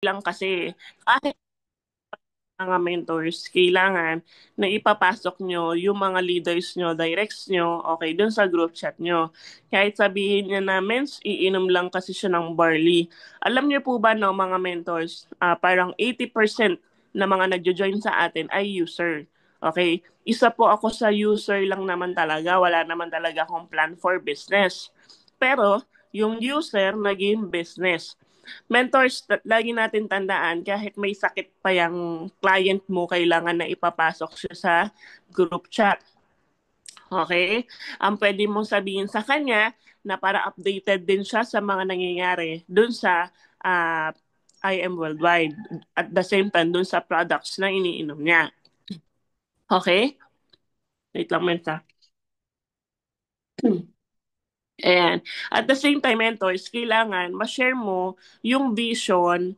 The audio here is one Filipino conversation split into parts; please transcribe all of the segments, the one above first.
lang kasi kahit mga mentors, kailangan na ipapasok nyo yung mga leaders nyo, directs nyo, okay, dun sa group chat nyo. Kahit sabihin niya na, mens, iinom lang kasi siya ng barley. Alam niyo po ba no, mga mentors, parang 80% na mga nagjo-join sa atin ay user. Okay? Isa po ako sa user lang naman talaga. Wala naman talaga akong plan for business. Pero, yung user naging business. Mentors, lagi natin tandaan, kahit may sakit pa yung client mo, kailangan na ipapasok siya sa group chat. Okay? Ang pwede mong sabihin sa kanya na para updated din siya sa mga nangyayari dun sa uh, I am worldwide. At the same time, dun sa products na iniinom niya. Okay? Wait lang, Menta. And at the same time, mentors, kailangan ma-share mo yung vision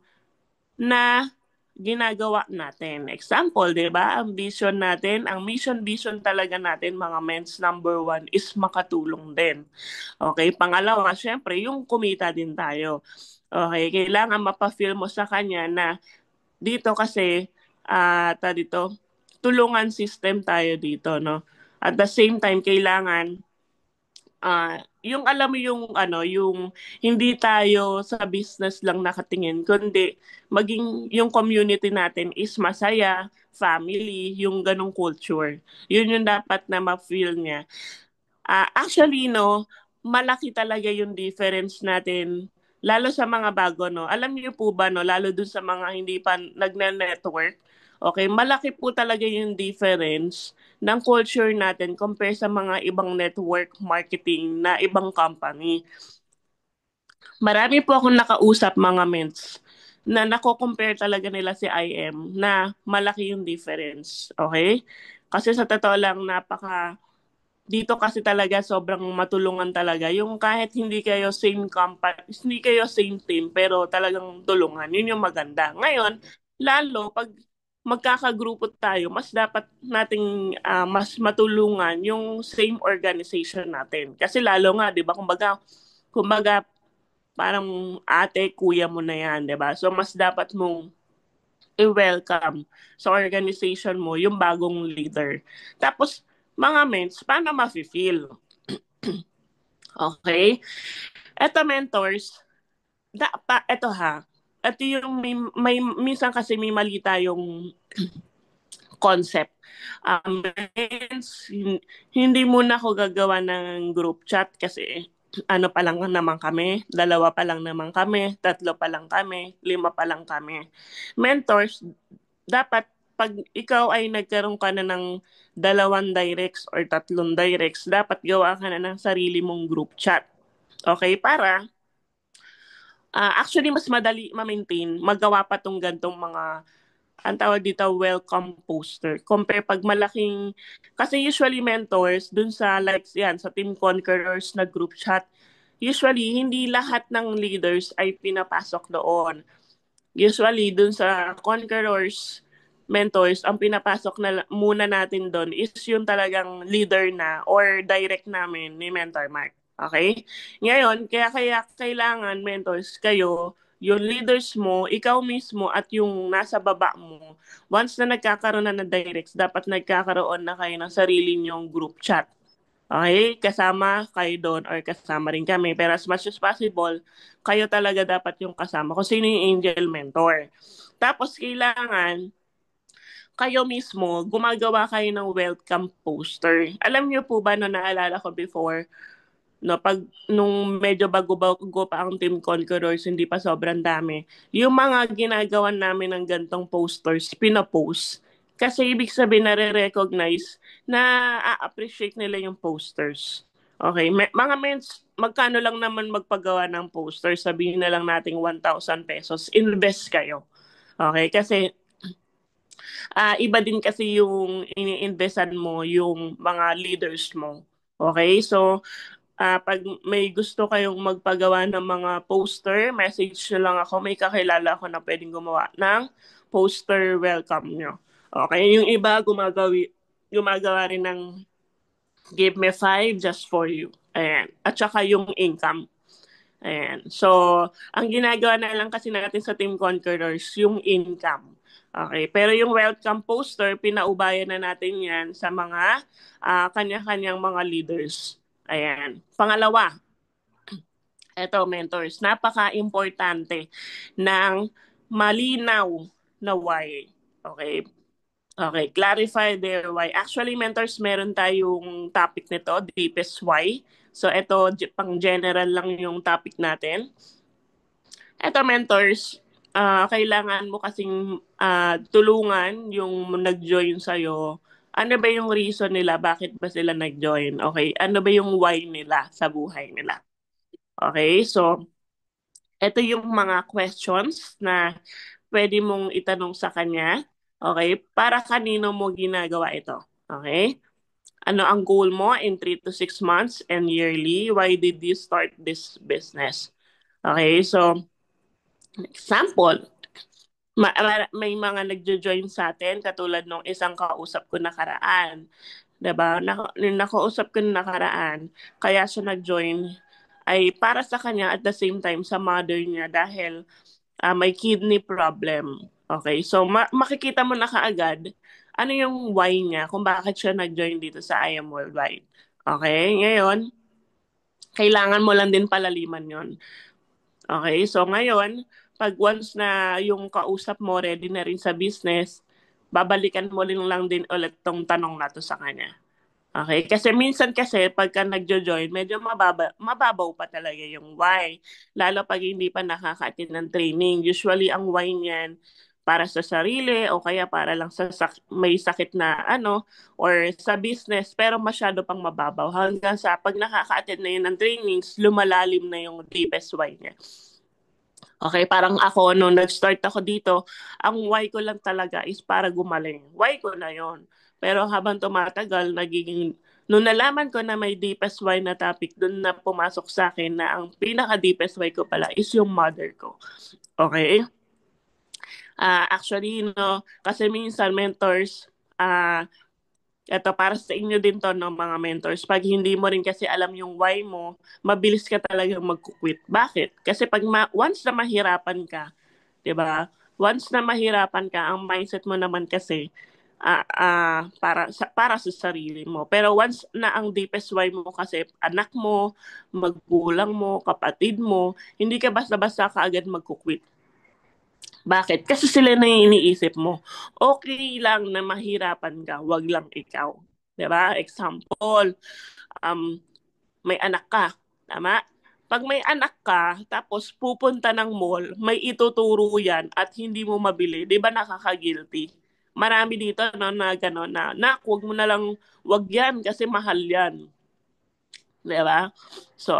na ginagawa natin. Example, di ba? Ang vision natin, ang mission talaga natin, mga mens, number one, is makatulong din. Okay? Pangalawa, syempre, yung kumita din tayo. Okay? Kailangan mapa-feel mo sa kanya na dito kasi, dito, tulungan system tayo dito, no? At the same time, kailangan yung alam mo yung ano, yung hindi tayo sa business lang nakatingin, kundi maging yung community natin is masaya, family, yung ganong culture. Yun yung dapat na ma-feel niya. Actually, no, malaki talaga yung difference natin, lalo sa mga bago, no. Alam niyo po ba, no, lalo dun sa mga hindi pa nagne-network, okay, malaki po talaga yung difference ng culture natin compare sa mga ibang network marketing na ibang company. Marami po akong nakausap mga ments na nako-compare talaga nila si IM na malaki yung difference. Okay? Kasi sa totoo lang, dito kasi talaga sobrang matulungan talaga. Yung kahit hindi kayo same company, hindi kayo same team, pero talagang tulungan. Yun yung maganda. Ngayon, lalo pag magkakagrupo tayo, mas dapat nating mas matulungan yung same organization natin. Kasi lalo nga, 'di ba? Kumbaga parang ate, kuya mo na 'yan, 'di ba? So mas dapat mong i-welcome sa organization mo yung bagong leader. Tapos, mga mens, paano mafe-feel? Okay? Eto mentors, eto ha, ito yung minsan kasi may mali tayong concept. Mens, hindi muna ako gagawa ng group chat kasi ano pa lang naman kami, dalawa pa lang naman kami, tatlo pa lang kami, lima pa lang kami. Mentors, dapat pag ikaw ay nagkaroon ka na ng dalawang directs or tatlong directs, dapat gawa ka na ng sarili mong group chat. Okay? Para, actually, mas madali ma-maintain, magawa pa tong gantong mga, ang tawag dito, welcome poster. Compare pag malaking, kasi usually mentors, dun sa likes yan, sa Team Conquerors na group chat, usually, hindi lahat ng leaders ay pinapasok doon. Usually, dun sa Conquerors, mentors, ang pinapasok na muna natin doon is yung talagang leader na or direct namin ni Mentor Mark. Okay? Ngayon, kaya kailangan mentors kayo, yung leaders mo, ikaw mismo at yung nasa baba mo, once na nagkakaroon na ng directs, dapat nagkakaroon na kayo ng sarili nyong group chat. Okay? Kasama kayo doon or kasama rin kami. Pero as much as possible, kayo talaga dapat yung kasama kung sino yung angel mentor. Tapos kailangan kayo mismo, gumagawa kayo ng welcome poster. Alam niyo po ba, no, naalala ko before, no, pag nung medyo bago-bago pa ang Team Conquerors, hindi pa sobrang dami, yung mga ginagawa namin ng gantong posters, pinapost. Kasi ibig sabihin nare-recognize na a-appreciate nila yung posters. Okay, mga mens, magkano lang naman magpagawa ng poster, sabihin na lang nating 1,000 pesos, invest kayo. Okay, kasi iba din kasi yung ini-investan mo yung mga leaders mo. Okay? So, pag may gusto kayong magpagawa ng mga poster, message nyo lang ako. May kakilala ako na pwedeng gumawa ng poster welcome nyo. Okay? Yung iba gumagawa rin ng give me 5 just for you. Ayan. At saka yung income. Ayan. So, ang ginagawa na lang kasi natin sa Team Conquerors, yung income. Okay. Pero yung welcome poster, pinaubayan na natin yan sa mga kanya-kanyang mga leaders. Ayan. Pangalawa, eto mentors, napaka-importante ng malinaw na why. Okay. Okay, clarify their why. Actually, mentors, meron tayong topic nito, deepest why. So, ito, pang general lang yung topic natin. Ito, mentors, kailangan mo kasing tulungan yung nag-join sa'yo. Ano ba yung reason nila? Bakit ba sila nag-join? Okay, ano ba yung why nila sa buhay nila? Okay, so, ito yung mga questions na pwede mong itanong sa kanya. Okay, para kanino mo ginagawa ito? Okay? Ano ang goal mo in 3 to 6 months and yearly? Why did you start this business? Okay, so example, may mga nagjo-join sa atin katulad nung isang kausap ko nakaraan. 'Di ba? Nakausap ko nakaraan, kaya siya nag-join ay para sa kanya at the same time sa mother niya dahil may kidney problem. Okay, so makikita mo na kaagad ano yung why niya kung bakit siya nag-join dito sa I Am Worldwide. Okay, ngayon, kailangan mo lang din palaliman yon. Okay, so ngayon, pag once na yung kausap mo ready na rin sa business, babalikan mo lang din ulit tong tanong na to sa kanya. Okay, kasi minsan kasi pagka nagjo-join, medyo mababaw pa talaga yung why. Lalo pag hindi pa nakaka-attend ng training. Usually ang why niyan para sa sarili o kaya para lang sa may sakit na ano or sa business pero masyado pang mababaw. Hanggang sa pag nakaka-attend na yun ng trainings, lumalalim na yung deepest why niya. Okay, parang ako, nung nag-start ako dito, ang why ko lang talaga is para gumaling. Why ko na yon. Pero habang tumatagal, nung nalaman ko na may deepest why na topic, doon na pumasok sa akin na ang pinaka-deepest why ko pala is yung mother ko. Okay? Actually, no, kasi minsan mentors, ito para sa inyo din to no mga mentors. Pag hindi mo rin kasi alam yung why mo, mabilis ka talagang magkukwit. Bakit? Kasi pag once na mahirapan ka, 'di ba? Once na mahirapan ka, ang mindset mo naman kasi para sa sarili mo. Pero once na ang deepest why mo kasi anak mo, magulang mo, kapatid mo, hindi ka basta-basta kaagad magkukwit. Bakit? Kasi sila na yung iniisip mo. Okay lang na mahirapan ka, wag lang ikaw. 'Di ba? Example, um, may anak ka, tama? Pag may anak ka, tapos pupunta ng mall, may ituturo yan at hindi mo mabili, di ba nakaka-guilty? Marami dito no, na gano'n na, nak, wag mo na lang, wag yan kasi mahal yan. Di ba? So,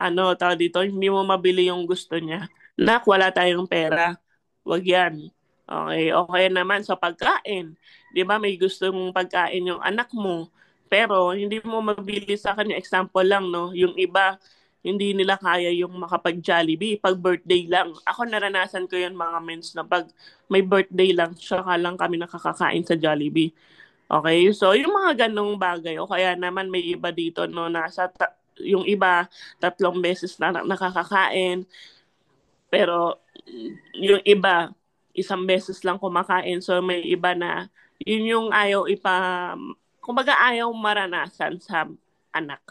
tawag dito, hindi mo mabili yung gusto niya. Nak, wala tayong pera. Wag yan. Okay, okay naman sa pagkain. Di ba may gustong pagkain yung anak mo, pero hindi mo mabili sa kanya. Example lang, no? Yung iba, hindi nila kaya yung makapag-Jollibee pag birthday lang. Ako naranasan ko yun mga mens na pag may birthday lang, saka lang kami nakakakain sa Jollibee. Okay, so yung mga ganong bagay o kaya naman may iba dito no yung iba 3 beses na nakakakain pero yung iba isang beses lang kumakain so may iba na yun yung ayaw kumbaga ayaw maranasan sa anak.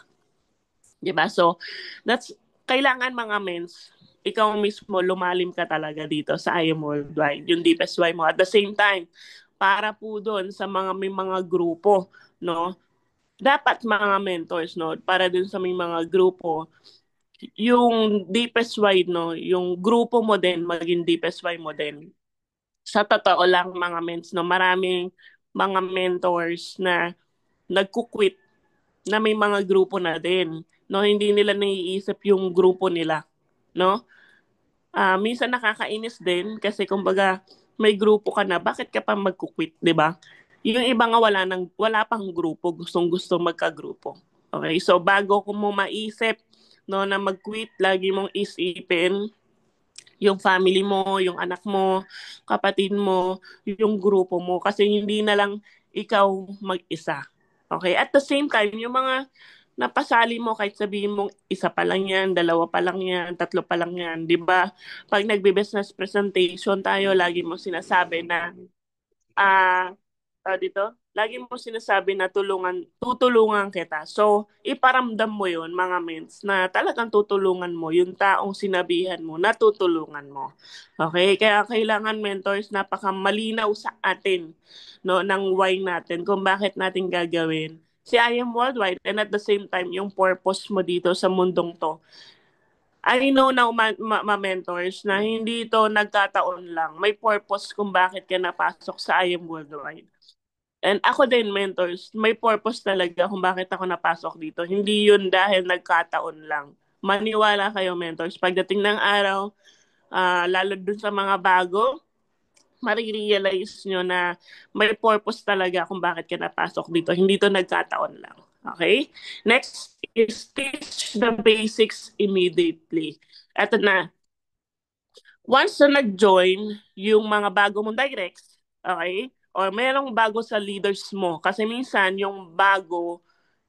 'Di ba? So that's kailangan mga mens ikaw mismo lumalim ka talaga dito sa I Am Worldwide, yung deepest why mo. At the same time, para po doon sa mga may mga grupo, no? Dapat mga mentors, no? Para doon sa may mga grupo, yung deepest why, no? Yung grupo mo din, maging deepest why mo din. Sa totoo lang mga mens, no? Maraming mga mentors na nagkukwit na may mga grupo na din. No, hindi nila naiisip yung grupo nila, no? Minsan nakakainis din kasi kumbaga may grupo ka na, bakit ka pa magkukwit, 'di ba? Yung iba nga wala pang grupo, gustong-gusto magka-grupo. Okay? So bago ko mo maisip no na mag-quit, lagi mong isipin yung family mo, yung anak mo, kapatid mo, yung grupo mo kasi hindi na lang ikaw mag-isa. Okay? At the same time, yung mga napasali mo kahit sabihin mong isa pa lang yan, dalawa pa lang yan, tatlo pa lang yan, di ba? Pag nagbe-business presentation tayo, lagi mo sinasabi na dito, lagi mo sinasabi na tutulungan kita. So, iparamdam mo yun, mga mens, na talagang tutulungan mo yung taong sinabihan mo na tutulungan mo. Okay? Kaya kailangan mentors, napakamalinaw sa atin, no, ng why natin, kung bakit natin gagawin si I Am Worldwide, and at the same time, yung purpose mo dito sa mundong to. I know now, mentors, na hindi ito nagkataon lang. May purpose kung bakit ka napasok sa I Am Worldwide. And ako din, mentors, may purpose talaga kung bakit ako napasok dito. Hindi yun dahil nagkataon lang. Maniwala kayo, mentors. Pagdating ng araw, lalo dun sa mga bago, marirealize nyo na may purpose talaga kung bakit ka napasok dito. Hindi to nagkataon lang. Okay? Next is teach the basics immediately. Ito na. Once na nag-join yung mga bago mong directs, okay? Or merong bago sa leaders mo. Kasi minsan, yung bago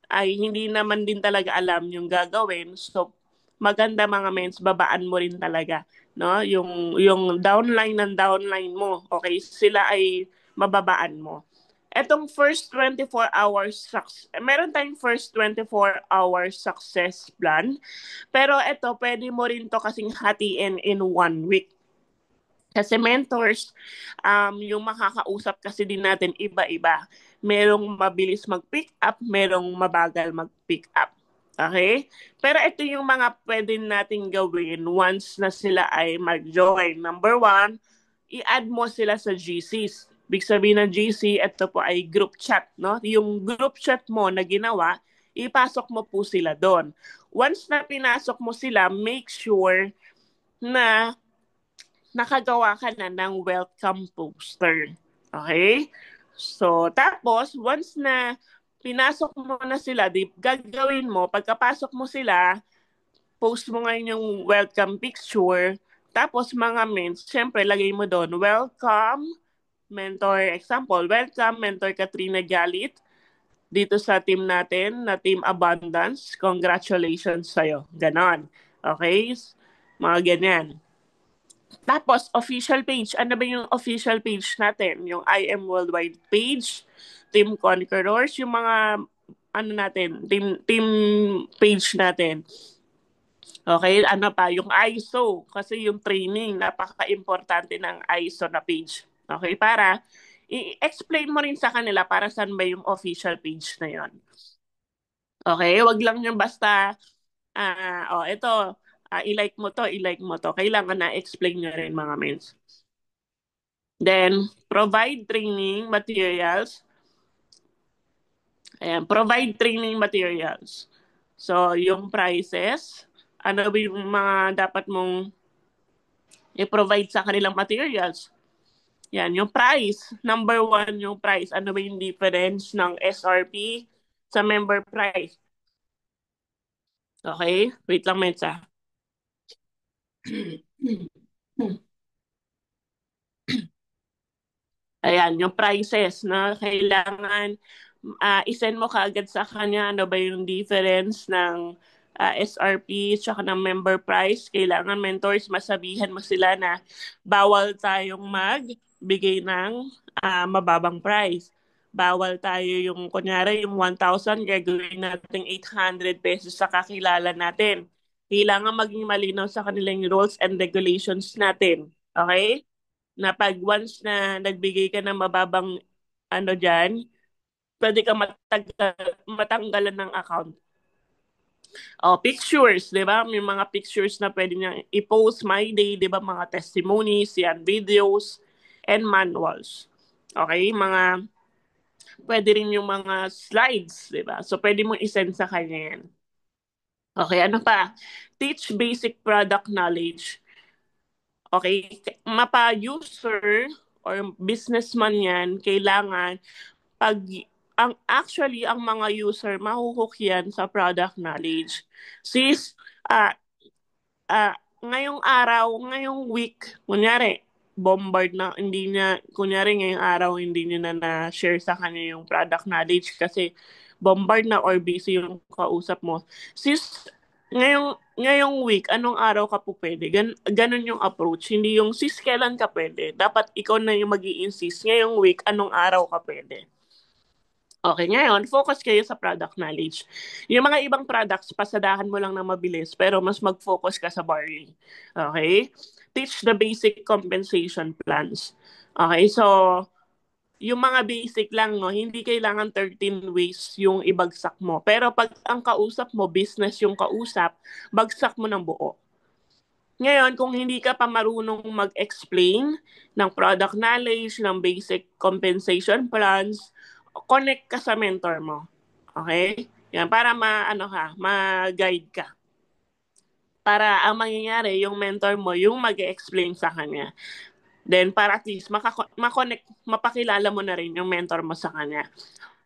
ay hindi naman din talaga alam yung gagawin. So, maganda mga mens, babaan mo rin talaga. No? Yung downline mo, okay? Sila ay mababaan mo. Etong first 24 hours, meron tayong first 24 hours success plan. Pero ito, pwede mo rin to kasing hatiin in 1 week. Kasi mentors, yung makakausap kasi din natin iba-iba. Merong mabilis mag-pick up, merong mabagal mag-pick up. Okay? Pero ito yung mga pwede nating gawin once na sila ay mag-join. Number 1, i-add mo sila sa GCs. Big sabihin ng GC, ito po ay group chat. No? Yung group chat mo na ginawa, ipasok mo po sila doon. Once na pinasok mo sila, make sure na nakagawa ka na ng welcome poster. Okay? So, tapos, once na pinasok mo na sila, gagawin mo, pagkapasok mo sila, post mo ngayon yung welcome picture, tapos mga mens, syempre, lagay mo doon, welcome, mentor, example, welcome, mentor Katrina Galit, dito sa team natin, na Team Abundance, congratulations sa'yo. Ganon. Okay? Mga ganyan. Tapos, official page. Ano ba yung official page natin? Yung I Am Worldwide page, Team Conquerors, yung mga team page natin. Okay, ano pa? Yung ISO. Kasi yung training, napaka-importante ng ISO na page. Okay, para i-explain mo rin sa kanila para saan ba yung official page na yon. Okay, wag lang yung basta, ito, i-like mo to, i-like mo to. Kailangan na explain nyo rin mga mens. Then, provide training materials. Ayan, provide training materials. So, yung prices, ano ba yung mga dapat mong i-provide sa kanilang materials? Yan, yung price. Number 1, yung price. Ano ba yung difference ng SRP sa member price? Okay? Wait lang, Metsa. Ayan, yung prices na kailangan isend mo kaagad sa kanya ano ba yung difference ng SRP tsaka ng member price. Kailangan mentors, masabihan mo sila na bawal tayong magbigay ng mababang price. Bawal tayo yung, kunyari, yung 1,000, gagawin natin 800 pesos sa kakilala natin. Kailangan maging malinaw sa kanilang rules and regulations natin. Okay? Na pag once na nagbigay ka ng mababang dyan, pwede ka matanggalan ng account. Pictures, di ba? May mga pictures na pwede niyang i-post my day, di ba? Mga testimonies, yan, videos, and manuals. Okay? Pwede rin yung mga slides, di ba? So, pwede mo i-send sa kanya yan. Okay, ano pa? Teach basic product knowledge. Okay, mapa-user or businessman yan, kailangan pag ang mga user mahuhook yan sa product knowledge. Sis, ngayong araw, ngayong week, kunyari, bombard na, kunyari ngayong araw, hindi niya na na-share sa kanya yung product knowledge kasi bombard na or busy yung kausap mo. Sis, ngayong week, anong araw ka po pwede? Ganun yung approach. Hindi yung sis, kailan ka pwede? Dapat ikaw na yung mag-i-insist. Ngayong week, anong araw ka pwede? Okay, ngayon, focus kayo sa product knowledge. Yung mga ibang products, pasadahan mo lang na mabilis, pero mas mag-focus ka sa barley. Okay? Teach the basic compensation plans. Okay, so yung mga basic lang, no, hindi kailangan 13 ways yung ibagsak mo. Pero pag ang kausap mo, business yung kausap, bagsak mo ng buo. Ngayon, kung hindi ka pa marunong mag-explain ng product knowledge, ng basic compensation plans, connect ka sa mentor mo. Okay? Yan, para ma-guide ka. Para ang mangyayari, yung mentor mo, yung mag-explain sa kanya. Then, para at least, makonnect, mapakilala mo na rin yung mentor mo sa kanya.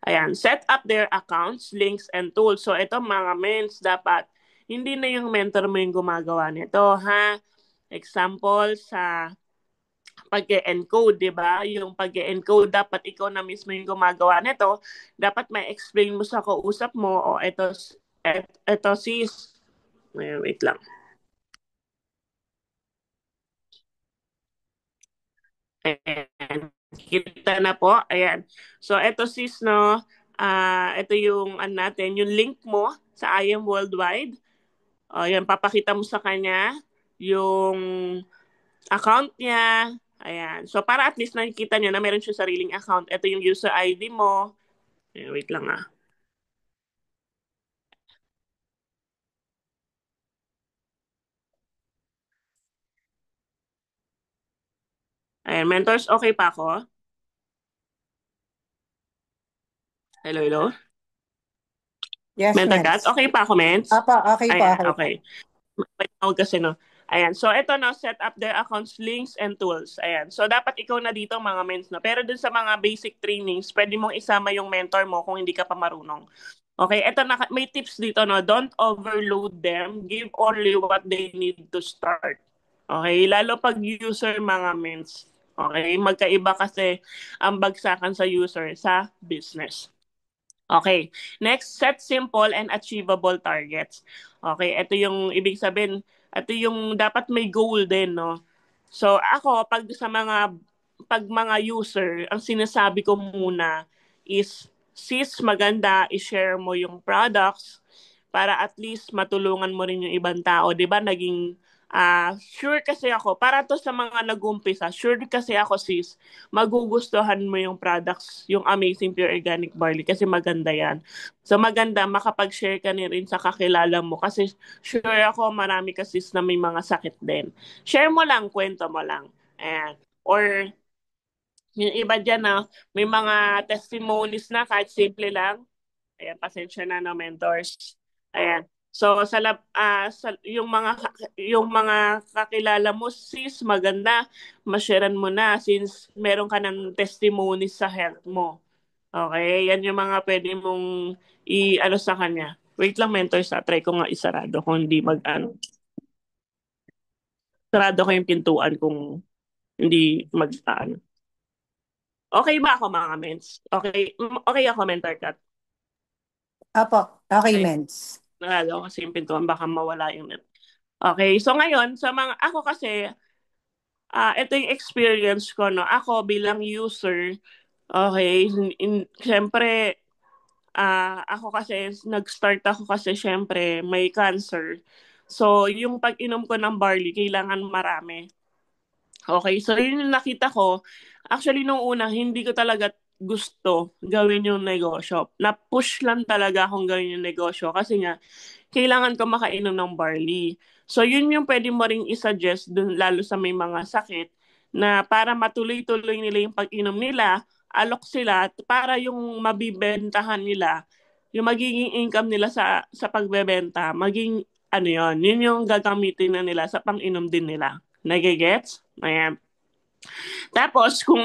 Ayan, set up their accounts, links, and tools. So, ito mga mens, dapat, hindi na yung mentor mo yung gumagawa nito, ha? Example, sa pag-encode, di ba? Yung pag-encode, dapat ikaw na mismo yung gumagawa nito. Dapat may explain mo sa kausap mo, o ito sis. Wait lang. Ayan. Kita na po. Ayan. So, ito sis, no? Ito yung natin, yung link mo sa I Am Worldwide. Ayan, papakita mo sa kanya yung account niya. Ayan. So, para at least nakikita niyo na meron siya sariling account. Ito yung user ID mo. Ayan, wait lang ah. Ayan, mentors, okay pa ako? Hello, hello? Yes, Mentor Kat, Mens. okay pa ako, Mens? Apa, okay po, Ayan, okay po. okay. May tawag kasi, no? Ayan, so ito no, set up their accounts, links, and tools. Ayan, so dapat ikaw na dito mga mens, no? Pero dun sa mga basic trainings, pwede mong isama yung mentor mo kung hindi ka pa marunong. Okay, ito na, may tips dito, no? Don't overload them. Give only what they need to start. Okay, lalo pag user mga mens. Okay, magkaiba kasi ang bagsakan sa user sa business. Okay. Next, set simple and achievable targets. Okay, ito yung ibig sabihin, ito yung dapat may goal din, no? So ako, pag mga user, ang sinasabi ko muna is, sis, maganda i-share mo yung products para at least matulungan mo rin yung ibang tao. 'Di ba naging sure kasi ako, para to sa mga nag-umpisa, sure kasi ako sis, magugustuhan mo yung products, yung Amazing Pure Organic Barley kasi maganda yan. So maganda, makapag-share ka rin sa kakilala mo kasi sure ako marami ka sis na may mga sakit din. Share mo lang, kwento mo lang. Ayan. Or yung iba dyan na may mga testimonies na kahit simple lang. Ayan, pasensya na no mentors. Ayan. So yung mga kakilala mo sis maganda ma-sharean mo na since meron ka ng testimony sa health mo. Okay, yan yung mga pwede mong i-ano sa kanya. Wait lang mentors, try ko nga isarado kung hindi sarado ko yung pintuan kung hindi mag-ano. Okay ba ako mga mens? Okay, okay ako mentor cut. Apo, okay, Okay. Mens. Narado kasi yung pintuan, baka mawala yung net. Okay, so ngayon, ako kasi, ito yung experience ko, no? Ako bilang user, okay, syempre, ako kasi, nag-start ako kasi syempre, may cancer. So, yung pag-inom ko ng barley, kailangan marami. Okay, so yun yung nakita ko. Actually, nung una, hindi ko talaga gusto gawin yung negosyo. Na-push lang talaga akong gawin yung negosyo kasi nga, kailangan ko makainom ng barley. So yun yung pwede mo ring isuggest dun, lalo sa may mga sakit na para matuloy-tuloy nila yung pag-inom nila, alok sila para yung mabibentahan nila, yung magiging income nila sa pagbebenta, maging ano yun yung gagamitin na nila sa pang-inom din nila. Nagigets? Ayan. Tapos kung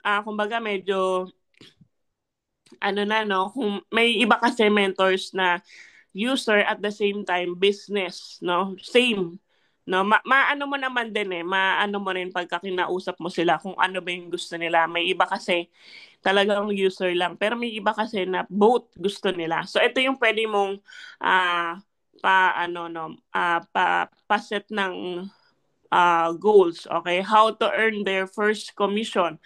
kumbaga medyo ano na no, kung may iba kasi mentors na user at the same time business, no? Same No, maano mo naman din maano mo rin pagka kinausap mo sila kung ano ba yung gusto nila. May iba kasi talagang user lang, pero may iba kasi na both gusto nila. So ito yung pwede mong pa-set ng goals, okay? How to earn their first commission.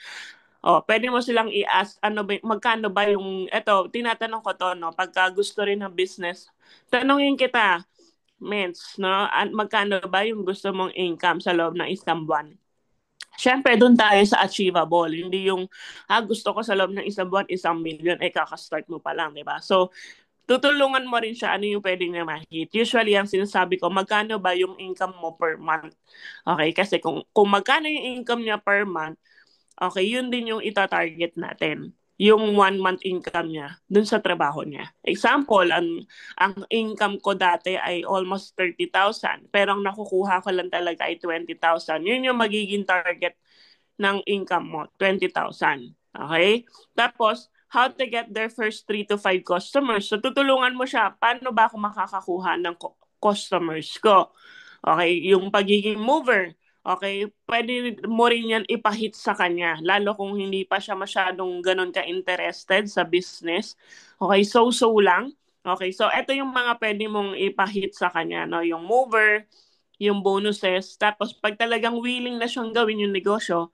Pwede mo silang i-ask magkano ba yung tinatanong ko to, no, pagka gusto rin ng business. Tanungin kita, Mens, no? Magkano ba yung gusto mong income sa loob ng isang buwan? Siyempre, doon tayo sa achievable. Hindi yung, gusto ko sa loob ng isang buwan, 1,000,000, kakastart mo pa lang, di ba? So, tutulungan mo rin siya ano yung pwede niya ma-hit. Usually, ang sinasabi ko, magkano ba yung income mo per month? Okay, kasi kung magkano yung income niya per month, okay, yun din yung ita-target natin. Yung 1 month income niya dun sa trabaho niya. Example, ang income ko dati ay almost 30,000, pero ang nakukuha ko lang talaga ay 20,000. Yun yung magiging target ng income mo, 20,000. Okay? Tapos, how to get their first 3 to 5 customers. So, tutulungan mo siya, paano ba ako makakakuha ng customers ko? Okay, yung pagiging mover. Okay, pwede mo rin yan ipahit sa kanya, lalo kung hindi pa siya masyadong ganun ka-interested sa business. Okay, so lang. Okay, so ito yung mga pwede mong ipahit sa kanya, no? Yung mover, yung bonuses, tapos pag talagang willing na siyang gawin yung negosyo,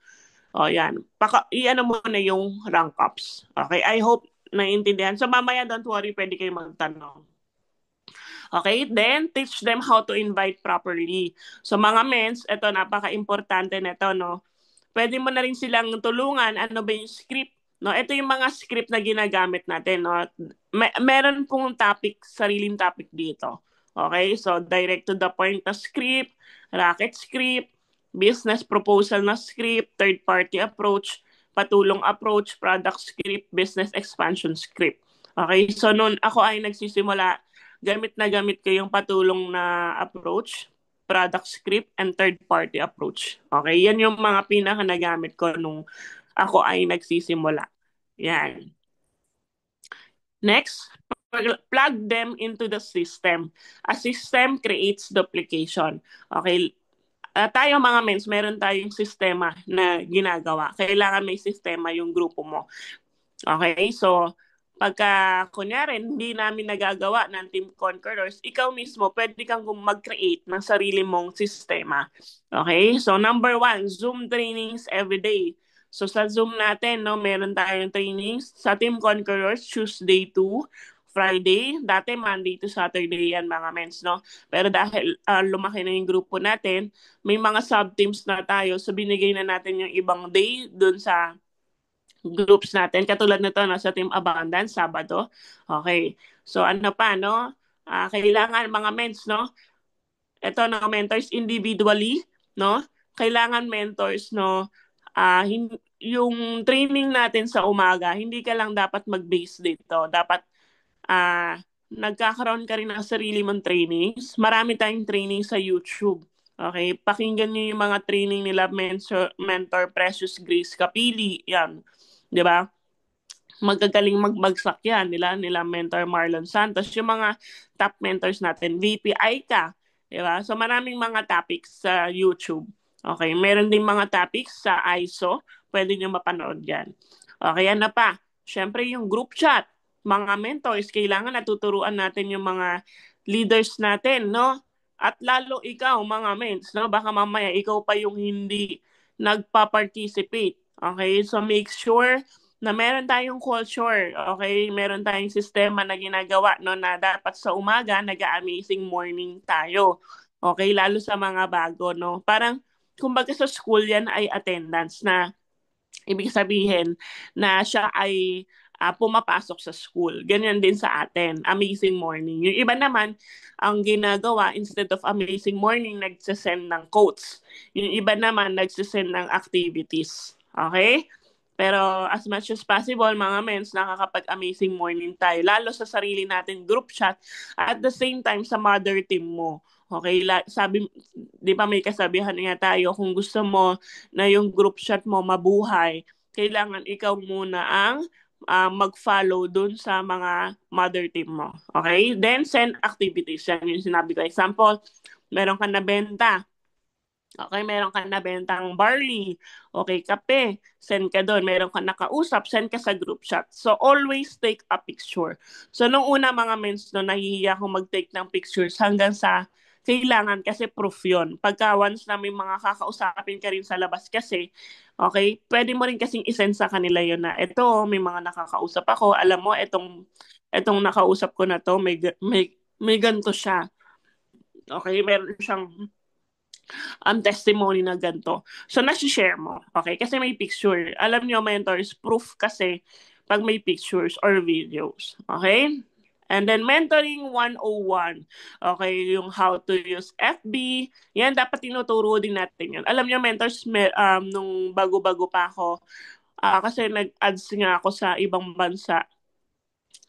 yan, i-ano mo na yung rank ups. Okay, I hope naiintindihan. So mamaya, don't worry, pwede kayo magtanong. Okay, then teach them how to invite properly. So mga mens, ito napaka-importante nito, no? Pwede mo na rin silang tulungan, ano ba yung script, no? Ito yung mga script na ginagamit natin, no? Meron pong sariling topic dito. Okay, so direct to the point na script, racket script, business proposal na script, third party approach, patulong approach, product script, business expansion script. Okay, so noon ako ay nagsisimula, gamit ko yung patulong na approach, product script, and third-party approach. Okay, yan yung mga pinaka nagamit ko nung ako ay nagsisimula. Yan. Next, plug them into the system. A system creates duplication. Okay, tayo mga mens, meron tayong sistema na ginagawa. Kailangan may sistema yung grupo mo. Okay, so pagka kunyari hindi namin nagagawa ng Team Conquerors, ikaw mismo pwede kang mag-create ng sarili mong sistema. Okay, so number 1, Zoom trainings every day. So sa Zoom natin, no, meron tayong trainings sa Team Conquerors Tuesday to Friday. Dati Monday to Saturday yan mga mens, no? Pero dahil lumaki na yung grupo natin, may mga sub-teams na tayo, so binigay na natin yung ibang day dun sa groups natin. Katulad nito, no, sa Team Abundance, Sabado. Okay. So ano pa, no? Kailangan mga mens, no? Ito, no, mentors individually, no? Kailangan mentors, no? Yung training natin sa umaga, hindi ka lang dapat mag-base dito. Dapat nagkakaroon ka rin ng sarili mong trainings. Marami tayong training sa YouTube. Okay, pakinggan niyo yung mga training nila mentor Precious Grace Kapili, yan. 'Di ba? Magagaling magbagsak yan nila mentor Marlon Santos, yung mga top mentors natin, VP Aika, 'di ba? So maraming mga topics sa YouTube. Okay, meron din mga topics sa ISO, pwede niyo mapanood yan. Okay, ano pa? Syempre yung group chat. Mga mentors, kailangan natuturuan natin yung mga leaders natin, no? At lalo ikaw, mga mens, no? Baka mamaya ikaw pa yung hindi nagpa-participate. Okay? So make sure na meron tayong culture, okay? Meron tayong sistema na ginagawa, no, na dapat sa umaga nag-amazing morning tayo. Okay? Lalo sa mga bago, no? Parang, kumbaga sa school yan ay attendance na ibig sabihin na siya ay pumapasok sa school. Ganyan din sa atin, amazing morning. Yung iba naman, ang ginagawa, instead of amazing morning, nagsasend ng quotes. Yung iba naman, nagsasend ng activities. Okay? Pero as much as possible, mga mens, nakakapag-amazing morning tayo. Lalo sa sarili natin group chat. At the same time, sa mother team mo. Okay, sabi, di ba may kasabihan nga tayo, kung gusto mo na yung group chat mo mabuhay, kailangan ikaw muna ang mag-follow dun sa mga mother team mo. Okay? Then, send activities. Yan yung sinabi ko. Example, meron ka na benta. Okay, meron ka nabentang barley. Okay, kape. Send ka doon. Meron ka nakausap, send ka sa group chat. So, always take a picture. So, nung una mga mens, no, nahihiya akong mag-take ng pictures hanggang sa kailangan kasi proof yun. Pagka once na may mga kakausapin ka rin sa labas kasi, okay, pwede mo rin kasing isend sa kanila yun na, eto, may mga nakakausap ako. Alam mo, etong nakausap ko na to, may ganito siya. Okay, meron siyang testimony na ganito. So, nasi-share mo. Okay? Kasi may picture. Alam niyo, mentors, proof kasi pag may pictures or videos. Okay? And then, mentoring 101. Okay, yung how to use FB. Yan, dapat tinuturo din natin yun. Alam niyo, mentors, nung bago-bago pa ako, kasi nag-ads nga ako sa ibang bansa.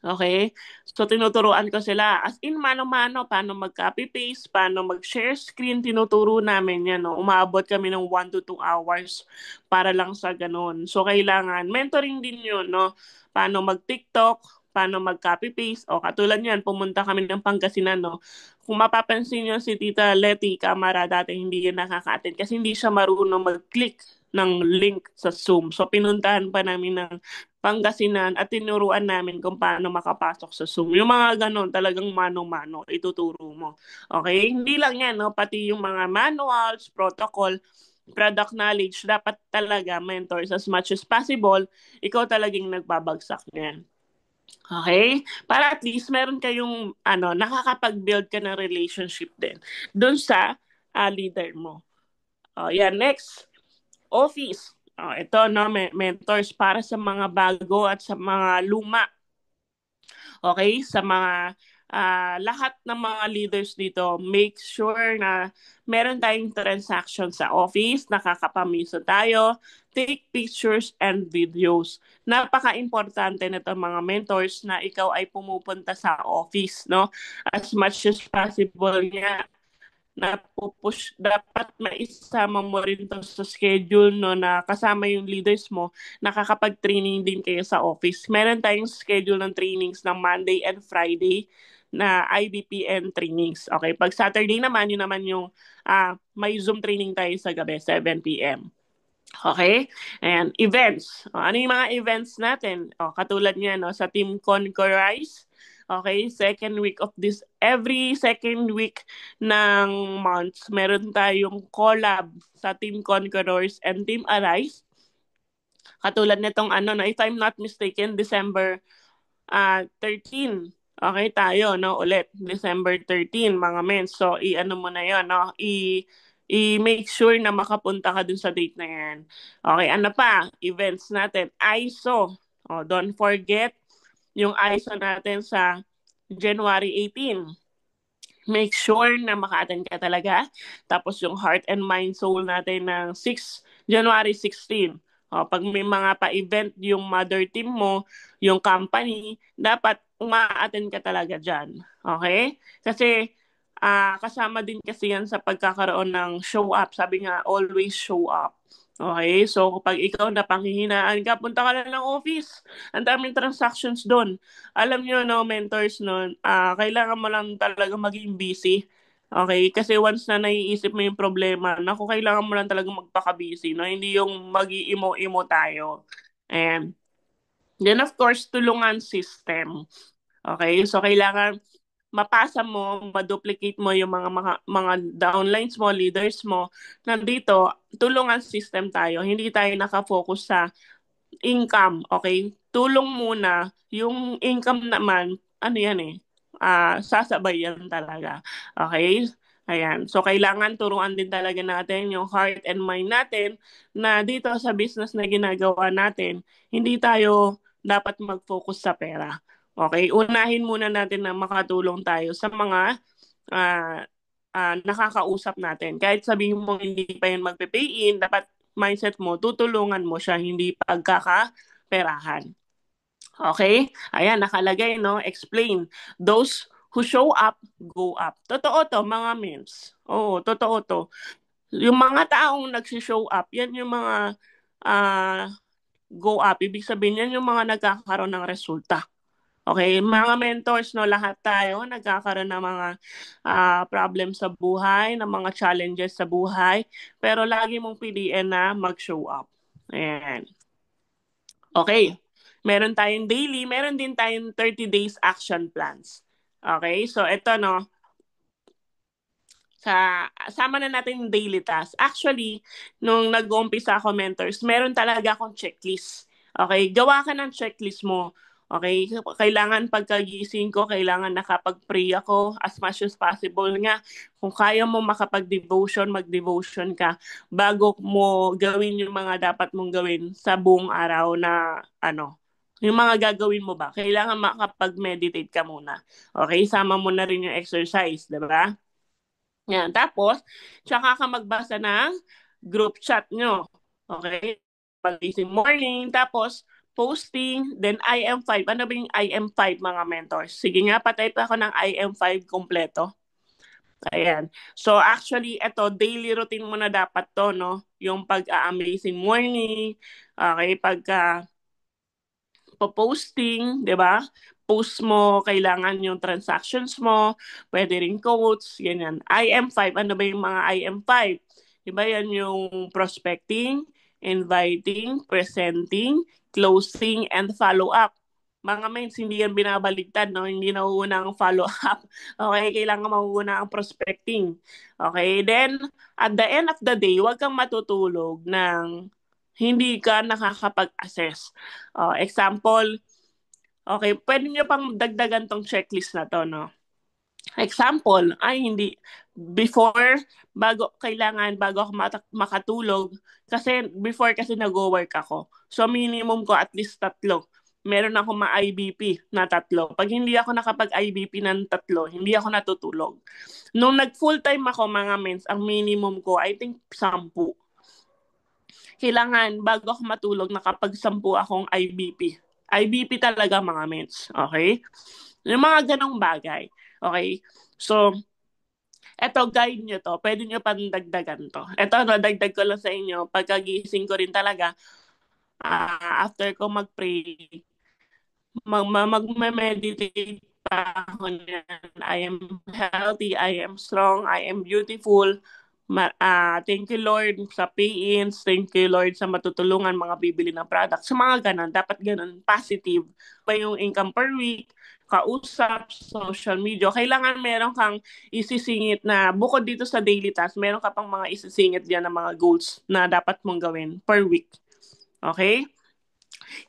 Okay? So, tinuturuan ko sila. As in, mano-mano, paano mag-copy-paste, paano mag-share screen, tinuturo namin yan. No? Umabot kami ng 1 to 2 hours para lang sa ganun. So, kailangan, mentoring din yun, no? Paano mag-TikTok, paano mag-copy-paste. O, katulad yan, pumunta kami ng Pangasinan, no? Kung mapapansin nyo si Tita Letty Camara, dati hindi yan nakaka-attend kasi hindi siya marunong mag-click ng link sa Zoom. So, pinuntahan pa namin ng Pangasinan at tinuruan namin kung paano makapasok sa Zoom. Yung mga ganon, talagang mano-mano, ituturo mo. Okay? Hindi lang yan, no? Pati yung mga manuals, protocol, product knowledge, dapat talaga, mentors, as much as possible, ikaw talagang nagbabagsak niyan. Okay? Para at least meron kayong nakakapag-build ka ng relationship din doon sa leader mo. Yan, next. Office. Ito, no, mentors para sa mga bago at sa mga luma. Okay? Sa mga lahat ng mga leaders dito, make sure na meron tayong transaction sa office, nakakapamiso tayo, take pictures and videos. Napaka-importante nito mga mentors na ikaw ay pumupunta sa office, no? As much as possible nga napupush, dapat maisama mo rin to sa schedule, no, na kasama yung leaders mo, nakakapag-training din kayo sa office. Meron tayong schedule ng trainings ng Monday and Friday na IBPN trainings. Okay, pag Saturday naman, yun naman yung may Zoom training tayo sa gabi, 7 p.m. Okay? And events. Ano yung mga events natin? Katulad niya, no, sa Team Concorize. Okay, every second week ng months, meron tayong collab sa Team Conquerors and Team Arise. Katulad nitong no, if I'm not mistaken, December 13. Okay tayo, no, ulit. December 13, mga men. So, i-ano mo na yon, no? I-make sure na makapunta ka dun sa date na yan. Okay, ano pa? Events natin. ISO. Don't forget yung ISO natin sa January 18. Make sure na maka-attend ka talaga. Tapos yung Heart and Mind Soul natin ng January 16. Pag may mga pa-event yung mother team mo, yung company, dapat uma-attend ka talaga dyan. Okay? Kasi kasama din kasi yan sa pagkakaroon ng show up. Sabi nga, always show up. Okay? So, kapag ikaw na panghihinaan ka, punta ka lang ng office. Ang daming transactions doon. Alam nyo, no, mentors, no, kailangan mo lang talaga maging busy. Okay? Kasi once na naiisip mo yung problema, naku, kailangan mo lang talaga magpaka-busy, no? Hindi yung mag-iimo-imo tayo. And then, of course, tulungan system. Okay? So, kailangan mapasa mo, ma-duplicate mo yung mga downlines mo, leaders mo. Nandito, tulungan system tayo. Hindi tayo nakafocus sa income, okay? Tulong muna. Yung income naman, ano yan eh, sasabay yan talaga. Okay? Ayan. So, kailangan turuan din talaga natin yung heart and mind natin na dito sa business na ginagawa natin, hindi tayo dapat mag-focus sa pera. Okay? Unahin muna natin na makatulong tayo sa mga ah, nakakausap natin. Kahit sabihin mo hindi pa yun magpe-pay in, dapat mindset mo, tutulungan mo siya, hindi pagkakaperahan. Okay? Ayan, nakalagay, no? Explain. Those who show up, go up. Totoo to, mga memes. Oo, totoo to. Yung mga taong nagsishow up, yan yung mga go up. Ibig sabihin, yan yung mga nagkakaroon ng resulta. Okay, mga mentors, no, lahat tayo nagkakaroon ng mga problems sa buhay, ng mga challenges sa buhay, pero lagi mong piliin na mag-show up. Ayan. Okay, meron tayong daily, meron din tayong 30 days action plans. Okay, so ito, no, sama na natin yung daily task. Actually, nung nag-uumpisa ako mentors, meron talaga akong checklist. Okay, gawa ka ng checklist mo. Okay, kailangan pagkagising ko, kailangan nakapag-pray ako as much as possible nga. Kung kaya mo makapag-devotion, mag-devotion ka bago mo gawin yung mga dapat mong gawin sa buong araw na yung mga gagawin mo ba, kailangan makapag-meditate ka muna. Okay, sama mo na rin yung exercise, di ba? Yan. Tapos, tsaka ka magbasa ng group chat nyo. Okay? Pagising morning, tapos posting, then IM5. Ano ba yung IM5, mga mentors? Sige nga, patype ako ng IM5 kompleto. Ayan. So, actually, ito, daily routine mo na dapat to, no? Yung pag-amazing morning, okay, pagka posting, di ba? Post mo, kailangan yung transactions mo, pwede rin quotes, ganyan. IM5, ano ba yung mga IM5? Di ba yan yung prospecting, inviting, presenting, closing, and follow-up. Mga mains, hindi yan binabaligtad, no? Hindi nauuna ang follow-up. Okay, kailangan mauuna ang prospecting. Okay, then, at the end of the day, huwag kang matutulog ng hindi ka nakakapag-assess. Example, okay, pwede nyo pang dagdagan tong checklist na to, no? Example, ay hindi, bago ako makatulog, kasi before kasi nag-work ako. So minimum ko at least 3. Meron ako ma-IBP na 3. Pag hindi ako nakapag-IBP ng 3, hindi ako natutulog. Nung nag-full-time ako, mga mens, ang minimum ko, I think 10. Kailangan bago ako matulog nakapag-10 akong IBP. IBP talaga, mga mens. Okay? Yung mga ganong bagay. Okay? So, eto, guide nyo to. Pwede nyo pandagdagan to. Eto, dagdag ko lang sa inyo. Pagkagising ko rin talaga, after ko mag-pray, mag-meditate pa ako niyan. I am healthy, I am strong, I am beautiful. Thank you Lord sa pay-ins, thank you Lord sa matutulungan mga bibili ng products. Sa mga ganun, dapat ganun, positive. Pa yung income per week, kausap, social media. Kailangan meron kang isisingit na, bukod dito sa daily task, meron ka pang mga isisingit diyan na mga goals na dapat mong gawin per week. Okay?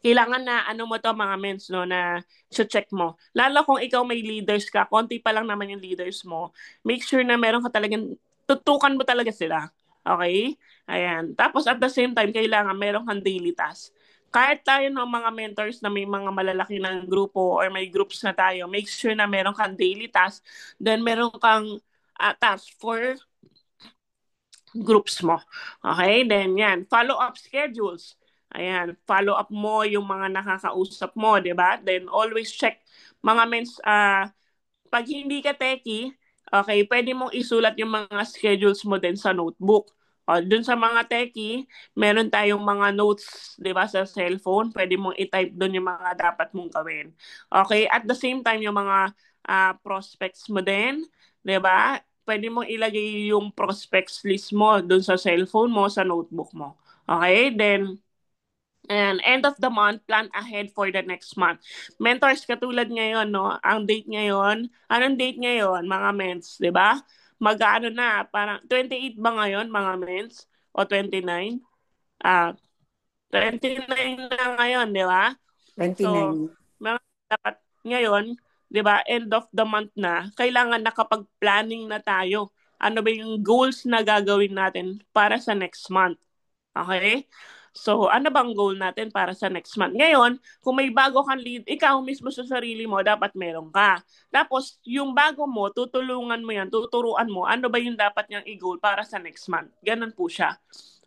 Kailangan na mo to, mga mens, no, na check mo. Lalo kung ikaw may leaders ka, konti pa lang naman yung leaders mo, make sure na meron ka talagang, tutukan mo talaga sila. Okay? Ayan. Tapos at the same time, kailangan meron kang daily task. Kahit tayo ng mga mentors na may mga malalaki ng grupo or may groups na tayo, make sure na meron kang daily task, then meron kang task for groups mo. Okay? Then yan, follow-up schedules. Ayan, follow up mo yung mga nakakausap mo, di ba? Then always check mga pag hindi ka techie, okay, pwede mong isulat yung mga schedules mo din sa notebook. O, dun sa mga techie, meron tayong mga notes, di ba, sa cellphone. Pwede mong i-type dun yung mga dapat mong gawin. Okay, at the same time, yung mga prospects mo din, di ba? Pwede mong ilagay yung prospects list mo dun sa cellphone mo, sa notebook mo. Okay, then and end of the month, plan ahead for the next month. Mentors, katulad ngayon, no? Ang date ngayon, anong date ngayon, mga mens, di ba? Mag-ano na, parang 28 ba ngayon, mga mens? O 29? Ah, 29 na ngayon, di ba? So, 29. mga dapat ngayon, di ba, end of the month na, kailangan nakapag-planning na tayo. Ano ba yung goals na gagawin natin para sa next month? Okay? So, ano bang goal natin para sa next month? Ngayon, kung may bago kang lead, ikaw mismo sa sarili mo, dapat meron ka. Tapos, yung bago mo, tutulungan mo yan, tuturuan mo, ano ba yung dapat niyang i-goal para sa next month. Ganun po siya.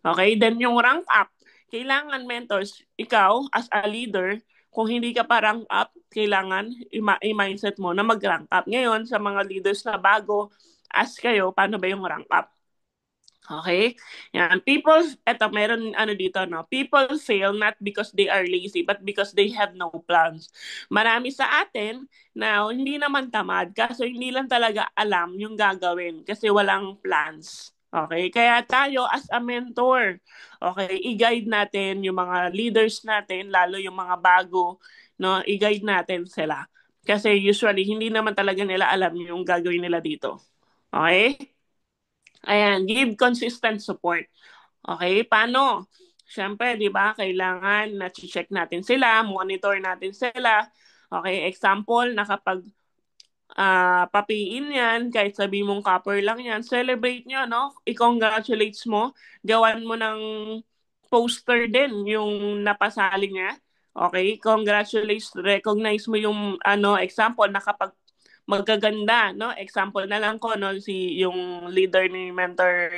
Okay? Then, yung rank up, kailangan mentors, ikaw as a leader, kung hindi ka pa rank up, kailangan i-mindset mo na mag-rank up. Ngayon, sa mga leaders na bago, ask kayo, paano ba yung rank up? Okay? Yan. Meron dito, no? People fail not because they are lazy, but because they have no plans. Marami sa atin na hindi naman tamad, kaso hindi lang talaga alam yung gagawin kasi walang plans. Okay? Kaya tayo as a mentor, okay, i-guide natin yung mga leaders natin, lalo yung mga bago, no? I-guide natin sila. Kasi usually, hindi naman talaga nila alam yung gagawin nila dito. Okay? Ayan, give consistent support. Okay, paano? Siyempre, di ba, kailangan na-check natin sila, monitor natin sila. Okay, example, nakapag papiin yan, kahit sabi mong copper lang yan, celebrate nyo, no? I-congratulates mo, gawan mo ng poster din yung napasali niya. Okay, congratulations, recognize mo yung example, nakapag magaganda, no? Example na lang ko, no, yung leader ni Mentor,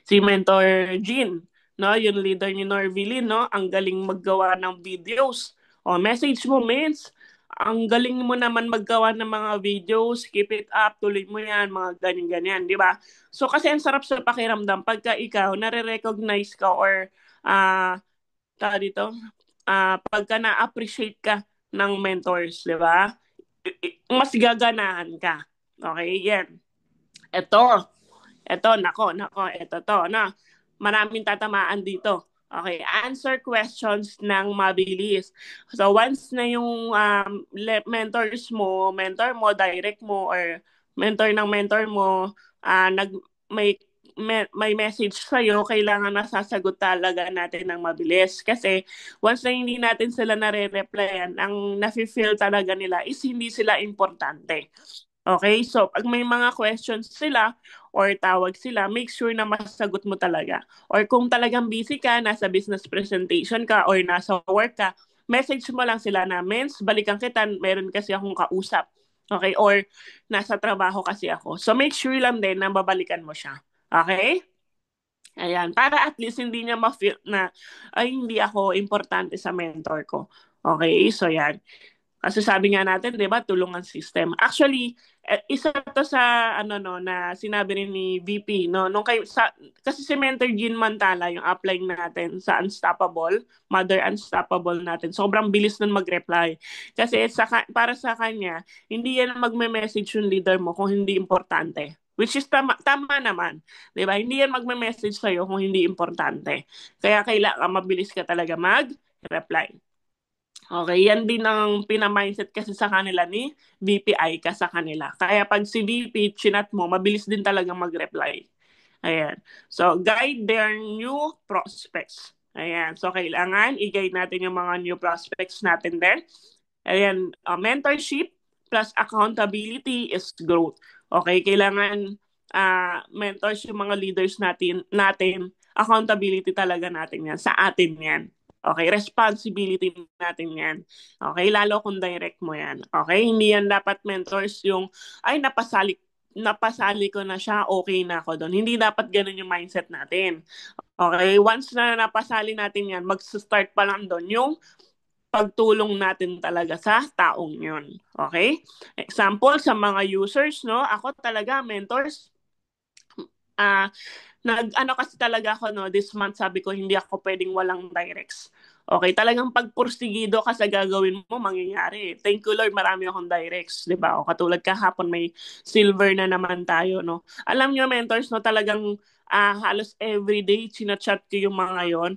si Mentor Jean, no? Yung leader ni Norvilin, no? Ang galing maggawa ng videos. O, message mo, Mins. Ang galing mo naman maggawa ng mga videos, keep it up, tuloy mo yan, mga ganyan-ganyan, di ba? So, kasi ang sarap sa pakiramdam pagka ikaw, nare-recognize ka or, dito, pagka na-appreciate ka ng mentors, di ba? Mas gaganahan ka. Okay, yan. Ito to, na. Maraming tatamaan dito. Okay, answer questions ng mabilis. So once na yung mentor mo, direct mo, or mentor mo, may may message sa'yo, kailangan nasasagot talaga natin ng mabilis. Kasi once na hindi natin sila nare-replyan, ang nafe-feel talaga nila is hindi sila importante. Okay? So, pag may mga questions sila or tawag sila, make sure na masagot mo talaga. Or kung talagang busy ka, nasa business presentation ka or nasa work ka, message mo lang sila na, Mens, balikan kita, meron kasi akong kausap. Okay? Or nasa trabaho kasi ako. So, make sure lang din na babalikan mo siya. Okay? Ayan, para at least hindi niya ma-feel na, ay, hindi ako importante sa mentor ko. Okay? So, yan. Kasi sabi nga natin, 'di ba, tulungan system. Actually, isa to sa no na sinabi rin ni VP no kasi si Mentor Jean Mantala yung upline natin sa Unstoppable, Mother Unstoppable natin. Sobrang bilis nun mag-reply. Kasi para sa kanya, hindi yan magme-message yung leader mo kung hindi importante. Which is tama naman. 'Di ba? Hindi yan magme-message sa'yo kung hindi importante. Kaya kailangan mabilis ka talaga mag-reply. Okay, yan din ang pinamindset kasi sa kanila ni VPI ka sa kanila. Kaya pag si VP chinat mo, mabilis din talaga mag-reply. Ayan. So, guide their new prospects. Ayan. So, kailangan i-guide natin yung mga new prospects natin din. Ayan. Mentorship plus accountability is growth. Okay, kailangan mentors yung mga leaders natin, accountability talaga natin yan. Sa atin yan. Okay, responsibility natin yan. Okay, lalo kung direct mo yan. Okay, hindi yan dapat mentors yung, ay, napasali ko na siya, okay na ako doon. Hindi dapat ganun yung mindset natin. Okay, once na napasali natin yan, mag-start pa lang doon yung pagtulong natin talaga sa taong yun. Okay? Example, sa mga users, no? Ako talaga, mentors, kasi talaga ako, no, this month sabi ko, hindi ako pwedeng walang directs. Okay, talagang pagpursigido ka sa gagawin mo, mangyayari. Thank you Lord, marami akong directs, di ba? O katulad kahapon, may silver na naman tayo, no? Alam nyo, mentors, no, talagang halos everyday, chinachat ko yung mga yon.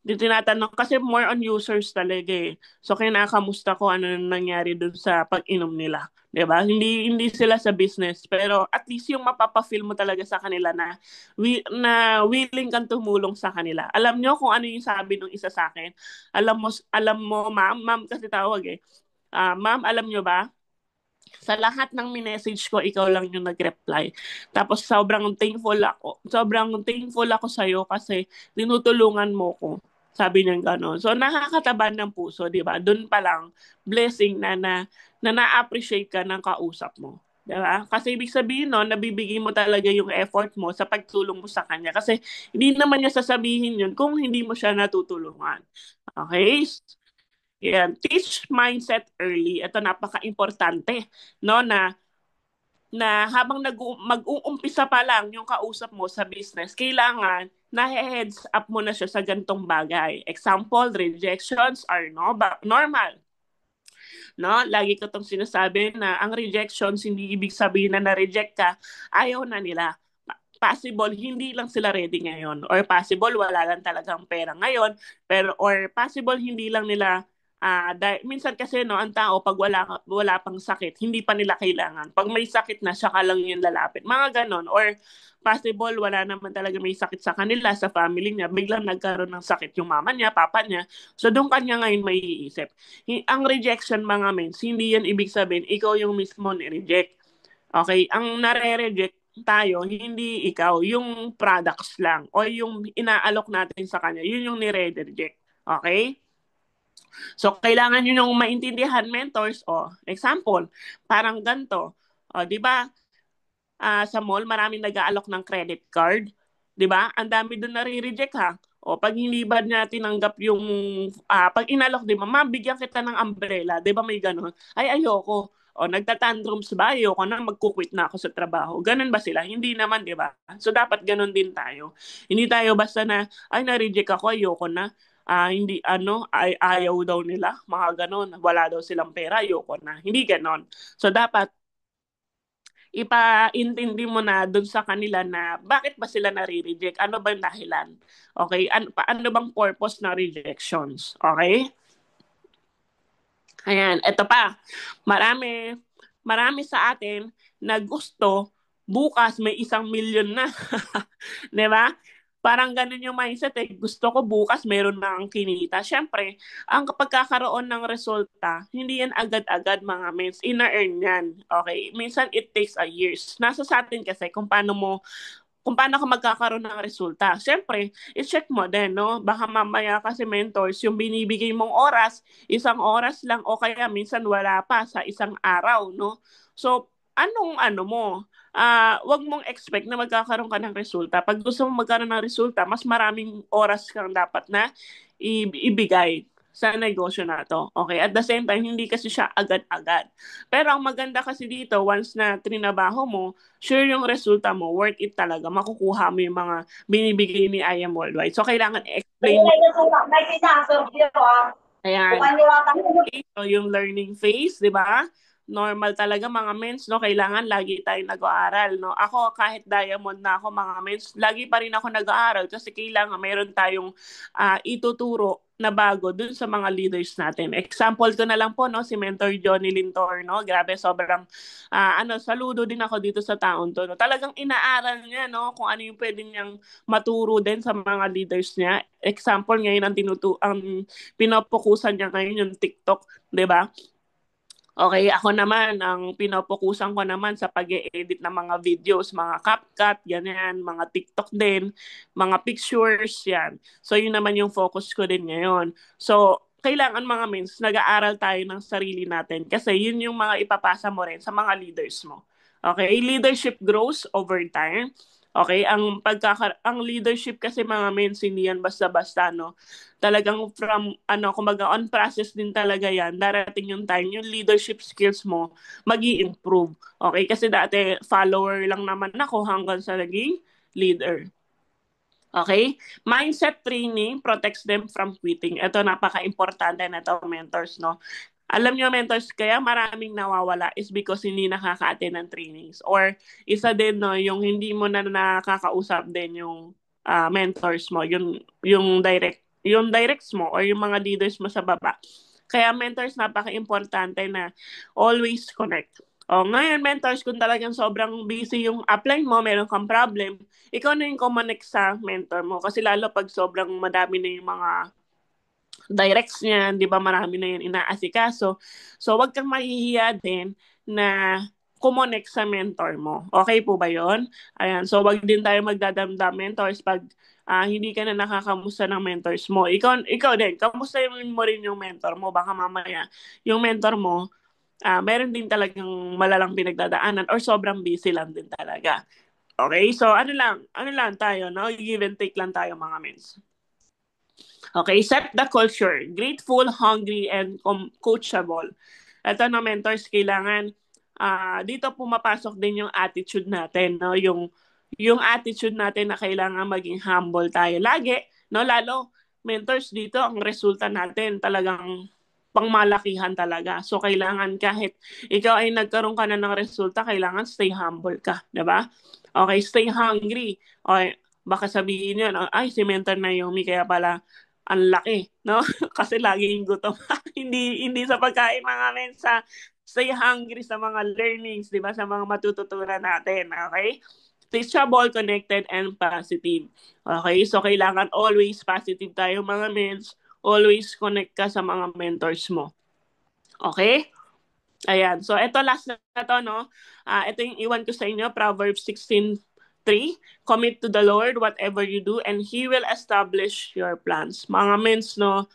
Tinatanong, kasi more on users talaga eh. So, kinakamusta ko ano nangyari dun sa pag-inom nila. 'Di ba? Hindi sila sa business, pero at least yung mapapa-feel mo talaga sa kanila na willing kang tumulong sa kanila. Alam nyo kung ano yung sabi ng isa sa akin? Alam mo, ma'am kasi tawag eh. Ma'am, alam nyo ba? Sa lahat ng minessage ko, ikaw lang yung nag-reply. Tapos sobrang thankful ako sa iyo kasi tinutulungan mo ko. Sabi niya gano'n. So, nakakataba ng puso, di ba? Doon pa lang, blessing na na-appreciate ka ng kausap mo. Di ba? Kasi ibig sabihin no, nabibigay mo talaga yung effort mo sa pagtulong mo sa kanya. Kasi hindi naman niya sasabihin yun kung hindi mo siya natutulungan. Okay? Yan. Teach mindset early. Ito napaka-importante. No, na na habang mag-uumpisa pa lang yung kausap mo sa business, kailangan na-heads up mo na siya sa gantong bagay. Example, rejections are normal. No? Lagi ko itong sinasabi na ang rejections, hindi ibig sabihin na na-reject ka, ayaw na nila. Possible, hindi lang sila ready ngayon. Or possible, wala lang talagang pera ngayon. Or possible, hindi lang nila minsan kasi ang tao pag wala pang sakit, hindi pa nila kailangan. Pag may sakit na, saka lang yung lalapit. Mga ganon. Or possible, wala naman talaga may sakit sa kanila, sa family niya. Biglang nagkaroon ng sakit yung mama niya, papa niya. So, doon kanya ngayon may iisip. Ang rejection, mga mens, hindi yan ibig sabihin, ikaw yung mismo ni-reject. Okay? Ang nare-reject tayo, hindi ikaw, yung products lang o yung inaalok natin sa kanya, yun yung nire-reject. Okay? So, kailangan yun yung maintindihan, mentors. Example, parang ganito. Di ba, sa mall, maraming nag-aalok ng credit card. Di ba? Ang dami doon nare-reject ha. Pag hindi ba niya tinanggap yung, pag inalok, di ba, mabigyan kita ng umbrella. Di ba may ganun? Ay, ayoko. Nagtatantrums ba? Ayoko na, magkukwit na ako sa trabaho. Ganun ba sila? Hindi naman, di ba? So, dapat ganun din tayo. Hindi tayo basta na, ay, na-reject ako, ayoko na. Hindi, ayaw daw nila. Mga ganun. Wala daw silang pera, ayoko na. Hindi ganun. So, dapat, ipaintindi mo na dun sa kanila na bakit ba sila nare-reject? Ano ba yung dahilan? Okay? Ano bang purpose na rejections? Okay? Ayan, eto pa. Marami sa atin na gusto bukas may 1,000,000 na. 'Di ba? Parang ganun yung mindset eh. Gusto ko bukas meron na ang kinita. Siyempre, ang pagkakaroon ng resulta, hindi yan agad-agad mga mens. Ina-earn yan. Okay? Minsan it takes a years. Nasa sa atin kasi kung paano ka magkakaroon ng resulta. Siyempre, i-check mo din, no? Baka mamaya kasi mentors, yung binibigay mong oras, 1 oras lang o kaya minsan wala pa sa isang araw, no? So, anong mo? Wag mong expect na magkakaroon ka ng resulta. Pag gusto mong magkaroon ng resulta, mas maraming oras kang dapat na ibigay sa negosyo na to. Okay? At the same time, hindi kasi siya agad-agad. Pero ang maganda kasi dito, once na trinabaho mo, sure yung resulta mo, worth it talaga. Makukuha mo yung mga binibigay ni I Am Worldwide. So, kailangan explain mo. Ayan. Okay, so, yung learning phase, di ba? Normal talaga mga mens, no? Kailangan lagi tayong nag-aaral, no? Ako, kahit diamond na ako mga mens, lagi pa rin ako nag-aaral kasi kailangan mayroon tayong ituturo na bago dun sa mga leaders natin. Example ko na lang po, no? Si Mentor Johnny Lintor, no? Grabe, sobrang, saludo din ako dito sa taon to, no? Talagang inaaral niya, no? Kung ano yung pwede niyang maturo din sa mga leaders niya. Example, ngayon ang pinopokusan niya ngayon yung TikTok, di ba? Okay, ako naman, ang pinopokusan ko naman sa pag-e-edit ng mga videos, mga CapCut, ganyan, mga TikTok din, mga pictures, yan. So, yun naman yung focus ko din ngayon. So, kailangan mga mens, nag-aaral tayo ng sarili natin kasi yun yung mga ipapasa mo rin sa mga leaders mo. Okay, leadership grows over time. Okay, ang leadership kasi mga mens, hindi yan basta-basta, no? Talagang kumbaga on process din talaga yan. Darating yung time, yung leadership skills mo magi-improve. Okay, kasi dati follower lang naman ako hanggang sa naging leader. Okay? Mindset training protects them from quitting. Ito, napaka-importante na ito, mentors, no? Alam nyo, mentors, kaya maraming nawawala is because hindi nakaka-attend ng trainings. Or isa din, no, yung hindi mo na nakakausap din yung mentors mo, yung directs mo or yung mga leaders mo sa baba. Kaya mentors, napaka-importante na always connect. Ngayon, mentors, kung talagang sobrang busy yung upline mo, meron kang problem, ikaw na yung connect sa mentor mo. Kasi lalo pag sobrang madami na yung mga directs niya, di ba marami na yun inaasikaso. So, wag kang mahihiya din na kumonek sa mentor mo. Okay po ba yon? Ayan, so wag din tayo magdadamdam mentors pag hindi ka na nakakamusta ng mentors mo. Ikaw din, kamusta mo rin yung mentor mo. Baka mamaya yung mentor mo, meron din talagang malalang pinagdadaanan or sobrang busy lang din talaga. Okay, so ano lang tayo, no? Give and take lang tayo mga mens. Okay, set the culture. Grateful, hungry, and coachable. Ito na mentors, kailangan dito pumapasok din yung attitude natin, no? Yung attitude natin na kailangan maging humble tayo lagi, no? Lalo mentors dito, ang resulta natin talagang pangmalakihan talaga. So kailangan kahit ikaw ay nagkaroon ka na ng resulta, kailangan stay humble ka, 'di ba? Okay, stay hungry. Okay, baka sabihin niyo, ay si mentor na Yumi kaya pala ang laki, no? Kasi laging gutom. Hindi sa pagkain mga mensa, stay hungry sa mga learnings, di ba? Sa mga matututunan natin, okay? Teachable, connected, and positive. Okay? So, kailangan always positive tayo mga mens. Always connect ka sa mga mentors mo. Okay? Ayan. So, ito last na to, no? Ito yung iwan ko sa inyo, Proverbs 16:3. Commit to the Lord whatever you do and He will establish your plans. Mga mens, no?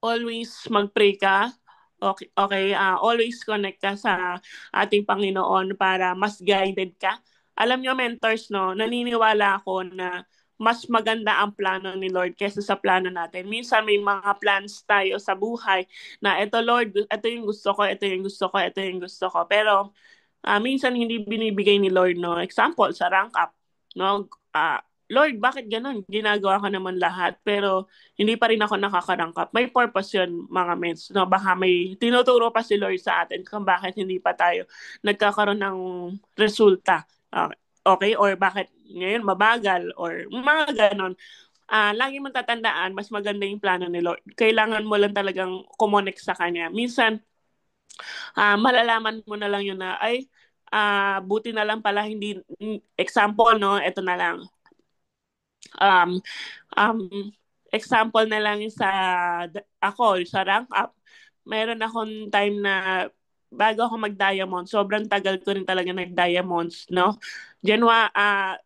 Always mag-pray ka. Okay, okay, always connect ka sa ating Panginoon para mas guided ka. Alam nyo, mentors, no, naniniwala ako na mas maganda ang plano ni Lord kaysa sa plano natin. Minsan may mga plans tayo sa buhay na ito Lord, ito yung gusto ko, ito yung gusto ko, ito yung gusto ko. Pero minsan hindi binibigay ni Lord, no. Example, sa rank up, no. Lord, bakit ganun? Ginagawa ko naman lahat, pero hindi pa rin ako nakaka-rank up. May purpose yun, mga mens. No? Baka may tinuturo pa si Lord sa atin kung bakit hindi pa tayo nagkakaroon ng resulta. Okay? Or bakit ngayon mabagal? Or mga ganon. Lagi mong tatandaan, mas maganda yung plano ni Lord. Kailangan mo lang talagang kumonek sa Kanya. Minsan, malalaman mo na lang yun na, ay, buti na lang pala hindi, example, no, ito na lang. Um, um, example na lang sa ako, sa rank up, meron akong time na bago ako mag-diamond, sobrang tagal ko rin talaga nag-diamonds, no?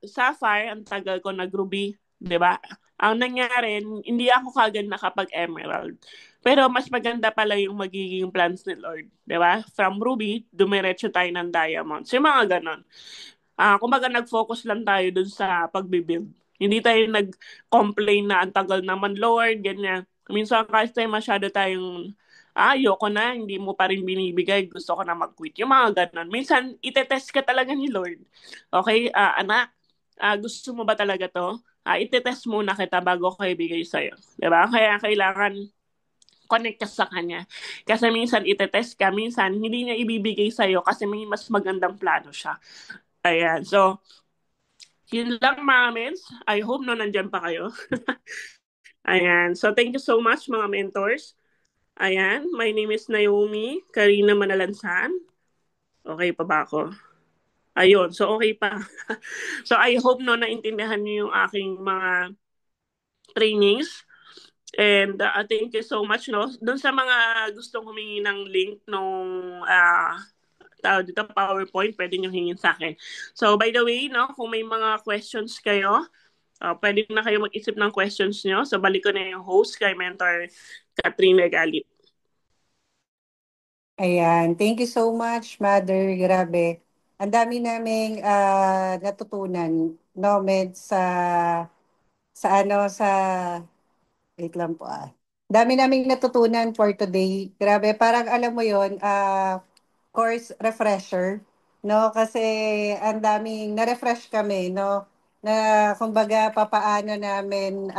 Sapphire, ang tagal ko nag-ruby, di ba? Ang nangyari, hindi ako kagad nakapag-emerald. Pero mas maganda pala yung magiging plans ni Lord, di ba? From ruby, dumiretso tayo ng diamonds. Yung mga ganon. Kumbaga nag-focus lang tayo dun sa pagbibuild. Hindi tayo nag-complain na ang tagal naman Lord, ganyan. Minsan kasi masyado tayong ayoko na, hindi mo pa rin binibigay, gusto ko na mag-quit. Yung mga ganun. Minsan, itetest ka talaga ni Lord. Okay, anak, gusto mo ba talaga to? Itetest muna kita bago ko ibigay sa'yo. Diba? Kaya kailangan connect ka sa kanya. Kasi minsan itetest ka, minsan hindi niya ibibigay sa'yo kasi may mas magandang plano siya. Ayan. So, yun lang mga mens. I hope no nandyan pa kayo. Ayan. So, thank you so much mga mentors. Ayan. My name is Naomi Karina Manalansan. Okay pa ba ako? Ayun. So, okay pa. So, I hope no naintindihan niyo yung aking mga trainings. And thank you so much, no? Doon sa mga gustong humingi ng link nung tawag dito, PowerPoint, pwede nyo hingin sa akin. So, by the way, no, kung may mga questions kayo, pwede na kayo mag-isip ng questions nyo. So, balik ko na yung host kay Mentor Katrina Galit. Ayan. Thank you so much, Mother. Grabe. Ang dami naming natutunan, no, Med, sa wait lang po Dami naming natutunan for today. Grabe, parang alam mo yon course refresher, no? Kasi ang daming na-refresh kami, no? Na kumbaga papaano namin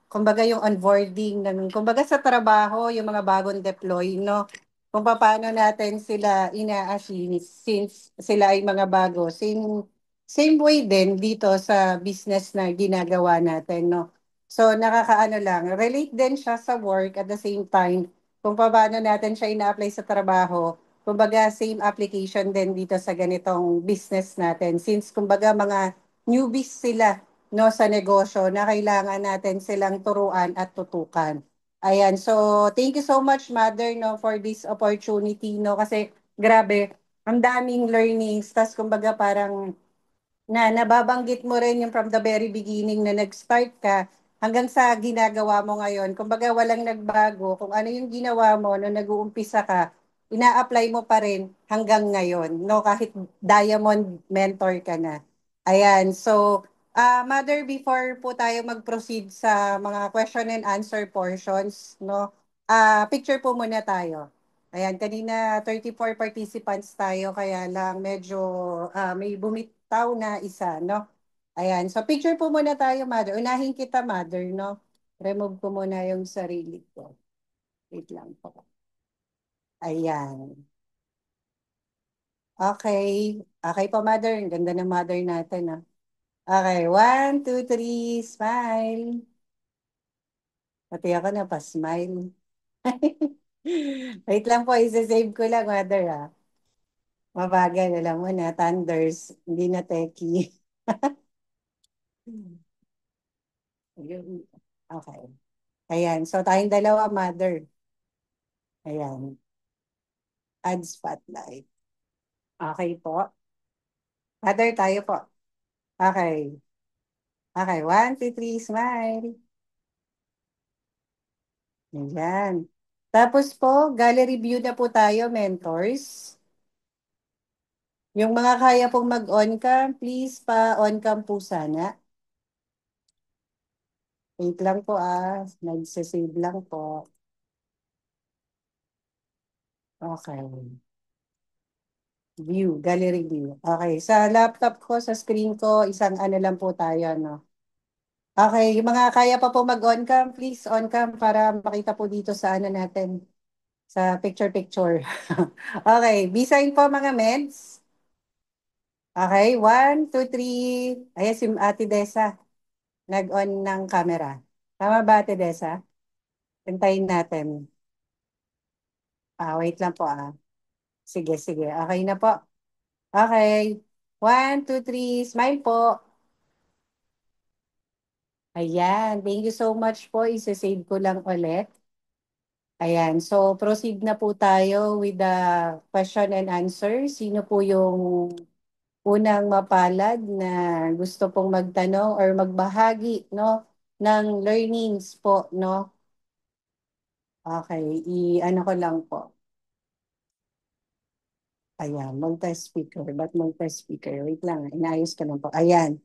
kumbaga yung onboarding ng kumbaga sa trabaho, yung mga bagong deploy, no? Kung paano natin sila ina-assist since sila ay mga bago. Same way din dito sa business na ginagawa natin, no? So, nakakaano lang. Relate din siya sa work at the same time kung paano natin siya ina-apply sa trabaho. Kumbaga, same application din dito sa ganitong business natin. Since, kumbaga, mga newbies sila no, sa negosyo na kailangan natin silang turuan at tutukan. Ayan. So, thank you so much, Mother, no, for this opportunity, no, kasi grabe, ang daming learnings. Tas, kumbaga, parang na nababanggit mo rin yung from the very beginning na nag-start ka hanggang sa ginagawa mo ngayon. Kumbaga walang nagbago. Kung ano yung ginawa mo nung nag-uumpisa ka, ina-apply mo pa rin hanggang ngayon. No, kahit diamond mentor ka na. Ayan. So, Mother, before po tayo mag-proceed sa mga question and answer portions, no, picture po muna tayo. Ayan, kanina 34 participants tayo, kaya lang medyo may bumitaw na isa, no? Ayan, so picture po muna tayo, mother. Unahin kita, mother, no? Remove ko muna yung sarili ko. Wait lang po. Ayan. Okay. Okay po, mother. Ang ganda ng mother natin, no? Okay, 1, 2, 3, smile. Pati ako na pa-smile. Wait lang po, isa-save ko lang, mother, ah. Mabagal, alam mo na, thunders, hindi na techie. Ayun. Okay. Ayan, so tayong dalawa, mother. Ayan, add spotlight. Okay po. Mother, tayo po. Okay. Okay, 1, 2, 3, smile. Ayan. Tapos po, gallery view na po tayo, mentors. Yung mga kaya pong mag-on cam, please pa-on cam po sana. Wait lang po nagsasave lang po. Okay. View, gallery view. Okay, sa laptop ko, sa screen ko, isang ano lang po tayo, no? Okay, yung mga kaya pa po mag-on cam, please on cam para makita po dito sa ano natin, sa picture-picture. Okay, B-sign po mga meds. Okay, 1, 2, 3. Ayan si Ate Desa, nag-on ng camera. Tama ba, Ate Desa? Hintayin natin. Wait lang po Sige, sige. Okay na po. Okay. 1, 2, 3. Smile po. Ayan. Thank you so much po. Isa-save ko lang ulit. Ayan. So, proceed na po tayo with the question and answer. Sino po yung unang mapalad na gusto pong magtanong or magbahagi, no, ng learnings po, no? Okay. I-ano ko lang po. Ayan. Multi-speaker. Ba't multi-speaker? Wait lang. Inayos ko lang po. Ayan.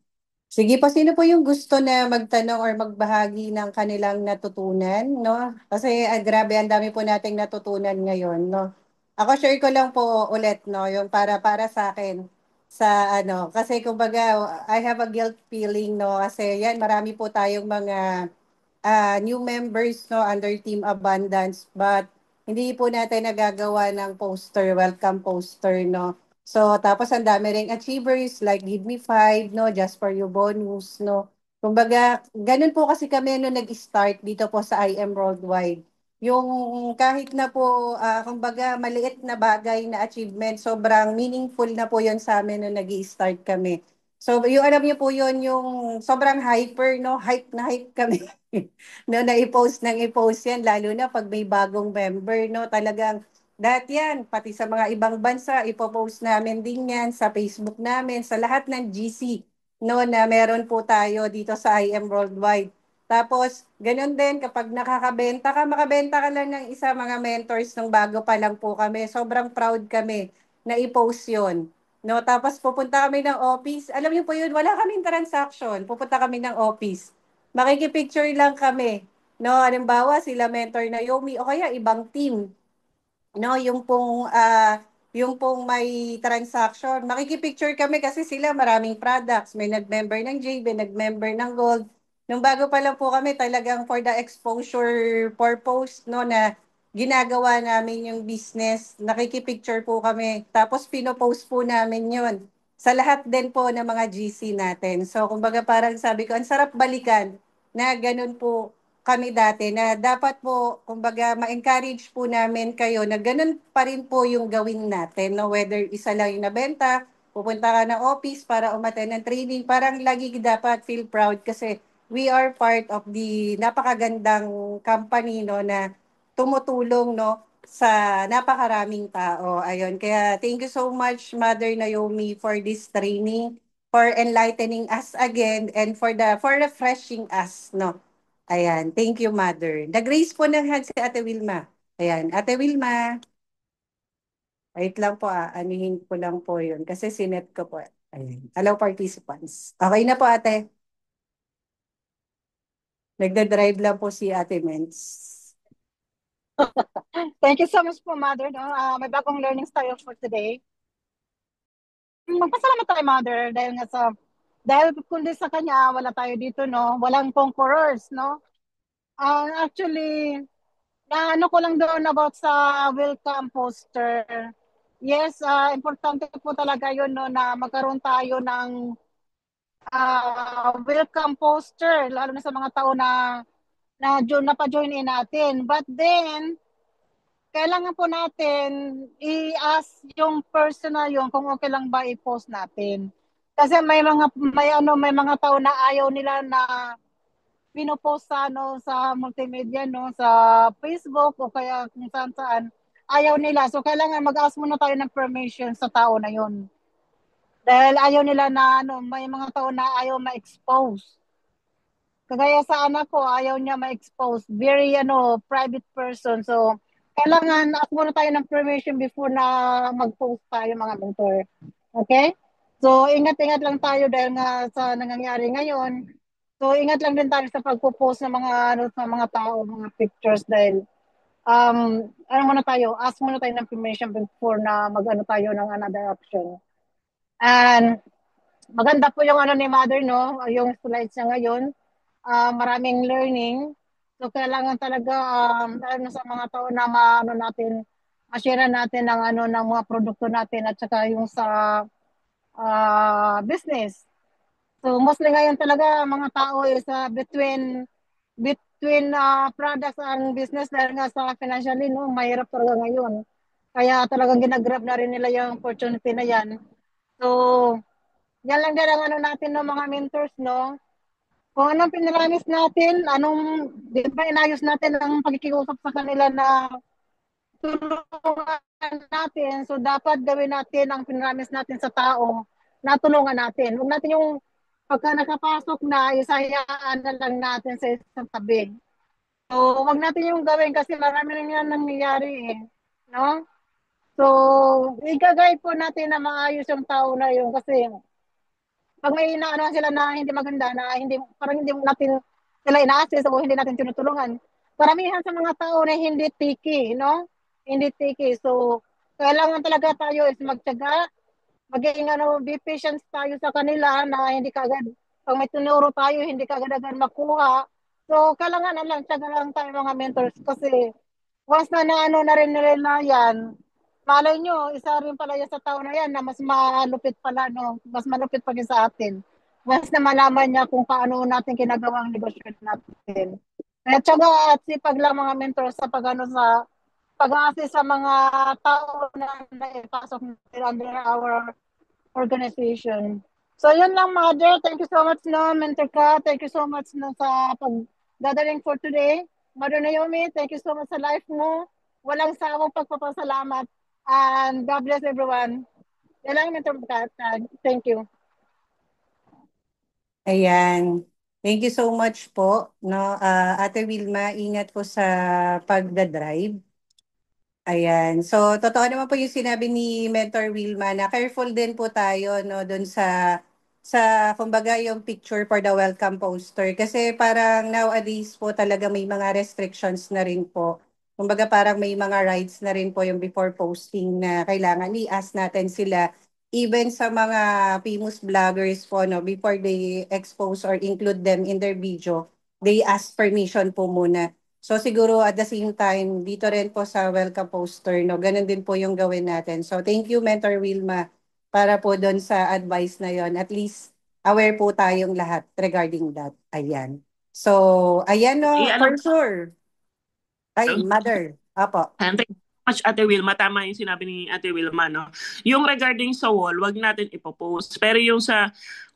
Sige po, sino po yung gusto na magtanong or magbahagi ng kanilang natutunan, no? Kasi grabe, ang dami po nating natutunan ngayon, no? Ako share ko lang po ulit, no, yung para sa akin sa ano, kasi kumbaga I have a guilt feeling, no, kasi yan marami po tayong mga new members, no, under Team Abundance, but hindi po natin nagagawa ng poster, welcome poster, no. So, tapos ang dami ring achievers like Give Me Five, no, Just for You bonus, no. Kumbaga, ganun po kasi kami no nag-start dito po sa IM Worldwide. Yung kahit na po, kumbaga, maliit na bagay na achievement, sobrang meaningful na po yun sa amin no nag-start kami. So, yung alam niyo po yun, yung sobrang hyper, no, hype na hype kami. No, na i-post ng i-post yan, lalo na pag may bagong member, no, talagang lahat yan, pati sa mga ibang bansa, ipopost namin din yan sa Facebook namin, sa lahat ng GC, no, na meron po tayo dito sa IM Worldwide. Tapos, ganun din, kapag nakakabenta ka, makabenta ka lang ng isa mga mentors nung bago pa lang po kami. Sobrang proud kami na i-post yun. No, tapos pupunta kami ng office. Alam niyo po yun, wala kaming transaction. Pupunta kami ng office. Makikipicture lang kami. No, halimbawa sila Mentor Naomi o kaya ibang team, no, yung pong may transaction. Makikipicture kami kasi sila maraming products. May nag-member ng JB, nag-member ng Gold. Nung bago pa lang po kami, talagang for the exposure purpose, no, na ginagawa namin yung business. Nakikipicture po kami. Tapos pinopost po namin yun sa lahat din po ng mga GC natin. So, kumbaga parang sabi ko, ang sarap balikan na ganun po kami dati na dapat po, kumbaga, ma-encourage po namin kayo na ganun pa rin po yung gawin natin, no? Whether isa lang yung nabenta, pupunta ka ng office para umattend ng training, parang lagi dapat feel proud kasi we are part of the napakagandang company, no, na tumutulong, no, sa napakaraming tao. Ayun, kaya thank you so much, Mother Naomi, for this training, for enlightening us again, and for refreshing us, no. Ayan, thank you, Mother. Nag-raise po ng hand si Ate Wilma. Ayan, Ate Wilma, wait lang po anihin ko lang po yun kasi sinet ko po. Ayan, allow participants. Okay na po, ate. Nagda-drive lang po si Ate Mens. Thank you so much po, Mother. No? May bagong learnings tayo for today. Magpasalamat tayo, Mother, dahil kundi sa kanya, wala tayo dito, no? Walang conquerors, no? Actually, na ano ko lang doon about sa welcome poster. Yes, importante po talaga yun, no, na magkaroon tayo ng welcome poster, lalo na sa mga tao na pa-join in natin. But then, kailangan po natin i-ask yung person na yun kung okay lang ba i-post natin. Kasi may mga tao na ayaw nila na pinopost sa multimedia, no, sa Facebook o kaya kung saan saan. Ayaw nila. So kailangan mag-ask muna tayo ng permission sa tao na yun. Dahil ayaw nila na may mga tao na ayaw ma-expose. Kagaya sa anak ko, ayaw niya ma-expose. Very, private person. So, kailangan ask muna tayo ng permission before na mag-post tayo, mga mentor. Okay? So, ingat-ingat lang tayo dahil nga sa nangyayari ngayon. So, ingat lang din tayo sa pagpo-post ng sa mga tao, mga pictures dahil ano muna tayo, ask muna tayo ng permission before na mag-ano tayo ng another option. And maganda po yung ni Mother, no? Yung slides niya ngayon. Maraming learning. So, kailangan talaga, sa mga tao na natin, ma-share natin ng mga produkto natin at saka yung sa business. So, mostly ngayon talaga, mga tao is between products and business dahil nga sa financially, no, mahirap talaga ngayon. Kaya talagang ginagrab na rin nila yung opportunity na yan. So, yan lang din ang natin ng mga mentors, no? Kung anong pinaramis natin, di ba inayos natin ang pagkikiusap sa kanila na tulungan natin. So, dapat gawin natin ang pinaramis natin sa tao na tulungan natin. Huwag natin yung pagka nakapasok na, isayaan na lang natin sa isang tabi. So, huwag natin yung gawin kasi marami rin yan nangyayari eh. No? So, i-guide po natin na maayos yung tao na yun kasi pag may inaano sila na hindi maganda, na hindi, parang hindi natin sila ina-assist o hindi natin tinutulungan. Karamihan sa mga tao na hindi tiki, no? Hindi tiki. So, kailangan talaga tayo is magtiyaga, maging be patient tayo sa kanila na hindi kagad, pag may tinuro tayo, hindi kagad-agad makuha. So, kailangan na lang, tiyaga lang tayo mga mentors kasi once na naano na rin nila yan, malay nyo, isa rin pala yan sa tao na yan na mas malupit pala, no? Mas malupit pa sa atin. Once na malaman niya kung paano natin ginagawa ang negosyo natin. Kaya tiyaga at sipag lang mga mentor sa sa pag-assist sa mga tao na naipasok natin under our organization. So, yun lang, Mother. Thank you so much, no, Mentor ka. Thank you so much no, sa pag-gathering for today. Mother Naomi, thank you so much sa life mo. Walang sawang pagpapasalamat. And God bless everyone. Yan lang, Mentor ka. Thank you. Ayan. Thank you so much po, no? Ate Wilma, ingat po sa pagdadrive. Ayan. So, totoo naman po yung sinabi ni Mentor Wilma na careful din po tayo, no, dun kumbaga, yung picture for the welcome poster. Kasi parang nowadays po talaga may mga restrictions na rin po. Kumbaga, parang may mga rights na rin po yung before posting na kailangan i-ask natin sila. Even sa mga famous vloggers po, no, before they expose or include them in their video, they ask permission po muna. So siguro at the same time, dito rin po sa welcome poster, no, ganun din po yung gawin natin. So thank you, Mentor Wilma, para po doon sa advice na yon. At least aware po tayong lahat regarding that. Ayan. So, ayan no, Ano, for sure. Ay, mother. Apo. and thank you so much, Ate Wilma. Tama yung sinabi ni Ate Wilma, no? Yung regarding sa wall, wag natin ipopost. Pero yung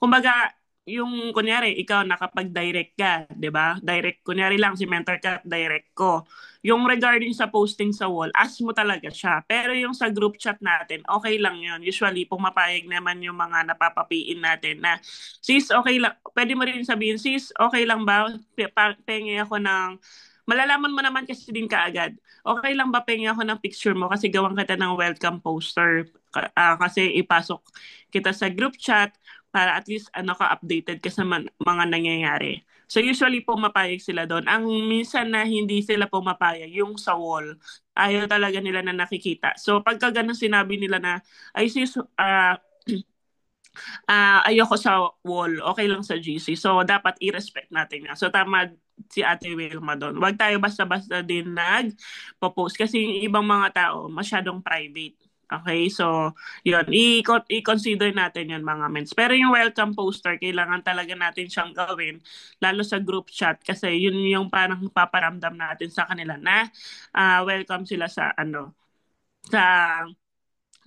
kumbaga, yung kunyari, ikaw nakapag-direct ka, di ba? Direct, kunyari lang si mentor ka, direct ko. Yung regarding sa posting sa wall, ask mo talaga siya. Pero yung sa group chat natin, okay lang yun. Usually, pumapayag naman yung mga napapapiin natin na, sis, okay lang, pwede mo rin sabihin, sis, okay lang ba? Pengi ako ng, malalaman mo naman kasi din kaagad. Okay lang ba pengi ako ng picture mo kasi gawang kita ng welcome poster kasi ipasok kita sa group chat para at least ka updated ka sa mga nangyayari. So usually pumapayag sila doon. Ang minsan na hindi sila pumapayag, yung sa wall. Ayaw talaga nila na nakikita. So pagka ganun sinabi nila na, ay sis, ayoko sa wall, okay lang sa GC. So, dapat i-respect natin yan. So, tama si Ate Wilma doon. Huwag tayo basta-basta din nag-post kasi yung ibang mga tao masyadong private. Okay, so yun, i-consider natin yun mga mens. Pero yung welcome poster, kailangan talaga natin siyang gawin, lalo sa group chat kasi yun yung parang paparamdam natin sa kanila na welcome sila sa sa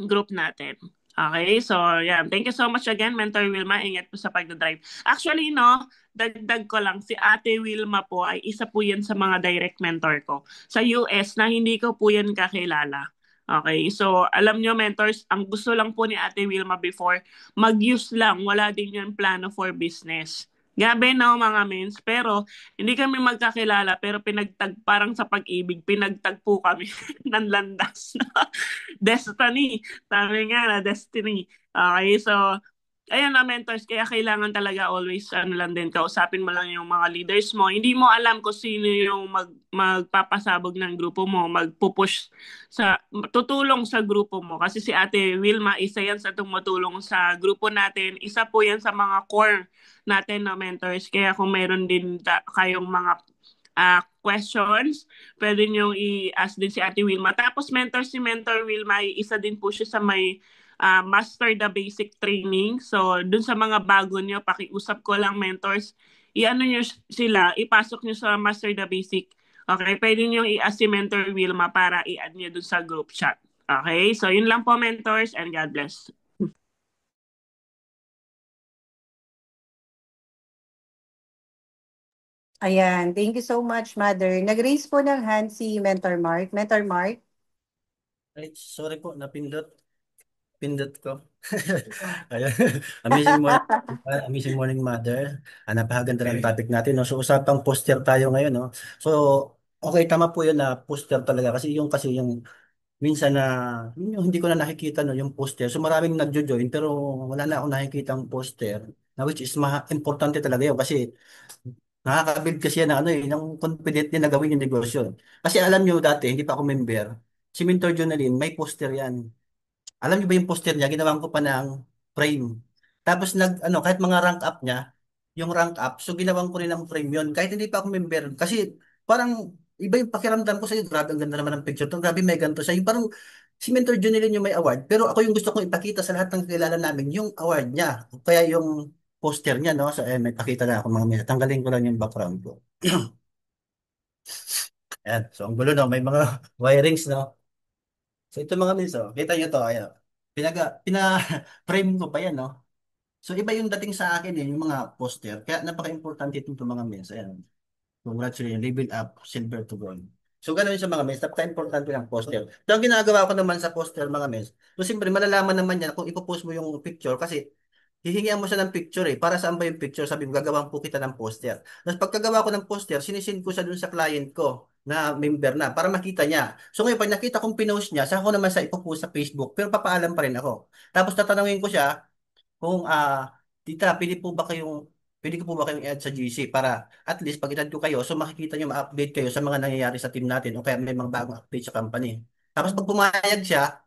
group natin. Okay, so yan. Thank you so much again, Mentor Wilma. Ingat po sa pagdadrive. Actually, no, dagdag ko lang, si Ate Wilma po ay isa po yan sa mga direct mentor ko sa US na hindi ko po yan kakilala. Okay, so alam nyo mentors, ang gusto lang po ni Ate Wilma before, mag-use lang, wala din yung plano for business. Gabi no mga mens, pero hindi kami magkakilala pero parang sa pag-ibig, pinagtagpo kami ng landas. Destiny. Sabi nga na, destiny. Okay, so, ayun na mentors, kaya kailangan talaga always, lang din, kausapin mo lang yung mga leaders mo. Hindi mo alam kung sino yung magpapasabog ng grupo mo, magpupush tutulong sa grupo mo. Kasi si Ate Wilma, isa yan sa tumutulong sa grupo natin. Isa po yan sa mga core natin na mentors. Kaya kung meron din kayong mga questions, pwede nyo i-ask din si Ate Wilma. Tapos si Mentor Wilma, isa din po siya sa may Master the Basic Training. So, dun sa mga bago nyo, pakiusap ko lang mentors, i-ano nyo sila, ipasok nyo sa Master the Basic. Okay, pwede nyo i-ask si Mentor Wilma para i-add nyo dun sa group chat. Okay, so yun lang po mentors and God bless. Ayan, thank you so much, Mother. Nag-raise po ng hand si Mentor Mark. Mentor Mark? Ay, sorry po, pindot ko. Ayan. Amazing morning, amazing morning, Mother. Napakaganda ng topic natin, no? So, usapang poster tayo ngayon, no? So, okay, tama po yun na poster talaga. Kasi yung minsan na, yung hindi ko na nakikita, no, yung poster. So, maraming nagjo-join, pero wala na akong nakikita ang poster. Na which is importante talaga yun kasi nakaka-build kasi yan ng confident niya na gawin yung negosyo. Kasi alam nyo dati, hindi pa ako member, si Mentor Jonalyn, may poster yan. Alam niyo ba yung poster niya, ginawan ko pa ng frame. Tapos kahit mga rank up niya, yung rank up, so ginawan ko rin ng frame yun. Kahit hindi pa ako member. Kasi parang iba yung pakiramdam ko sa'yo. Grabe, ang ganda naman ng picture. To. Grabe, may ganito sa'yo. Parang si Mentor Junilin yung may award. Pero ako yung gusto kong ipakita sa lahat ng kilala namin, yung award niya. Kaya yung poster niya, no? So, may pakita na ako mga minutes. Tanggalin ko lang yung background ko. Ayan. So, ang gulo, no? May mga wirings, no? So ito mga miss, kita nyo to, ayan. Frame ko pa yan, no? So iba yung dating sa akin yung mga poster. Kaya napaka-importante itong mga miss. Ayan. Congratulations, level up, silver to gold. So ganun sa mga miss, napaka-importante ng poster. So ang ginagawa ko naman sa poster mga miss, so siyempre malalaman naman yan kung ipopost mo yung picture kasi hihingihan mo siya ng picture para saan ba yung picture? Sabi mo, gagawin po kita ng poster. Tapos pagkagawa ko ng poster, sinisend ko siya dun sa client ko na member na para makita niya. So ngayon, pag nakita kong pinost niya, saka ko naman sa ipopost sa Facebook, pero papaalam pa rin ako. Tapos tatanungin ko siya kung, tita, pwede ko po ba kayong i-add sa GC para at least pag i-add ko kayo, so makikita niyo, ma-update kayo sa mga nangyayari sa team natin o kaya may mga bagong update sa company. Tapos pag pumayag siya,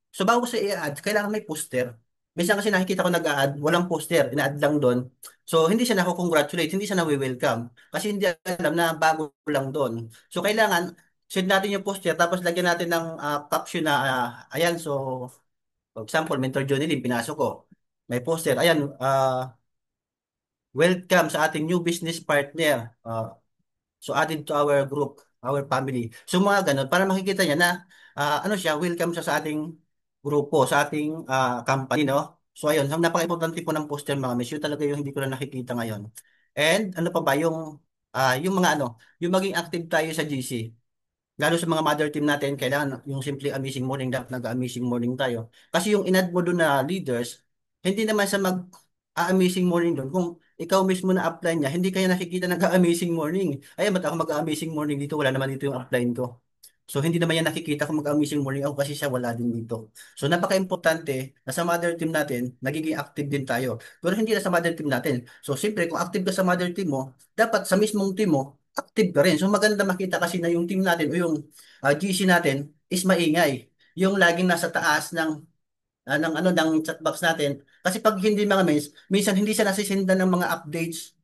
so bago ko siya i-add, kailangan may poster. Minsan kasi nakikita ko nag-a-add, walang poster, ina-add lang doon. So hindi siya nako-congratulate, hindi siya na-welcome. Kasi hindi alam na bago lang doon. So kailangan, send natin yung poster, tapos lagyan natin ng caption na, ayan, so, for example, Mentor Johnny Lim, pinasok ko. May poster, ayan, welcome sa ating new business partner. So added to our group, our family. So mga ganun, para makikita niya na welcome siya sa ating grupo, sa ating company, no? So ayun, napaka-importante po ng poster mga miss. Yun talaga yung hindi ko na nakikita ngayon. And ano pa ba, yung mga yung maging active tayo sa GC. Lalo sa mga mother team natin, kailangan yung simply amazing morning, dapat nag-amazing morning tayo. Kasi yung inad mo doon na leaders, hindi naman sa amazing morning doon. Kung ikaw mismo na upline niya, hindi kaya nakikita nag-amazing morning. Ay, ba't ako mag-amazing morning dito? Wala naman dito yung upline ko. So hindi naman yan nakikita kung mag-amazing morning ako kasi siya wala din dito. So napaka-importante na sa mother team natin, nagiging active din tayo. Pero hindi na sa mother team natin. So siyempre kung active ka sa mother team mo, dapat sa mismong team mo, active ka rin. So maganda makita kasi na yung team natin o yung GC natin is maingay. Yung laging nasa taas ng chat box natin. Kasi pag hindi mga mains, minsan hindi siya nasisendan ng mga updates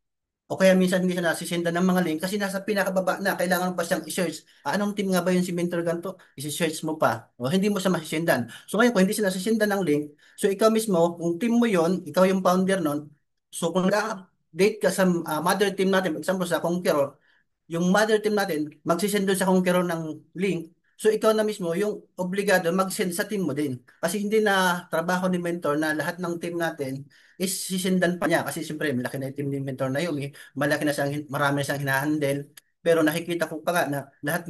o kaya minsan hindi siya nasisendan ng mga link kasi nasa pinakababa na, kailangan mo pa siyang i-search. Anong team nga ba yung si Mentor ganito? I-search mo pa. O hindi mo siya masisendan. So ngayon, kung hindi siya nasisendan ng link, so ikaw mismo, kung team mo yon, ikaw yung founder nun, so kung nag-update ka sa mother team natin, for example sa Conqueror, yung mother team natin, magsisend doon sa Conqueror ng link. So ikaw na mismo yung obligado mag-send sa team mo din. Kasi hindi na trabaho ni mentor na lahat ng team natin is sisendan pa niya. Kasi siyempre malaki na yung team ni mentor na yun. Malaki na siyang, marami na siyang hinahandle. Pero nakikita ko pa nga na lahat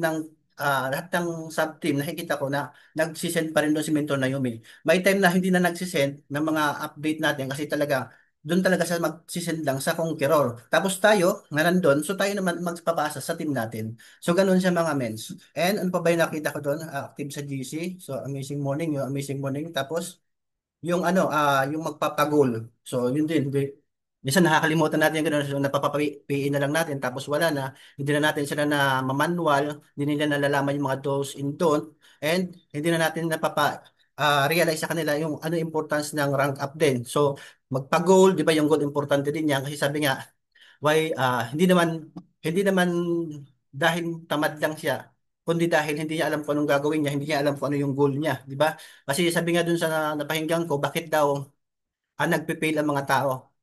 ng sub-team, nakikita ko na nagsisend pa rin doon si Mentor Naomi. May time na hindi na nagsisend ng mga update natin kasi talaga doon talaga siya magsisend lang sa Conqueror. Tapos tayo, nga nandun, so tayo naman magpapasa sa team natin. So ganun siya mga mens. And ano pa ba yung nakita ko doon? Active sa GC. So amazing morning, yung amazing morning. Tapos yung yung magpapagol. So yun din. Minsan nakakalimutan natin yung gano'n, so napapapay na lang natin tapos wala na. Hindi na natin sila na manual, hindi nila nalalaman yung mga do's and don't, and hindi na natin realize sa kanila yung ano importance ng rank up din. So magpa-goal, di ba yung goal importante din yan kasi sabi nga, hindi naman dahil tamad lang siya, kundi dahil hindi niya alam kung anong gagawin niya, hindi niya alam kung ano yung goal niya, di ba? Kasi sabi nga dun sa napahinggan ko, bakit daw nagpe-fail ang mga tao?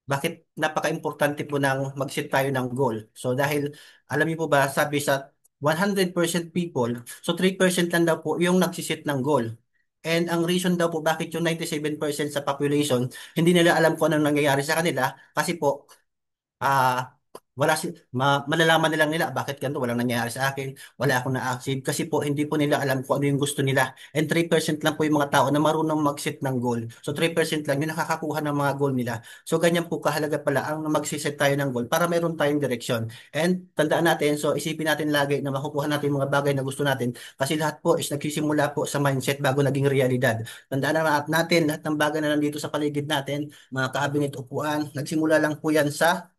Bakit napaka-importante po ng mag-set tayo ng goal? So dahil alam niyo po ba, sabi sa 100% people, so 3% lang daw po yung nagsiset ng goal. And ang reason daw po bakit yung 97% sa population, hindi nila alam kung anong nangyayari sa kanila kasi po malalaman na lang nila bakit ganito, walang nangyayari sa akin, wala akong na-achieve kasi po hindi po nila alam kung ano yung gusto nila. And 3% lang po yung mga tao na marunong mag-set ng goal. So 3% lang yung nakakakuha ng mga goal nila. So ganyan po kahalaga pala ang mag-set tayo ng goal para meron tayong direksyon. And tandaan natin, so isipin natin lagi na makukuha natin yung mga bagay na gusto natin kasi lahat po is nagsisimula po sa mindset bago naging realidad. Tandaan natin lahat ng bagay na nandito sa paligid natin, mga cabinet, upuan, nagsimula lang po yan sa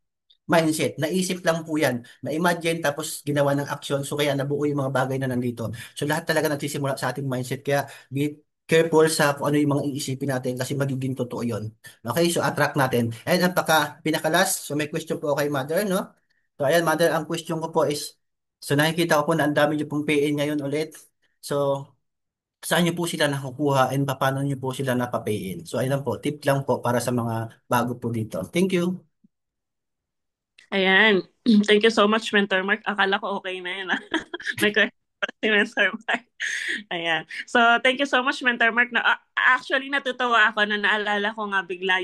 mindset. Naisip lang po yan. Na-imagine tapos ginawa ng action. So kaya nabuo yung mga bagay na nandito. So lahat talaga nagsisimula sa ating mindset. Kaya be careful sa kung ano yung mga iisipin natin kasi magiging totoo yun. Okay, so attract natin. And ang pinakalas, so may question po kay Mother, no? So ayan, Mother, ang question ko po is, so nakikita ko po na ang dami niyo pong PN ngayon ulit. So, saan niyo po sila nakukuha and paano niyo po sila napapayin? So ayun lang po, tip lang po para sa mga bago po dito. Thank you. Ayan. Thank you so much, Mentor Mark. Akala ko okay na yun. May question pa si Mentor Mark. Ayan. So, thank you so much, Mentor Mark. Actually, natutuwa ako na naalala ko nga bigla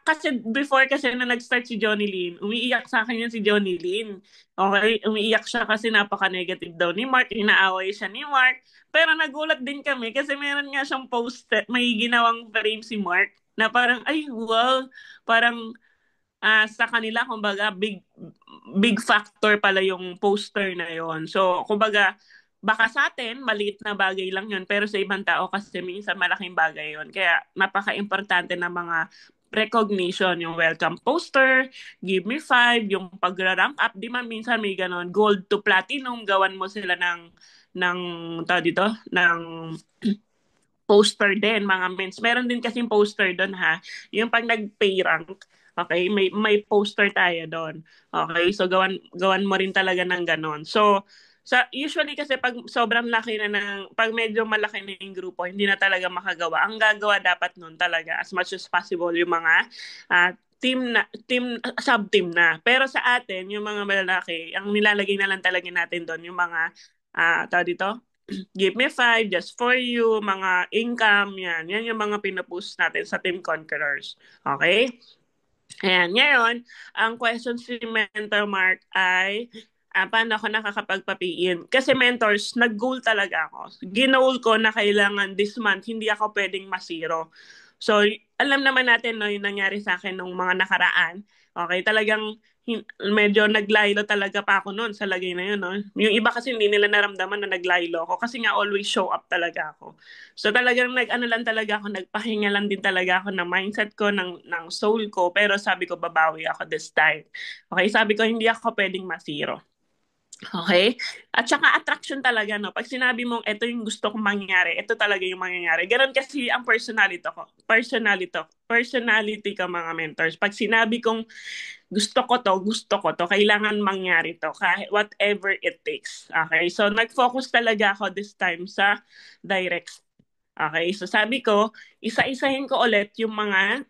kasi before kasi na nag-start si Johnny Lin, umiiyak sa akin yun si Johnny Lin. Okay? Umiiyak siya kasi napaka-negative daw ni Mark. Inaaway siya ni Mark. Pero nagulat din kami kasi meron nga siyang post, may ginawang frame si Mark na parang, ay, wow, parang sa kanila, kumbaga, big factor pala yung poster na yon. So, kumbaga, baka sa atin, maliit na bagay lang yun, pero sa ibang tao kasi minsan malaking bagay yon. Kaya napaka-importante ng mga recognition, yung welcome poster, give me 5, yung pag-rank up, di man minsan may ganon, gold to platinum, gawan mo sila ng tawag dito, ng poster din, mga mens. Meron din kasing poster doon ha. Yung pag nag-pay rank, okay, may poster tayo doon. Okay, so gawan mo rin talaga ng ganon. So, usually kasi pag sobrang laki na pag medyo malaki na yung grupo, hindi na talaga makagawa. Ang gagawa dapat noon talaga as much as possible yung mga sub-team na. Pero sa atin, yung mga malalaki, ang nilalagay na lang talaga natin doon, yung mga, tawag dito, give me 5 just for you, mga income, yan. Yan yung mga pinupost natin sa Team Conquerors. Okay? Ayan. Ngayon, ang question si Mentor Mark ay, paano ako nakakapagpapiin? Kasi mentors, nag-goal talaga ako. Ginoal ko na kailangan this month, hindi ako pwedeng masiro. So, alam naman natin, no, yung nangyari sa akin nung mga nakaraan. Okay, talagang medyo naglaylo talaga pa ako noon sa lagay na yun, no? Yung iba kasi hindi nila naramdaman na naglaylo ako kasi nga always show up talaga ako. So talagang nag-ano lang talaga ako, nagpahinga lang din talaga ako ng mindset ko, ng soul ko, pero sabi ko babawi ako this time. Okay, sabi ko hindi ako pwedeng masiro. Okay? At saka attraction talaga, no? Pag sinabi mong ito yung gusto kong mangyari, ito talaga yung mangyayari. Ganon kasi ang personality ko. Personality ko, mga mentors. Pag sinabi kong gusto ko to, kailangan mangyari to, kahit whatever it takes. Okay? So, nag-focus talaga ako this time sa direct. Okay? So, sabi ko, isa-isahin ko ulit yung mga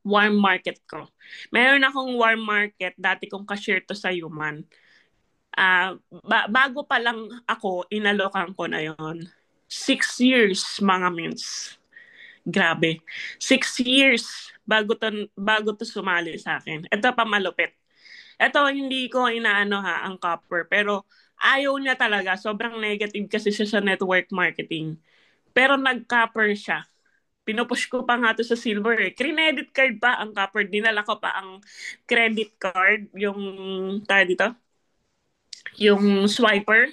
warm market ko. Meron akong warm market, dati kong ka-share to sa Human. Bago pa lang ako, inalokan ko na yon. 6 years, mga mints. Grabe. 6 years bago to sumali sa akin. Ito pa malupit. Ito, hindi ko inaano ang copper, pero ayaw niya talaga. Sobrang negative kasi siya sa network marketing. Pero nag-copper siya. Pinupush ko pa nga to sa silver. Credit card pa ang copper. Dinala ko pa ang credit card, yung tayo dito, yung swiper,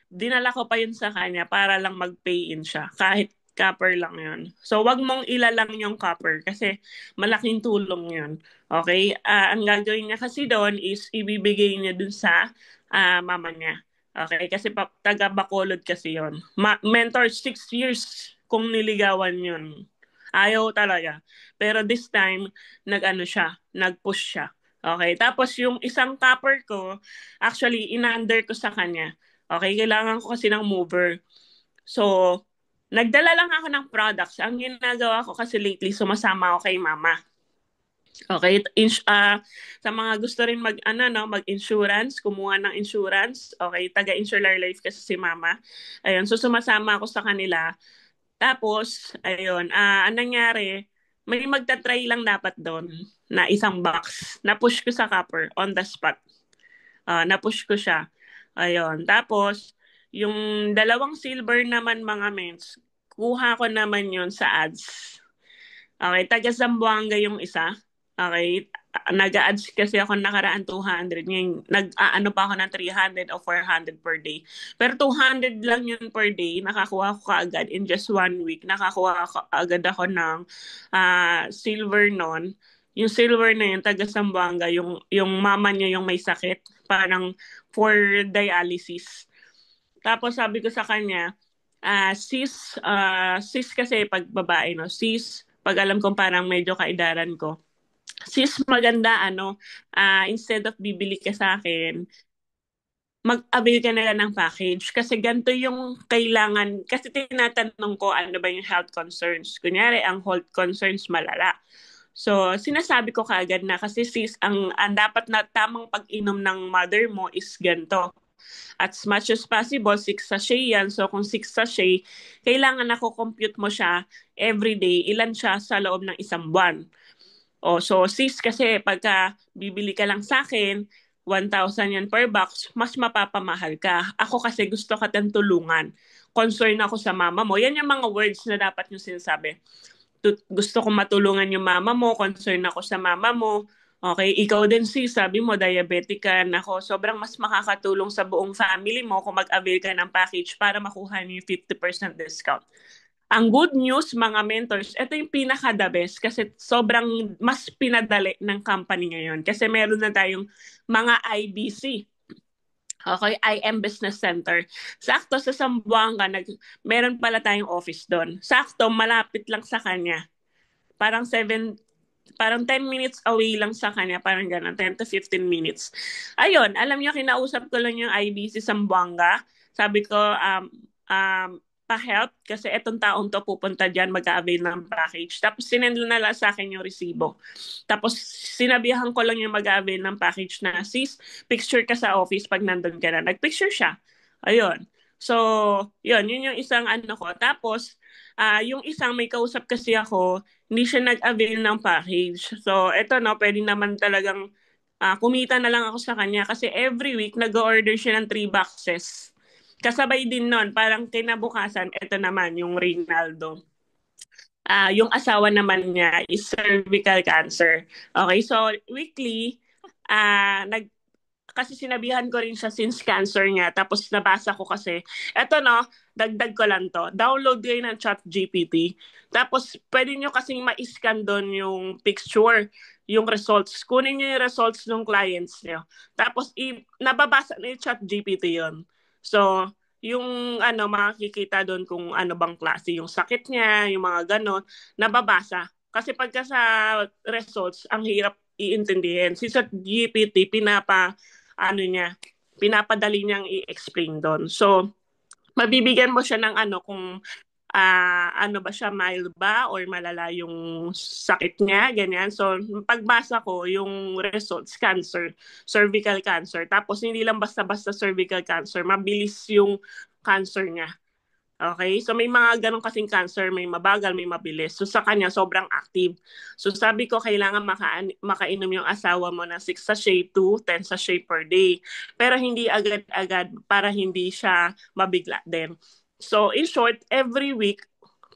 dinala ko pa yun sa kanya para lang mag-pay in siya. Kahit copper lang yun. So, wag mong ilalang yung copper kasi malaking tulong yun. Okay? Ang gagawin niya kasi doon is ibibigay niya dun sa mama niya. Okay? Kasi taga Bacolod kasi yun. Mentor, 6 years kung niligawan yun. Ayaw talaga. Pero this time, nag-push siya. Okay? Tapos yung isang copper ko, actually, in-under ko sa kanya. Okay? Kailangan ko kasi ng mover. So, nagdala lang ako ng products. Ang ginagawa ko kasi lately, sumasama ako kay mama. Okay, sa mga gusto rin mag-insurance, kumuha ng insurance. Okay, taga-Insular Life kasi si mama. Ayun, so sumasama ako sa kanila. Tapos, ayun, ang nangyari, may magta-try lang dapat doon na isang box. Na-push ko sa copper on the spot. Na-push ko siya. Ayun. Tapos, yung dalawang silver naman, mga mens, kuha ko naman yon sa ads. Okay, taga Zamboanga yung isa. Okay, nag-ads kasi ako nakaraan 200. Ngayon, nag-aano pa ako ng 300 o 400 per day. Pero 200 lang yun per day. Nakakuha ko kaagad in just 1 week. Nakakuha agad ako ng silver noon. Yung silver na yun, taga Zamboanga, yung mama niya yung may sakit. Parang for dialysis. Tapos sabi ko sa kanya, sis kasi pag babae, no? Sis, pag alam kong parang medyo kaidaran ko, sis, maganda, instead of bibili ka sa akin, mag-avail ka na lang ng package. Kasi ganito yung kailangan, kasi tinatanong ko ano ba yung health concerns. Kunyari, ang health concerns malala. So, sinasabi ko kaagad na kasi sis, ang dapat na tamang pag-inom ng mother mo is ganito. As much as possible, 6 sachet yan. So, kung 6 sachet, kailangan compute mo siya every day. Ilan siya sa loob ng isang buwan. So, sis, kasi pagka bibili ka lang sa akin, 1,000 yan per box, mas mapapamahal ka. Ako kasi gusto ka tayong tulungan. Concern ako sa mama mo. Yan yung mga words na dapat yung sinasabi. Gusto ko matulungan yung mama mo, concern ako sa mama mo. Okay, ikaw din sis, sabi mo, diabetic ka. Nako, sobrang mas makakatulong sa buong family mo kung mag-avail ka ng package para makuha niyo yung 50% discount. Ang good news, mga mentors, ito yung pinaka-the best kasi sobrang mas pinadali ng company ngayon. Kasi meron na tayong mga IBC. Okay, IM Business Center. Sakto sa Zamboanga, meron pala tayong office doon. Sakto, malapit lang sa kanya. Parang 10 minutes away lang sa kanya, parang gano'n, 10 to 15 minutes. Ayun, alam niyo, kinausap ko lang yung IBC Zamboanga. Sabi ko, pa-help kasi etong taong to pupunta dyan, mag-avail ng package. Tapos sinend na lang sa akin yung resibo. Tapos sinabihan ko lang yung mag-avail ng package na, sis, picture ka sa office pag nandun ka na. Nag-picture siya. Ayun. So, yun yung isang ko. Tapos, yung isang may kausap kasi ako, hindi siya nag-avail ng package. So, eto pwede naman talagang kumita na lang ako sa kanya kasi every week nag-order siya ng 3 boxes. Kasabay din nun, parang kinabukasan, ito naman yung Reynaldo. yung asawa naman niya is cervical cancer. Okay, so weekly, nag kasi sinabihan ko rin siya since cancer niya. Tapos nabasa ko kasi, eto no, dagdag ko lang to. Download kayo ng chat GPT. Tapos pwede nyo kasing ma-scan doon yung picture, yung results. Kunin nyo yung results ng clients nyo. Tapos nababasa na yung chat GPT yon. So, yung makikita doon kung ano bang klase yung sakit niya, yung mga ganon, nababasa. Kasi pagka sa results, ang hirap iintindihin. Si chat GPT, pinapadali niyang i-explain doon. So, mabibigyan mo siya ng kung ano ba siya, mild ba or malala yung sakit niya, ganyan. So, pagbasa ko, yung results, cancer, cervical cancer. Tapos, hindi lang basta-basta cervical cancer, mabilis yung cancer niya. Okay? So may mga ganong kasing cancer, may mabagal, may mabilis. So sa kanya, sobrang active. So sabi ko, kailangan makainom yung asawa mo ng 6 sachet to 10 sachet per day. Pero hindi agad-agad para hindi siya mabigla din. So in short, every week,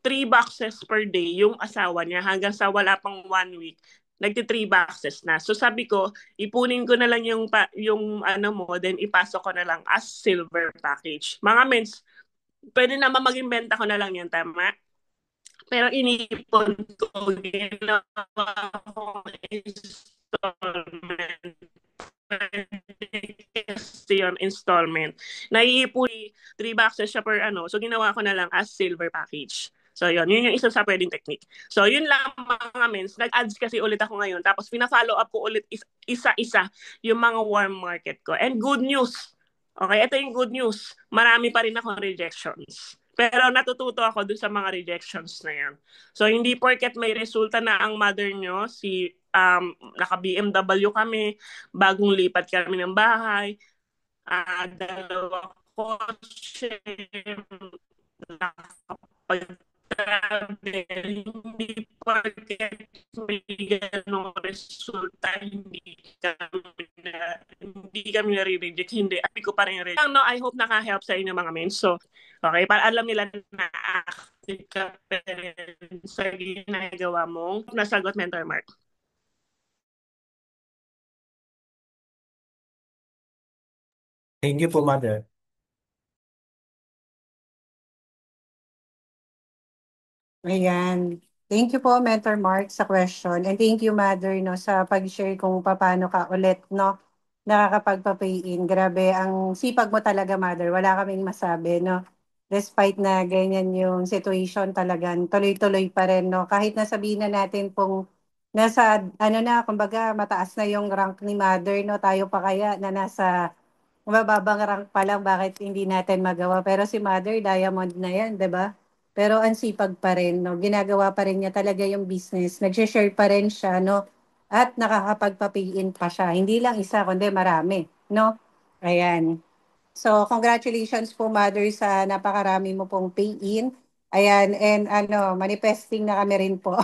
3 boxes per day yung asawa niya hanggang sa wala pang 1 week nagti 3 boxes na. So sabi ko, ipunin ko na lang yung ano mo, then ipasok ko na lang as silver package. Mga mens, pwede naman maging benta ko na lang yan, tama? Pero inipon ko, ginawa kong installment. Kasi yun, installment. Naiipon, 3 boxes siya per So ginawa ko na lang as silver package. So yun yung isa sa pwedeng technique. So yun lang mga mens. Nag-ads kasi ulit ako ngayon. Tapos pina-follow up ko ulit isa-isa yung mga warm market ko. And good news, okay, ito yung good news. Marami pa rin akong rejections. Pero natututo ako dun sa mga rejections na yan. So, hindi porket may resulta na ang mother nyo, naka-BMW kami, bagong lipat kami ng bahay, 2 kotse, nakapag-travel, hindi porket may ganong resulta, hindi kami nare-reject, hindi. Abi ko pa rin reject. No, I hope naka-help sa inyo mga men. So, okay, para alam nila na active ka sa ginagawa mong nasagot, Mentor Mark. Thank you po, Mother. Ayan. Thank you po, Mentor Mark, sa question. And thank you, Mother, no, sa pag-share kung paano ka ulit, no, nakakapagpa-pay-in. Grabe, ang sipag mo talaga, Mother. Wala kaming masabi, no. Despite na ganyan yung situation, talagang tuloy-tuloy pa rin, no. Kahit nasabihin na natin pong nasa, kumbaga, mataas na yung rank ni Mother, no, tayo pa kaya na nasa mababang rank pa lang, bakit hindi natin magawa. Pero si Mother, diamond na yan, 'di ba? Pero ang sipag pa rin, no? Ginagawa pa rin niya talaga yung business. Nag-share pa rin siya, no? At nakakapagpa-pay-in pa siya. Hindi lang isa, kundi marami, no? Ayan. So, congratulations po, Mother, sa napakarami mo pong pay-in. Ayan, and manifesting na kami rin po.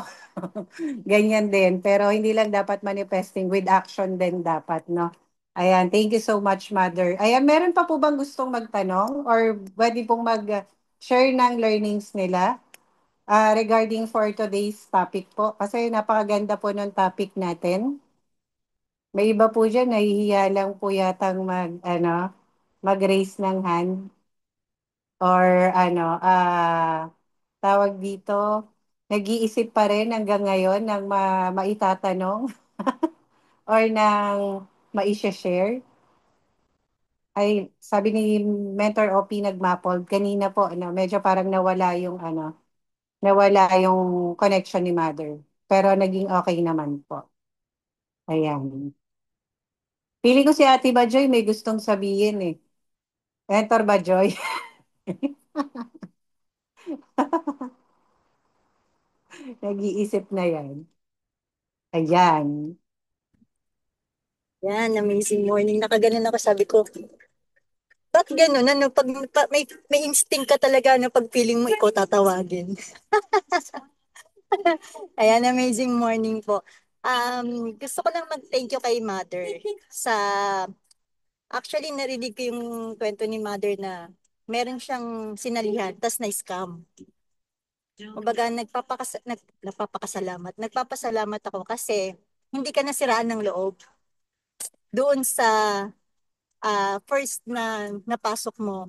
Ganyan din. Pero hindi lang dapat manifesting, with action din dapat, no? Ayan, thank you so much, Mother. Ayan, meron pa po bang gustong magtanong or pwede pong mag-share ng learnings nila regarding for today's topic po? Kasi napakaganda po ng topic natin. May iba po dyan, nahihiya lang po yatang mag-raise ng hand or tawag dito, nag-iisip pa rin hanggang ngayon ng maitatanong or ng maisha-share. Ay, sabi ni Mentor OP nagmapold kanina po, medyo parang nawala yung connection ni Mother. Pero naging okay naman po. Ayan. Pili ko si Ate Bajoy may gustong sabihin eh. Mentor Bajoy. Nag-iisip na yan. Ayan. Yan, amazing morning. Nakaganon ako, sabi ko, ba't ganun? Pag, may instinct ka talaga na pag feeling mo ikaw tatawagin. Ayan, amazing morning po. Gusto ko lang mag-thank you kay Mother sa, actually narinig ko yung kwento ni Mother na meron siyang sinalihan, tas na-scam. Kumbaga, nagpapasalamat ako kasi hindi ka nasiraan ng loob doon sa first na napasok mo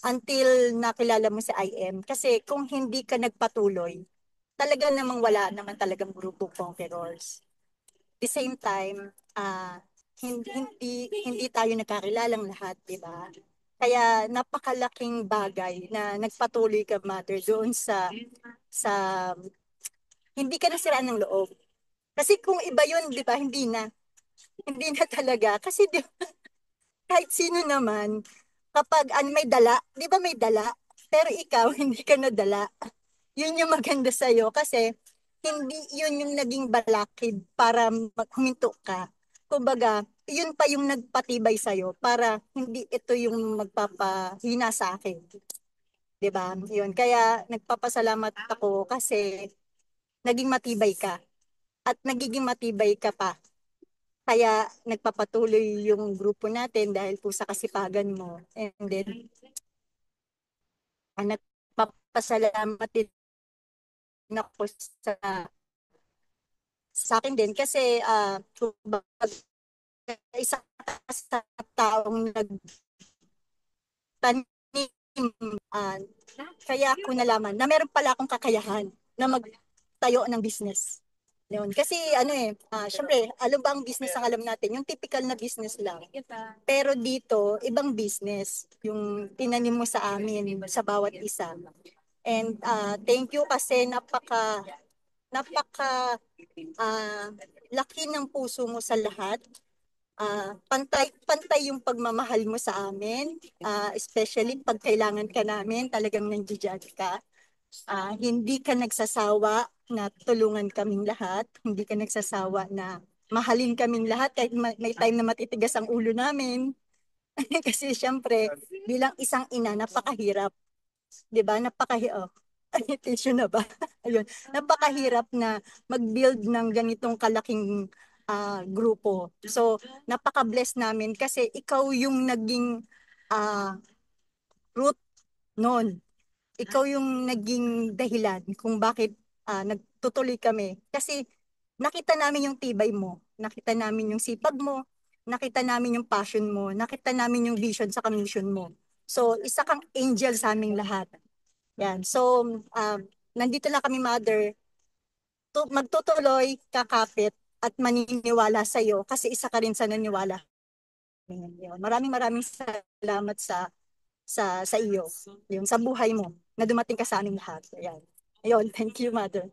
until nakilala mo si IM. Kasi kung hindi ka nagpatuloy, talaga namang wala naman talagang grupo conquerors. The same time, hindi tayo nagkakilalang lahat, di ba? Kaya napakalaking bagay na nagpatuloy ka, Mother, doon sa hindi ka nasiraan ng loob. Kasi kung iba yun, di ba, hindi na talaga. Kasi kahit sino naman, kapag may dala, di ba may dala? Pero ikaw, hindi ka nadala. Yun yung maganda sa'yo kasi hindi yun yung naging balakid para huminto ka. Kumbaga, yun pa yung nagpatibay sa'yo para hindi ito yung magpapahina sa akin. 'Di ba? Yun. Kaya nagpapasalamat ako kasi naging matibay ka at nagiging matibay ka pa. Kaya nagpapatuloy yung grupo natin dahil po sa kasipagan mo. And then, nagpapasalamat din ako sa akin din kasi kumbaga, isa ka sa taong nagtanim, ah, kaya ako nalaman na meron pala akong kakayahan na magtayo ng business. Yun. Kasi syempre, alam ba ang business ang alam natin? Yung typical na business lang. Pero dito, ibang business. Yung tinanim mo sa amin, sa bawat isa. And thank you kasi napaka laki ng puso mo sa lahat. Pantay yung pagmamahal mo sa amin, especially pag kailangan ka namin, talagang nandiyan ka. Hindi ka nagsasawa na tulungan kaming lahat, hindi ka nagsasawa na mahalin kaming lahat kahit may time na matitigas ang ulo namin. Kasi syempre, bilang isang ina, napakahirap. 'Di ba? Napakahirap. Tissue na ba? Ayun. Napakahirap na mag-build ng ganitong kalaking grupo. So, napaka-bless namin kasi ikaw yung naging root noon. Ikaw yung naging dahilan kung bakit nagtutuloy kami. Kasi nakita namin yung tibay mo, nakita namin yung sipag mo, nakita namin yung passion mo, nakita namin yung vision sa mission mo. So, isa kang angel sa aming lahat. Yan. So, nandito lang kami, Mother, magtutuloy, kakapit, at maniniwala sa iyo kasi isa ka rin sa naniwala. Yun. Maraming maraming salamat sa iyo, yung sa buhay mo, na dumating ka sa aming lahat. Ayan. Ayun, thank you, Mother.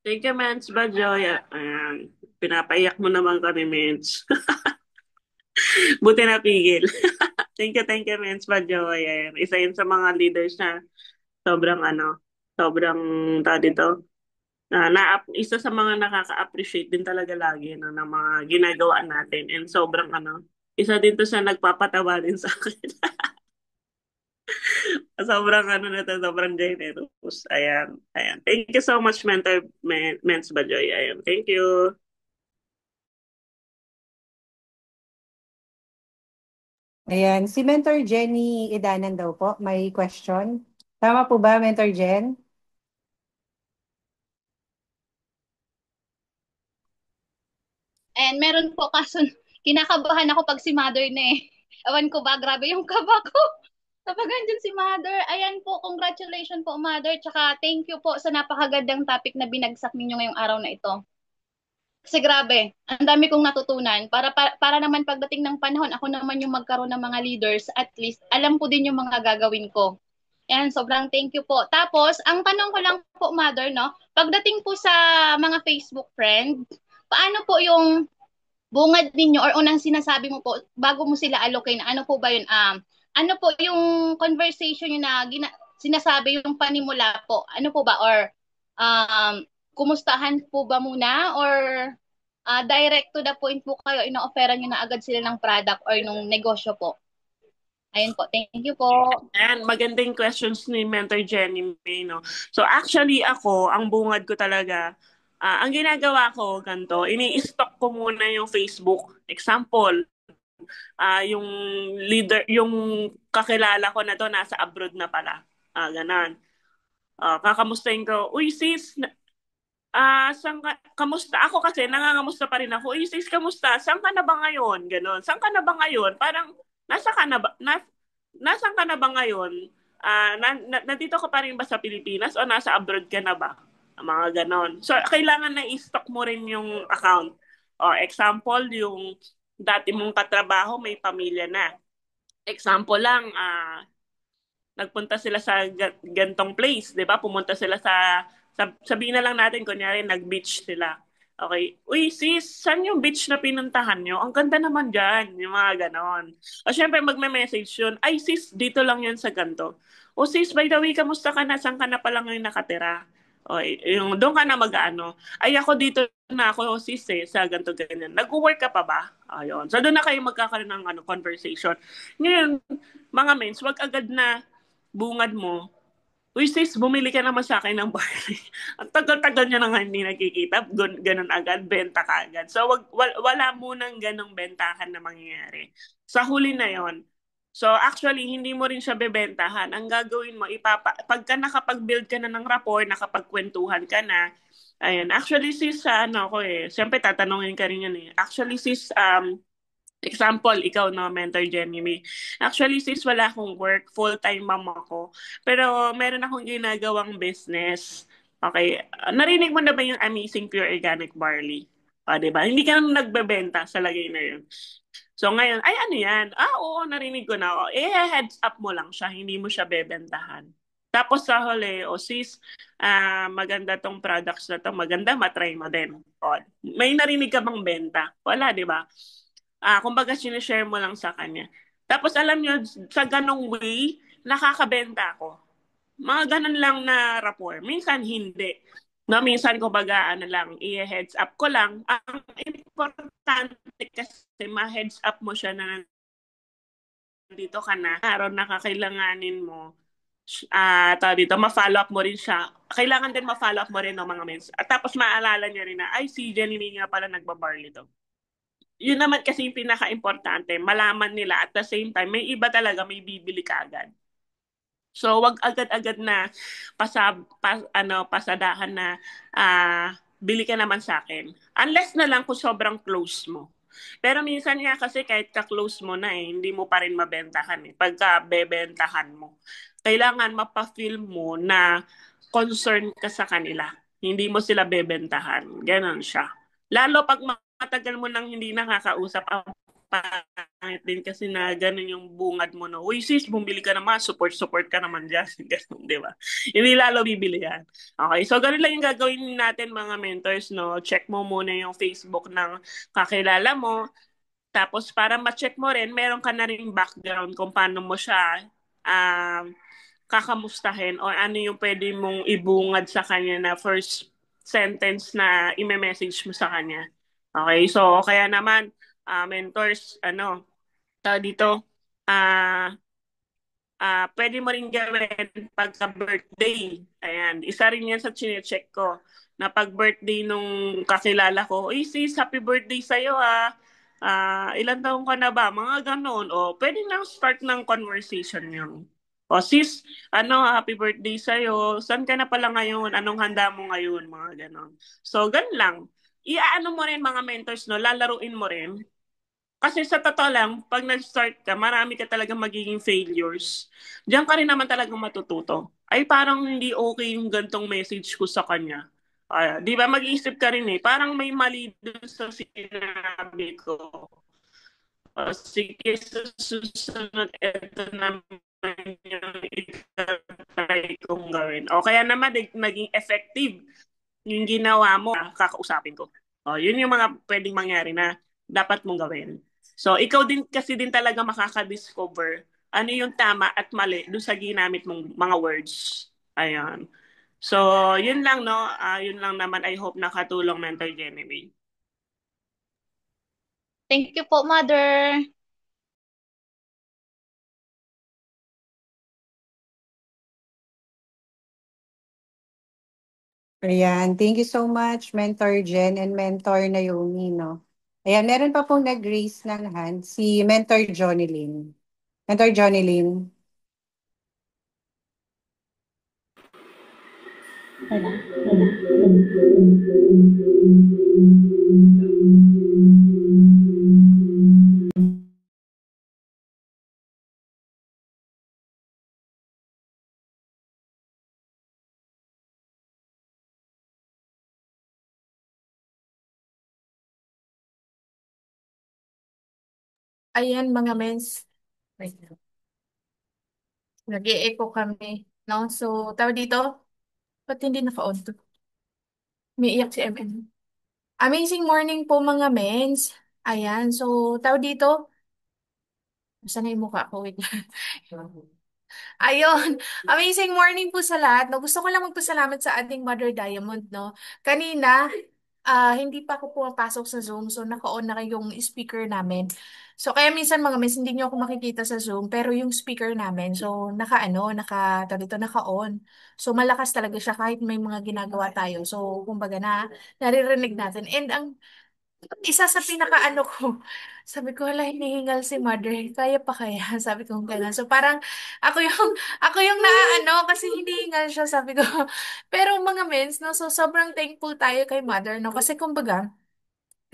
Thank you, Mens Bajoy. Ayan. Pinapaiyak mo naman kami, Mens. Buti napigil. Thank you, Mens Bajoy. Ayan. Isa yun sa mga leaders na sobrang sobrang dito. Isa sa mga nakaka-appreciate din talaga lagi ng mga ginagawa natin. And sobrang isa din to sa nagpapatawa din sa akin. Sobrang sobrang generous. Ayan, ayan. Thank you so much, Mens Bajoy. Ayan, thank you. Ayan, si Mentor Jenny Idanan daw po, may question. Tama po ba, Mentor Jen? And meron po kaso kinakabahan ako pag si Mother na eh. Ewan ko ba, grabe yung kaba ko. Kapag andyan si Mother, ayan po, congratulations po Mother, tsaka thank you po sa napakagandang topic na binagsak ninyo ngayong araw na ito. Kasi grabe, ang dami kong natutunan. Para naman pagdating ng panahon, ako naman yung magkaroon ng mga leaders, at least alam ko din yung mga gagawin ko. Yan, sobrang thank you po. Tapos, ang tanong ko lang po, Mother, no? Pagdating po sa mga Facebook friend, paano po yung bungad ninyo or unang sinasabi mo po bago mo sila allocate na ano po ba yun? Ano po yung conversation nyo na sinasabi yung panimula po? Ano po ba? Or kumustahan po ba muna? Or direct to the point po kayo, ino-offeran nyo na agad sila ng product or nung negosyo po? Ayun po, thank you po. And magandang questions ni Mentor Jenny May, no? So actually ako, ang bungad ko talaga, ang ginagawa ko, ganito, ini-stock ko muna yung Facebook. Example, yung leader, yung kakilala ko na to, nasa abroad na pala. Ganon. Kakamustahin ko, uy sis, kamusta? Ako kasi, nangangamusta pa rin ako. Uy, sis, kamusta? Saan ka na ba ngayon? Ganon. Saan ka na ba ngayon? Parang, nasa ka na ba? Nasaan ka na ba ngayon? Nandito ka pa rin ba sa Pilipinas o nasa abroad ka na ba? Mga ganon. So, kailangan na i-stock mo rin yung account. O, example, yung dati mong katrabaho, may pamilya na. Example lang, nagpunta sila sa gantong place, 'di ba? Pumunta sila sabihin na lang natin kunyari nag-beach sila. Okay. Uy, sis, saan yung beach na pinuntahan nyo? Ang ganda naman dyan. Yung mga ganon. O syempre, magme-message yun. Ay, sis, dito lang yan sa ganto. O sis, by the way, kamusta ka na? Saan ka na pala ngayon nakatira? O, yung, doon ka na mag-ano. Ay, ako dito na ako, sis, sa ganto ganyan. Nag-work ka pa ba? Ayun. So, doon na kayo magkakaroon ng conversation. Ngayon, mga mens, wag agad na bungad mo, uy sis, bumili ka naman sa akin ng barley. Ang tagal-tagal nyo na nga hindi nakikita, ganun agad, benta ka agad. So wala munang ganong bentahan na mangyayari. Sa huli na yon. So actually, hindi mo rin siya bebentahan. Ang gagawin mo, pagka nakapag-build ka na ng rapport, nakapagkwentuhan ka na, ayun, actually sis, siyempre tatanungin ka rin yun eh. Actually sis, example, ikaw no, Mentor Jenny May. Actually, sis, wala akong work. Full-time mom ako. Pero meron akong ginagawang business. Okay. Narinig mo na ba yung Amazing Pure Organic Barley? Diba? Hindi ka nang nagbebenta sa lagay na yun. So ngayon, ay ano yan? Oo, narinig ko na. Heads up mo lang siya. Hindi mo siya bebentahan. Tapos sa huli, sis, maganda tong products na to. Maganda, matry mo din. May narinig ka bang benta? Wala, di ba? Kumbaga, sinishare mo lang sa kanya. Tapos, alam nyo, sa ganong way, nakakabenta ako. Mga ganon lang na rapport. Minsan, hindi. No, minsan, kumbaga, lang, i-heads up ko lang. Ang importante kasi, ma-heads up mo siya na dito ka na. Araw na kakailanganin mo. Dito, ma-follow up mo rin siya. Kailangan din ma-follow up mo rin ng mga mens. At tapos, maalala niya rin na, ay, si Jenny May nga pala nagbabarley to. Yun naman kasi yung pinaka-importante, malaman nila at the same time, may iba talaga may bibili ka agad. So, wag agad-agad na pasadahan na bili ka naman sa akin. Unless na lang kung sobrang close mo. Pero minsan nga kasi kahit ka-close mo na hindi mo pa rin mabentahan pagka bebentahan mo. Kailangan mapa-feel mo na concern ka sa kanila. Hindi mo sila bebentahan. Ganon siya. Lalo pag matagal mo nang hindi nakakausap, ang pangit din kasi na ganun yung bungad mo na, uy sis, bumili ka naman, support ka naman dyan. Ganun, di ba? Hindi lalo bibili yan. Okay, so ganun lang yung gagawin natin mga mentors, no? Check mo muna yung Facebook ng kakilala mo. Tapos para ma-check mo rin, meron ka na rin background kung paano mo siya kakamustahin o ano yung pwede mong ibungad sa kanya na first sentence na i-message mo sa kanya. Okay, so kaya naman, mentors, dito, pwede mo rin gawin pagka-birthday. Ayan, isa rin yan sa chine-check ko na pag-birthday nung kakilala ko, sis, happy birthday sa'yo ilan taong ka na ba? Mga ganon. O, pwede nang start ng conversation yun. O sis, happy birthday sa'yo. Saan ka na pala ngayon? Anong handa mo ngayon? Mga ganon. So, ganun lang. Iaano mo rin mga mentors, no? Lalaruin mo rin. Kasi sa totoo lang, pag nag-start ka, marami ka talagang magiging failures. Diyan ka rin naman talagang matututo. Ay, parang hindi okay yung gantong message ko sa kanya. Di ba, mag-iisip ka rin parang may mali dun sa sinabi ko. Sige, sa susunod, ito naman yung i-try kong gawin. O kaya naman, naging effective yung ginawa mo, kakausapin ko. Yun yung mga pwedeng mangyari na dapat mong gawin. So, ikaw din kasi din talaga makaka-discover ano yung tama at mali doon sa ginamit mong mga words. Ayan. So, yun lang, no? Yun lang naman. I hope nakatulong, Mentor Jenny. Thank you po, Mother. Ayan, thank you so much, Mentor Jen and Mentor Naomi, no? Ayan, meron pa pong nag-raise ng hand, si Mentor Johnny Lin. Mentor Johnny Lin. Ayan mga mens. Wait lang. Nag-e-echo kami. No? So, tawag dito, ba't hindi naka-on to? Umiiyak si MM. Amazing morning po mga mens. Ayan, so tawag dito, saan na yung mukha ko? Wait lang. Ayun, amazing morning po sa lahat. No, gusto ko lang magpasalamat sa ating Mother Diamond, no. Kanina, hindi pa ako pumapasok sa Zoom, so naka-on na yung speaker namin. So kaya minsan mga miss, hindi niyo ako makikita sa Zoom, pero yung speaker namin, so tawag dito, naka-on. So malakas talaga siya kahit may mga ginagawa tayo. So kumbaga naririnig natin. And ang isa sa pinakaano ko, sabi ko, hala, hinihingal si mother. Kaya pa kaya? Sabi ko, gano'n. So, parang, ako yung naaano, kasi hinihingal siya, sabi ko. Pero mga mens, no, so, sobrang thankful tayo kay mother, no, kasi kumbaga,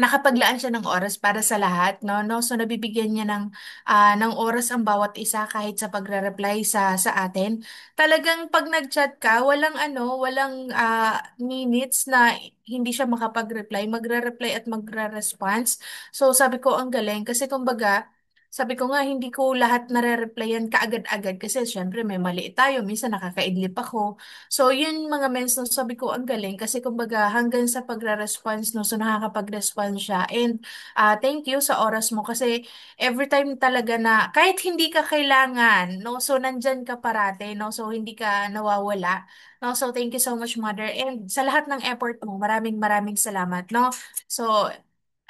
nakapaglaan siya ng oras para sa lahat, no? So nabibigyan niya ng oras ang bawat isa kahit sa pagre-reply sa atin. Talagang pag nag-chat ka, walang minutes na hindi siya makapag-reply, magre-reply at magre-response. So sabi ko ang galing kasi kumbaga sabi ko nga, hindi ko lahat nare-replyan kaagad-agad kasi syempre may mali tayo, minsan nakakaidlip ako. So, yun mga mens, no, sabi ko ang galing kasi kumbaga hanggang sa pagre-response, no, so nakakapag-response siya. And thank you sa oras mo kasi every time talaga na kahit hindi ka kailangan, no, so nandyan ka parate, no, so hindi ka nawawala. No, so thank you so much, Mother. And sa lahat ng effort mo, maraming maraming salamat, no. So,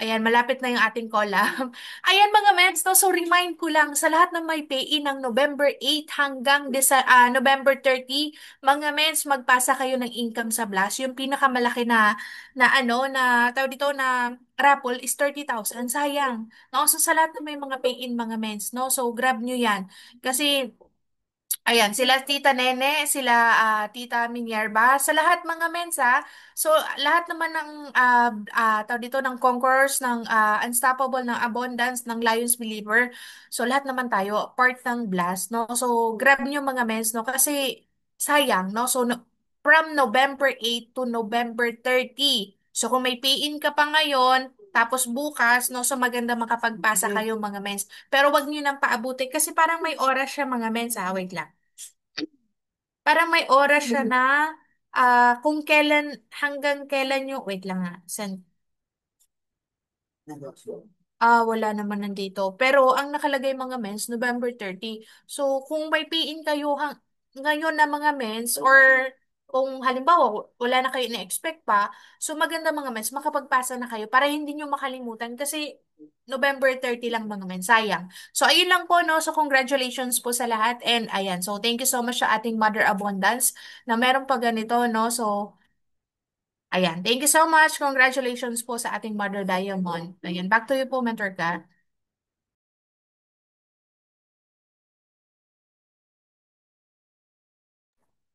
ayan, malapit na yung ating collab. Ayan mga meds, no? So remind ko lang sa lahat ng may pay-in ng November 8 hanggang November 30, mga meds, magpasa kayo ng income sa Blast. Yung pinakamalaki na tawag dito na raffle is 30,000. Sayang. No? So sa lahat ng may mga pay-in mga meds, no? So grab nyo yan. Kasi ayan, sila Tita Nene, sila Tita Minerva, sa lahat mga mensa. So, lahat naman ng tawag dito ng Conquerors, ng Unstoppable, ng Abundance, ng Lions Believer. So, lahat naman tayo, part ng Blast, no? So, grab nyo mga mens, no? Kasi, sayang, no? So, from November 8 to November 30. So, kung may pay-in ka pa ngayon, tapos bukas, no? So, maganda makapagpasa kayo mga mens. Pero wag niyo nang paabuti kasi parang may oras siya mga mens, wait lang. Parang may oras siya na kung kailan, hanggang kailan yung, wait lang send. Wala naman nandito. Pero ang nakalagay mga mens, November 30. So, kung may PIN kayo ngayon na mga mens or kung halimbawa wala na kayo na-expect pa, so maganda mga mens, makapagpasa na kayo para hindi nyo makalimutan kasi November 30 lang mga mens, sayang. So, ayun lang po, no? So, congratulations po sa lahat. And ayan, so thank you so much sa ating Mother Abundance na meron pa ganito, no? So, ayan. Thank you so much. Congratulations po sa ating Mother Diamond. Ayan. Back to you po, Mentor Ka.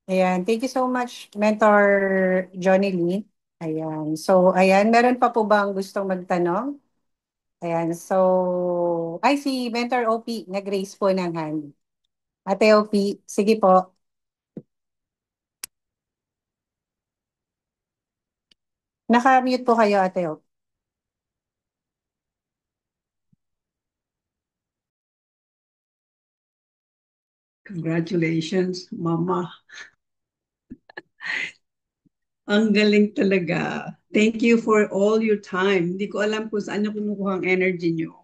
Ayan, thank you so much, Mentor Johnny Lee. Ayan, so ayan, meron pa po bang gustong magtanong? Ayan, so, ay si Mentor OP, nag-raise po ng hand. Ate OP, sige po. Naka-mute po kayo, Ate OP. Congratulations, Mama. Ang galing talaga. Thank you for all your time. Hindi ko alam kung saan nyo kinukuha ang energy nyo.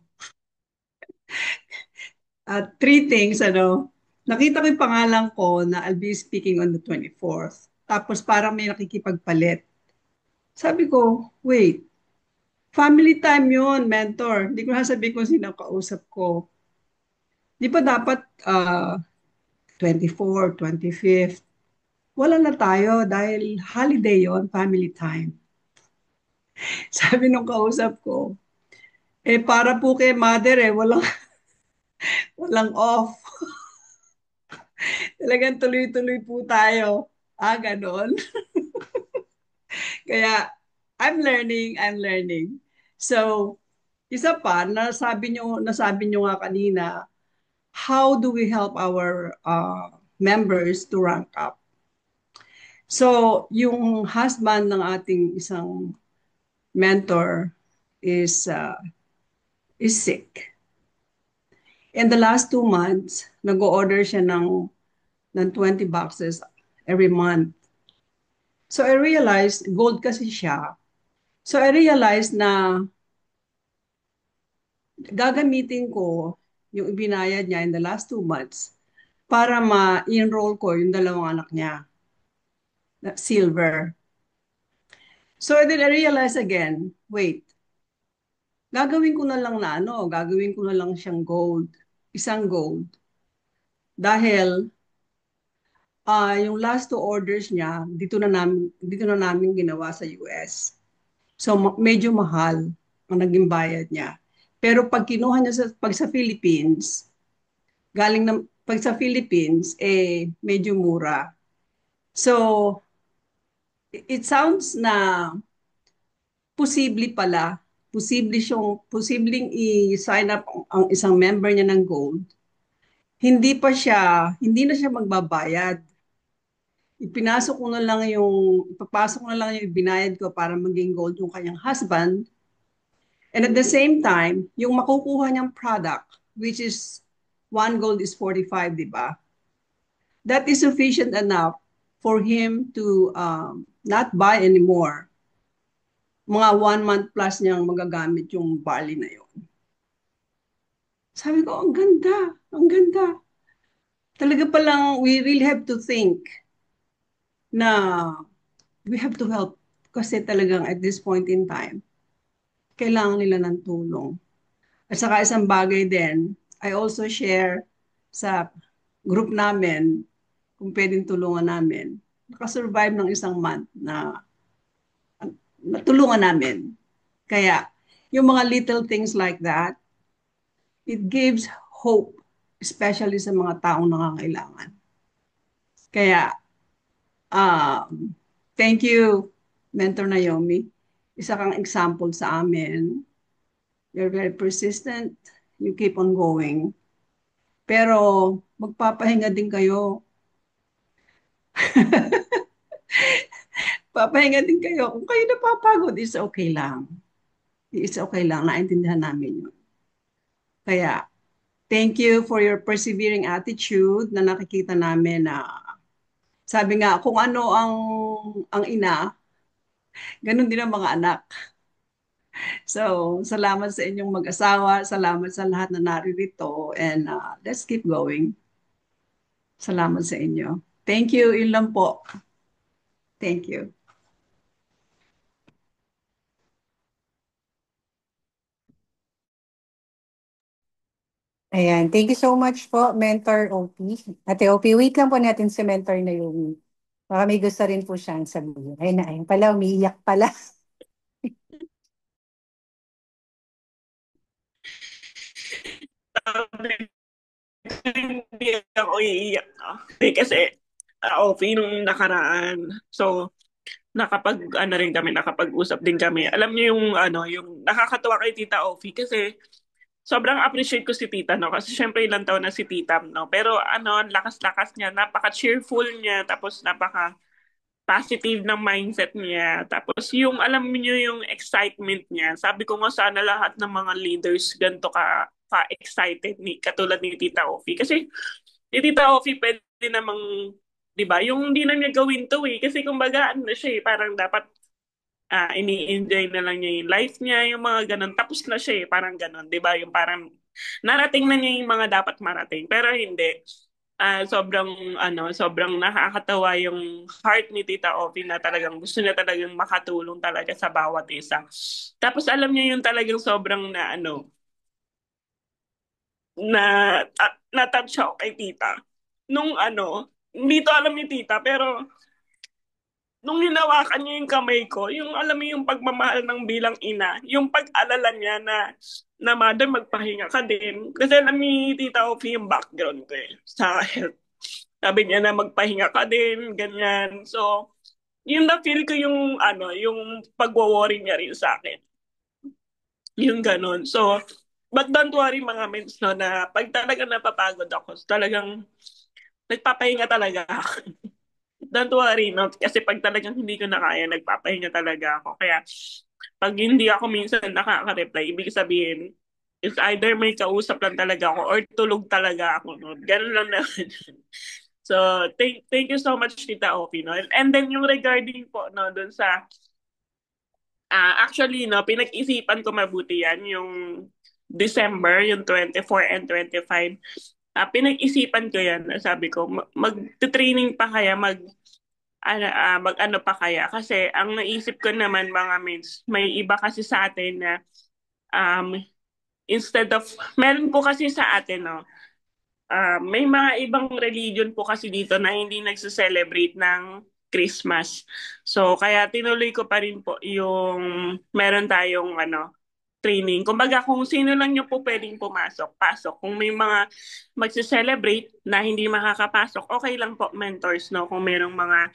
Three things, nakita ko yung pangalan ko na I'll be speaking on the 24th. Tapos parang may nakikipagpalit. Sabi ko, wait, family time yun, mentor. Hindi ko sasabihin kung sino ang kausap ko. Di ba dapat 24, 25th? wala na tayo dahil holiday yon, family time. Sabi nung kausap ko, para po kay mother walang off. Talagang tuloy-tuloy po tayo. Ganon. Kaya, I'm learning. So, isa pa, nasabi nyo nga kanina, how do we help our members to rank up? So, yung husband ng ating isang mentor is sick. In the last 2 months, nag-order siya ng 20 boxes every month. So I realized, gold kasi siya. So I realized na gagamitin ko yung ibinayad niya in the last 2 months para ma-enroll ko yung dalawang anak niya, na silver. So then I realized again, wait, gagawin ko na lang gagawin ko na lang siyang gold, isang gold. Dahil yung last 2 orders niya, dito na namin ginawa sa US. So medyo mahal ang naging bayad niya. Pero pag kinuha niya pag sa Philippines, pag sa Philippines, medyo mura. So, it sounds na posibleng i-sign up ang isang member niya ng gold. Hindi na siya magbabayad. Ipapasok ko na lang yung ibinayad ko para maging gold yung kanyang husband. And at the same time, yung makukuha niyang product, which is 1 gold is 45, di ba? That is sufficient enough for him to not buy anymore. Mga 1 month plus niyang magagamit yung barley na yon. Sabi ko, ang ganda, ang ganda. Talaga palang we really have to think na we have to help kasi talagang at this point in time, kailangan nila ng tulong. At saka isang bagay din, I also share sa group namin, kung pwedeng tulungan namin, nakasurvive ng isang month na natulungan namin. Kaya, yung mga little things like that, it gives hope, especially sa mga taong nangangailangan. Kaya, thank you, Mentor Naomi. Isa kang example sa amin. You're very persistent. You keep on going. Pero magpapahinga din kayo. Papahinga din kayo. Kung kayo napapagod, it's okay lang. It's okay lang. Naintindihan namin yun. Kaya, thank you for your persevering attitude na nakikita namin na sabi nga, kung ano ang ina, ganun din ang mga anak. So, salamat sa inyong mag-asawa. Salamat sa lahat na naririto. And let's keep going. Salamat sa inyo. Thank you. Yun lang po. Thank you. Ayan. Thank you so much po, Mentor OP. Ate OP, wait lang po natin si Mentor Naomi. Baka may gusto rin po siyang sabihin. Ayun pala, umiiyak pala. Hindi ako iiyak. Kasi, okay nung nakaraan. So, nakapag-usap din kami. Alam niyo yung nakakatuwa kay Tita Ofi kasi sobrang appreciate ko si Tita, no? Kasi syempre ilang taon na si Tita, no? Pero lakas-lakas niya, napaka-cheerful niya, tapos napaka-positive ng mindset niya. Tapos alam niyo yung excitement niya. Sabi ko nga sana lahat ng mga leaders ganito ka-excited katulad ni Tita Ofi. Kasi si Tita Ofi pwede namang, di ba, yung hindi na niya gawin to kasi kumbaga siya parang dapat ini-enjoy na lang niya yung life niya, yung mga ganun. Tapos na siya parang ganun, di ba? Yung parang narating na niya yung mga dapat marating. Pero hindi. Sobrang nakakatawa yung heart ni Tita Ovi na talagang gusto niya talagang makatulong talaga sa bawat isa. Tapos alam niya yung talagang sobrang na touch ako kay Tita. Nung hindi to alam ni tita, pero nung hinawakan niya yung kamay ko, yung alam mo yung pagmamahal ng bilang ina, yung pag-alala niya na mother, magpahinga ka din. Kasi alam ni Tita Ophie yung background ko sa health. Sabi niya na magpahinga ka din, ganyan. So, yung na-feel ko yung, yung pag-worry niya rin sa akin. Yung ganun. So, but don't worry mga mens, no, na pag talaga napapagod ako, talagang nagpapahinga talaga ako. Don't worry, no? Kasi pag talagang hindi ko na kaya, nagpapahinga talaga ako. Kaya, pag hindi ako minsan nakaka-reply, ibig sabihin, is either may kausap lang talaga ako or tulog talaga ako, no? Ganun lang naman. So, thank you so much, Tita Opi, no? And then, yung regarding po, no, dun sa, actually, no, pinag-isipan ko mabuti yan, yung December, yung 24 and 25. Pinag-isipan ko yan, sabi ko, mag-training pa kaya, mag-ano pa kaya. Kasi ang naisip ko naman mga mates, may iba kasi sa atin na um, instead of, meron po kasi sa atin, no, may mga ibang religion po kasi dito na hindi nagse-celebrate ng Christmas. So, kaya tinuloy ko pa rin po yung meron tayong training. Kumbaga, kung sino lang nyo po pwedeng pumasok, pasok. Kung may mga magse-celebrate na hindi makakapasok, okay lang po, mentors, no? Kung merong mga,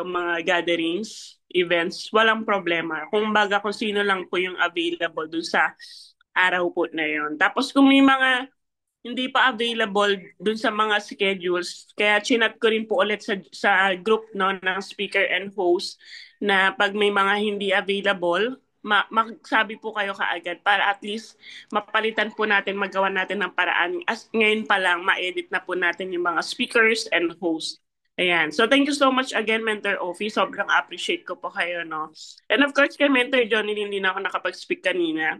mga gatherings, events, walang problema. Kung sino lang po yung available dun sa araw po na yon. Tapos kung may mga hindi pa available dun sa mga schedules. Kaya chinat ko rin po ulit sa group, no, ng speaker and host na pag may mga hindi available, magsabi po kayo kaagad para at least mapalitan po natin, magawa natin ng paraan. As ngayon pa lang, ma-edit na po natin yung mga speakers and hosts. Ayan. So, thank you so much again, Mentor Ophie. Sobrang appreciate ko po kayo, no? And of course, kay Mentor Johnny, hindi na ako nakapag-speak kanina.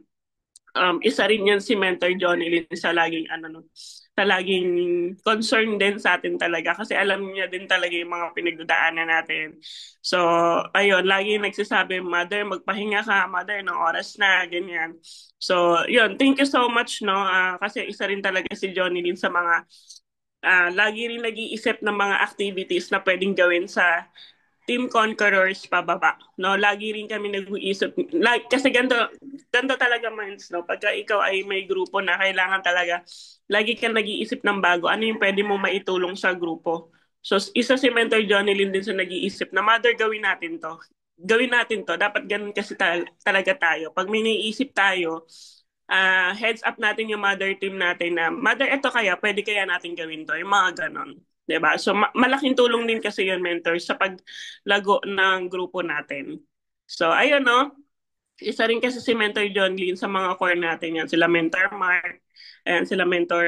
Isa rin yan si Mentor Johnny Lin sa laging concern din sa atin talaga kasi alam niya din talaga yung mga pinagdadaanan natin. So, ayun, lagi nagsasabi, mother, magpahinga ka, mother, ng oras na, ganyan. So, yun, thank you so much, no? Kasi isa rin talaga si Johnny Lin sa mga lagi rin nag-iisip ng mga activities na pwedeng gawin sa Team Conquerors pababa, no? Lagi rin kami nag-uusap. Kasi ganito talaga, minds, no? Pagka ikaw ay may grupo na kailangan talaga, lagi kang nag-iisip ng bago. Ano yung pwede mo maitulong sa grupo? So, isa si Mentor Johnny Lin din sa nag-iisip na, mother, gawin natin to. Gawin natin to. Dapat ganun kasi talaga tayo. Pag may naiisip tayo, heads up natin yung mother team natin na, mother, ito kaya, pwede kaya natin gawin to. Yung mga ganon. Diba? So, malaking tulong din kasi yun, mentor, sa paglago ng grupo natin. So, ayun, no? Isa rin kasi si Mentor John Lin sa mga core natin yan. Sila Mentor Mark, ayan, sila Mentor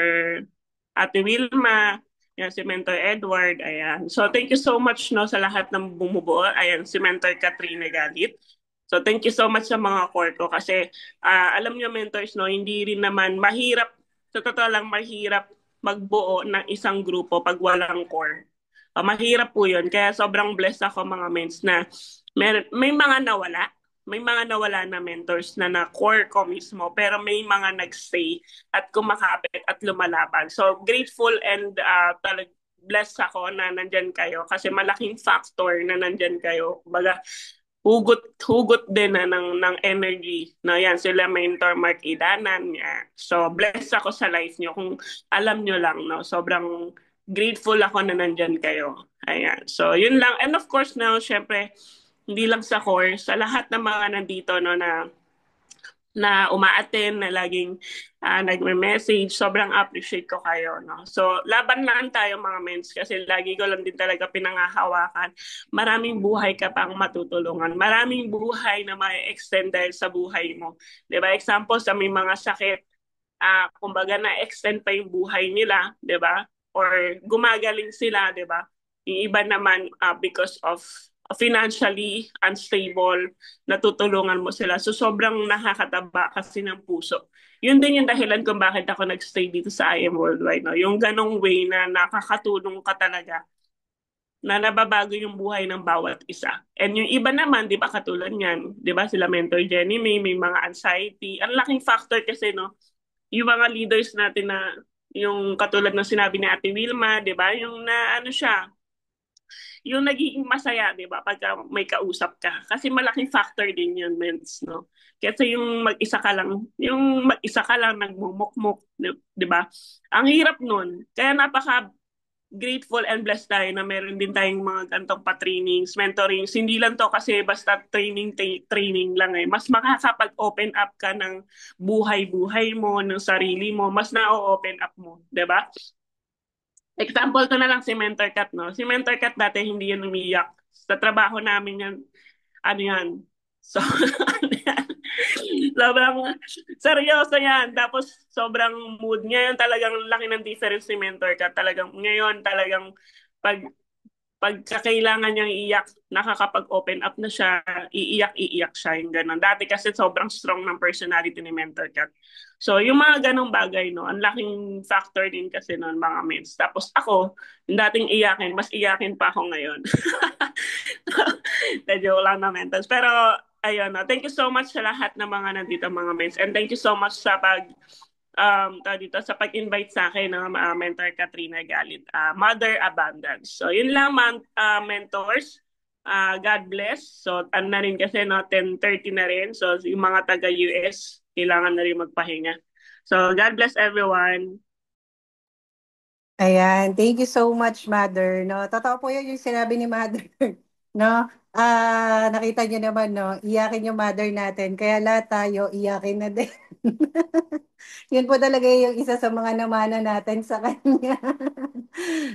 Ate Wilma, ayan, si Mentor Edward, ayan. So, thank you so much, no, sa lahat ng bumubuo. Ayan, si Mentor Katrina Galit. So, thank you so much sa mga core ko kasi alam nyo, mentors, no, hindi rin naman mahirap, sa totoo lang, mahirap magbuo ng isang grupo pag walang core. Mahirap po yun. Kaya sobrang blessed ako mga mens na may mga nawala. May mga nawala na mentors na core ko mismo. Pero may mga nagstay at kumakapit at lumalaban. So grateful and blessed ako na nandyan kayo. Kasi malaking factor na nandyan kayo. Baga, hugot din na ng energy na yan sila Mentor Mark Idanan niya. So blessed ako sa life niyo kung alam niyo lang, no, sobrang grateful ako na nandyan kayo. Ayan, so yun lang. And of course now, syempre hindi lang sa course, sa lahat ng mga nandito, no, na umaattend, na laging nagme-message. Sobrang appreciate ko kayo, no? So, laban lang tayo mga mens kasi lagi ko lang din talaga pinangahawakan. Maraming buhay ka pang matutulungan. Maraming buhay na may extend dahil sa buhay mo. Diba? Example, sa may mga sakit, kumbaga na-extend pa yung buhay nila, diba? Or gumagaling sila, diba? Yung iba naman because of financially unstable, natutulungan mo sila. So sobrang nakakataba kasi ng puso. Yun din yung dahilan kung bakit ako nagstay dito sa I Am Worldwide. No? Yung ganong way na nakakatulong ka talaga na nababago yung buhay ng bawat isa. And yung iba naman, di ba, katulad niyan, di ba, sila Mentor Jenny may mga anxiety. Ang laking factor kasi, no, yung mga leaders natin na Yung katulad ng sinabi ni Ate Wilma, di ba? Yung na ano siya, yung nagiging masaya, di ba? Pagka may kausap ka. Kasi malaking factor din yun, mens, no? Kasi yung mag-isa ka lang nagmumukmuk, di ba? Ang hirap nun. Kaya napaka grateful and blessed tayo na meron din tayong mga gantong pa-trainings, mentorings. Hindi lang to kasi basta training lang eh. Mas makakapag-open up ka ng buhay-buhay mo, ng sarili mo, mas na-open up mo, 'di ba? Example ko na lang si Mentor Kat, no? Si Mentor Kat dati hindi yan umiyak. Sa trabaho namin yan, ano yan? So, ano yan? Sobrang seryoso yan. Tapos sobrang mood. Ngayon talagang laki ng difference ni Mentor Kat. Talagang, ngayon talagang pag pagkakailangan niyang iiyak, nakakapag-open up na siya, iiyak siya, yung gano'n. Dati kasi sobrang strong ng personality ni Mentor Kat. So, yung mga ganong bagay, no, ang laking factor din kasi noon mga mens. Tapos ako, yung dating iyakin, mas iyakin pa ako ngayon. Medyo lang na mentors. Pero, ayun, no, thank you so much sa lahat ng mga nandito mga mens. And thank you so much sa dito sa pag-invite sa akin ng Mentor Katrina Galit, Mother Abundance. So, yun lang mentors. God bless. So, ano na rin kasi, no, 10:30 na rin. So, yung mga taga-US, kailangan na rin magpahinga. So, God bless everyone. Ayan, thank you so much, Mother. No, totoo po yun yung sinabi ni Mother. No, nakita niyo naman, no, iyakin yung Mother natin. Kaya lahat tayo, iyakin na din. Yun po talaga yung isa sa mga namana natin sa kanya.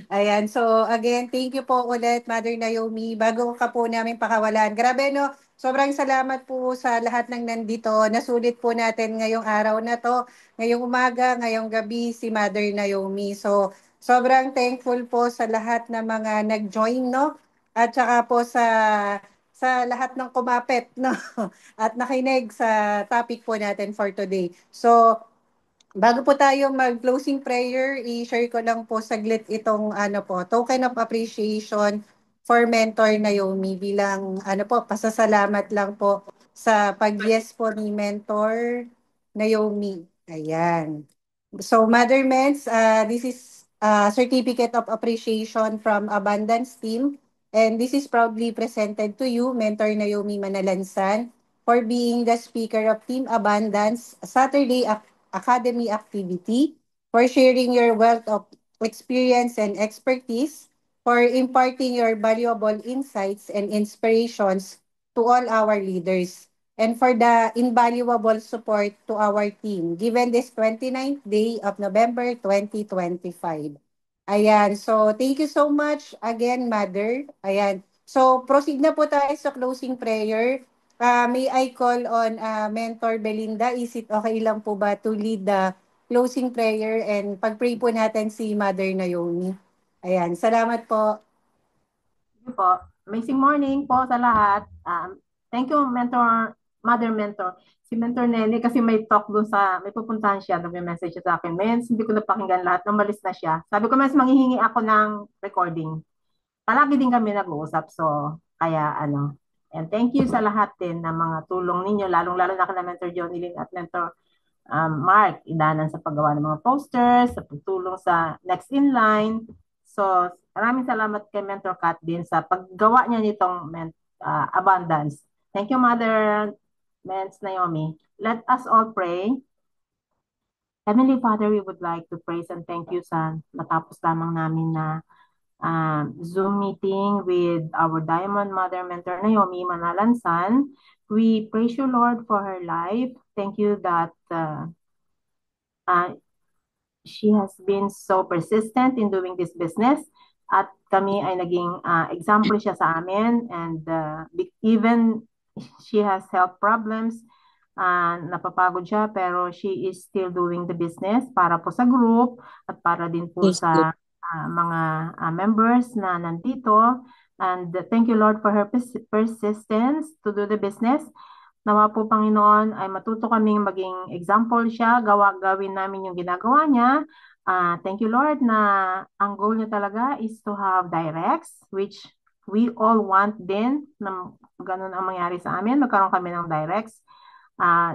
Ayan, so again, thank you po ulit, Mother Naomi. Bago ka po namin pakawalan. Grabe, no? Sobrang salamat po sa lahat ng nandito. Nasulit po natin ngayong araw na to, ngayong umaga, ngayong gabi, si Mother Naomi. So, sobrang thankful po sa lahat ng mga nag-join, no? At saka po sa lahat ng kumapit, no? At nakinig sa topic po natin for today. So, bago po tayo mag-closing prayer, i-share ko lang po saglit itong ano po, token of appreciation for Mentor Naomi bilang ano po, pasasalamat lang po sa pag-yes po ni Mentor Naomi. Ayan. So, Mother Mens, this is a certificate of appreciation from Abundance Team. And this is proudly presented to you, Mentor Naomi Manalansan, for being the speaker of Team Abundance Saturday Academy activity, for sharing your wealth of experience and expertise, for imparting your valuable insights and inspirations to all our leaders, and for the invaluable support to our team given this 29th day of November 2025. Ayan, so thank you so much again, Mother. Ayan, so proceed na po tayo sa closing prayer. May I call on Mentor Belinda? Is it okay lang po ba to lead the closing prayer and pag-pray po natin si Mother Naomi? Ayan, salamat po. Thank you po. Amazing morning po sa lahat. Thank you, Mother Mentor. Si Mentor Nelly kasi may talk doon may pupuntahan siya, nag-message siya sa akin. Mens, hindi ko napakinggan lahat, namalis na siya. Sabi ko, Mens, manghihingi ako ng recording. Palagi din kami nag-uusap, so kaya ano. And thank you sa lahat din ng mga tulong ninyo, lalong-lalo na kina Mentor Johnny Lynn at Mentor Mark, idanan sa paggawa ng mga posters, sa pagtulong sa next in line. So, maraming salamat kay Mentor Kat din sa paggawa niya nitong abundance. Thank you, Mother Mens Naomi. Let us all pray. Heavenly Father, we would like to praise and thank you sa natapos lamang namin na Zoom meeting with our Diamond Mother Mentor Naomi Manalansan. We praise you, Lord, for her life. Thank you that she has been so persistent in doing this business. At kami ay naging example siya sa amin. And even she has health problems, napapagod siya, pero she is still doing the business para po sa group at para din po sa mga members na nandito. And thank you, Lord, for her persistence to do the business. Nawa po, Panginoon, ay matuto kaming maging example siya, gawin namin yung ginagawa niya. Thank you, Lord, na ang goal niya talaga is to have directs, which we all want din, na ganun ang mangyari sa amin. Magkaroon kami ng directs.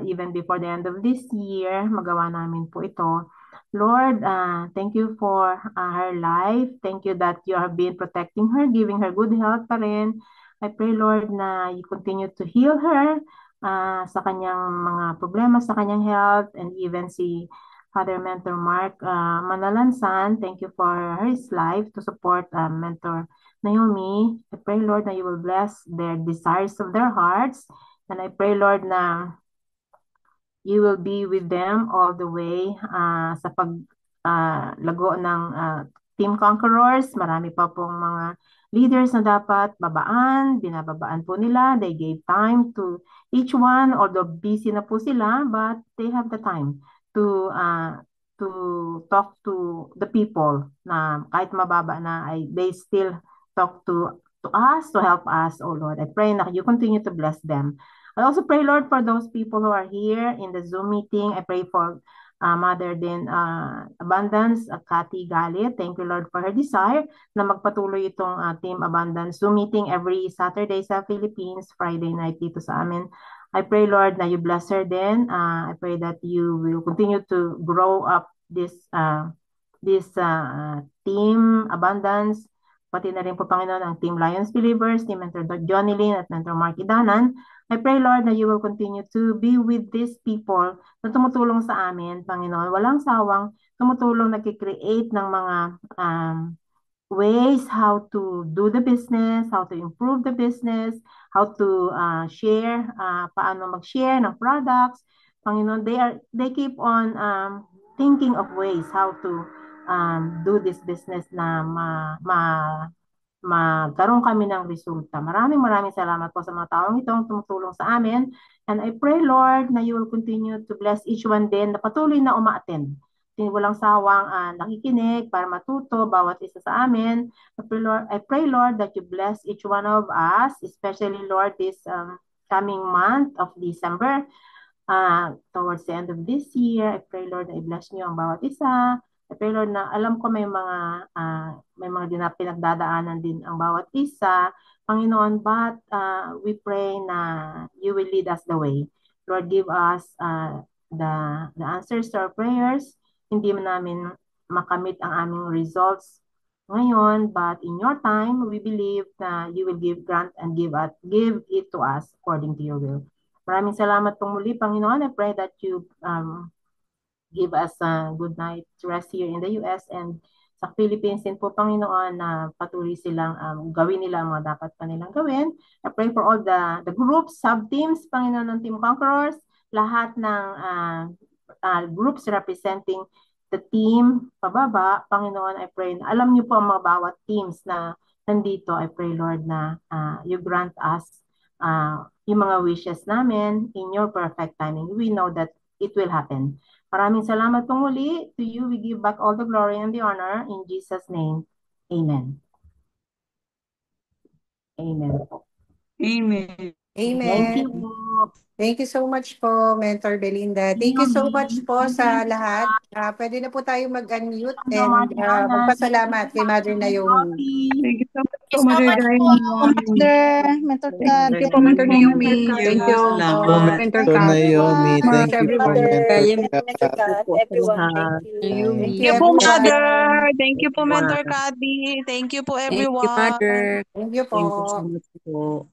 Even before the end of this year, magawa namin po ito. Lord, thank you for her life. Thank you that you have been protecting her, giving her good health pa rin. I pray, Lord, na you continue to heal her sa kanyang mga problema, sa kanyang health, and even si Father Mentor Mark Manalansan. Thank you for his life to support Mentor Naomi. I pray, Lord, na you will bless their desires of their hearts. And I pray, Lord, na you will be with them all the way sa paglago ng Team Conquerors. Marami pa pong mga leaders na dapat babaan, binababaan po nila. They gave time to each one, although busy na po sila, but they have the time to talk to the people na kahit mababa na, they still talk to us, to help us, oh Lord. I pray na you continue to bless them. I also pray, Lord, for those people who are here in the Zoom meeting. I pray for Mother din Abundance, Cathy Galit. Thank you, Lord, for her desire na magpatuloy itong Team Abundance Zoom meeting every Saturday sa Philippines, Friday night dito sa amin. I pray, Lord, na you bless her din. I pray that you will continue to grow up this Team Abundance. Pati na rin po, Panginoon, ang Team Lions Believers, Team Mentor Johnny Lynn at Mentor Mark Idanan. I pray, Lord, na you will continue to be with these people na tumutulong sa amin, Panginoon. Walang sawang tumutulong, nag-create ng mga ways how to do the business, how to improve the business, how to share, paano mag-share ng products. Panginoon, they keep on thinking of ways how to do this business na magkaroon kami ng resulta. Maraming salamat po sa mga taong itong tumutulong sa amin. And I pray, Lord, na you will continue to bless each one din na patuloy na uma-attend. Walang sawang nakikinig para matuto bawat isa sa amin. I pray, Lord, that you bless each one of us, especially, Lord, this coming month of December. Towards the end of this year, I pray, Lord, na i-bless niyo ang bawat isa. I pray, Lord, na alam ko may mga pinagdadaanan din ang bawat isa, Panginoon, but we pray na you will lead us the way. Lord, give us the answers to our prayers. Hindi namin makamit ang aming results ngayon, but in your time, we believe na you will grant and give it to us according to your will. Maraming salamat pong muli, Panginoon. I pray that you give us a good night's rest here in the US and sa Philippines din po, Panginoon, na patuloy silang gawin nila ang mga dapat pa nilang gawin. I pray for all the groups, sub-teams, Panginoon, ng Team Conquerors, lahat ng groups representing the team pababa, Panginoon, I pray na alam niyo po ang mga bawat teams na nandito. I pray, Lord, na you grant us yung mga wishes namin in your perfect timing. We know that it will happen. Maraming salamat pong muli. To you, we give back all the glory and the honor. In Jesus' name, amen. Amen. Amen. Amen. Thank you. Thank you so much po, Mentor Belinda. Thank you so much po sa lahat. Pwede na po tayo mag-unmute and magpasalamat kay Mother Naomi. Thank you so much Thank you po, so Mother much po, Diamond. Mother, Mentor Kat. Thank you po, Mentor Naomi. Thank you so Salamat, much. Mentor So, Kat. Naomi, thank you po, Mother, Mentor Mentor Kat. Kat, everyone, thank you. Thank Thank you, Thank you po, everyone. Mother. Thank you po, Mentor Kathy. Thank you po, Thank you, everyone. Mother. Thank you Thank you so po. much po.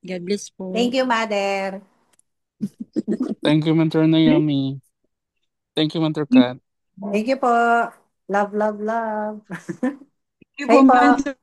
God bless po. Thank you, Mother. Thank you, Mentor Naomi. Thank you, Mentor Kat. Thank you po. Love, love, love. Thank you Bye po, po. Mentor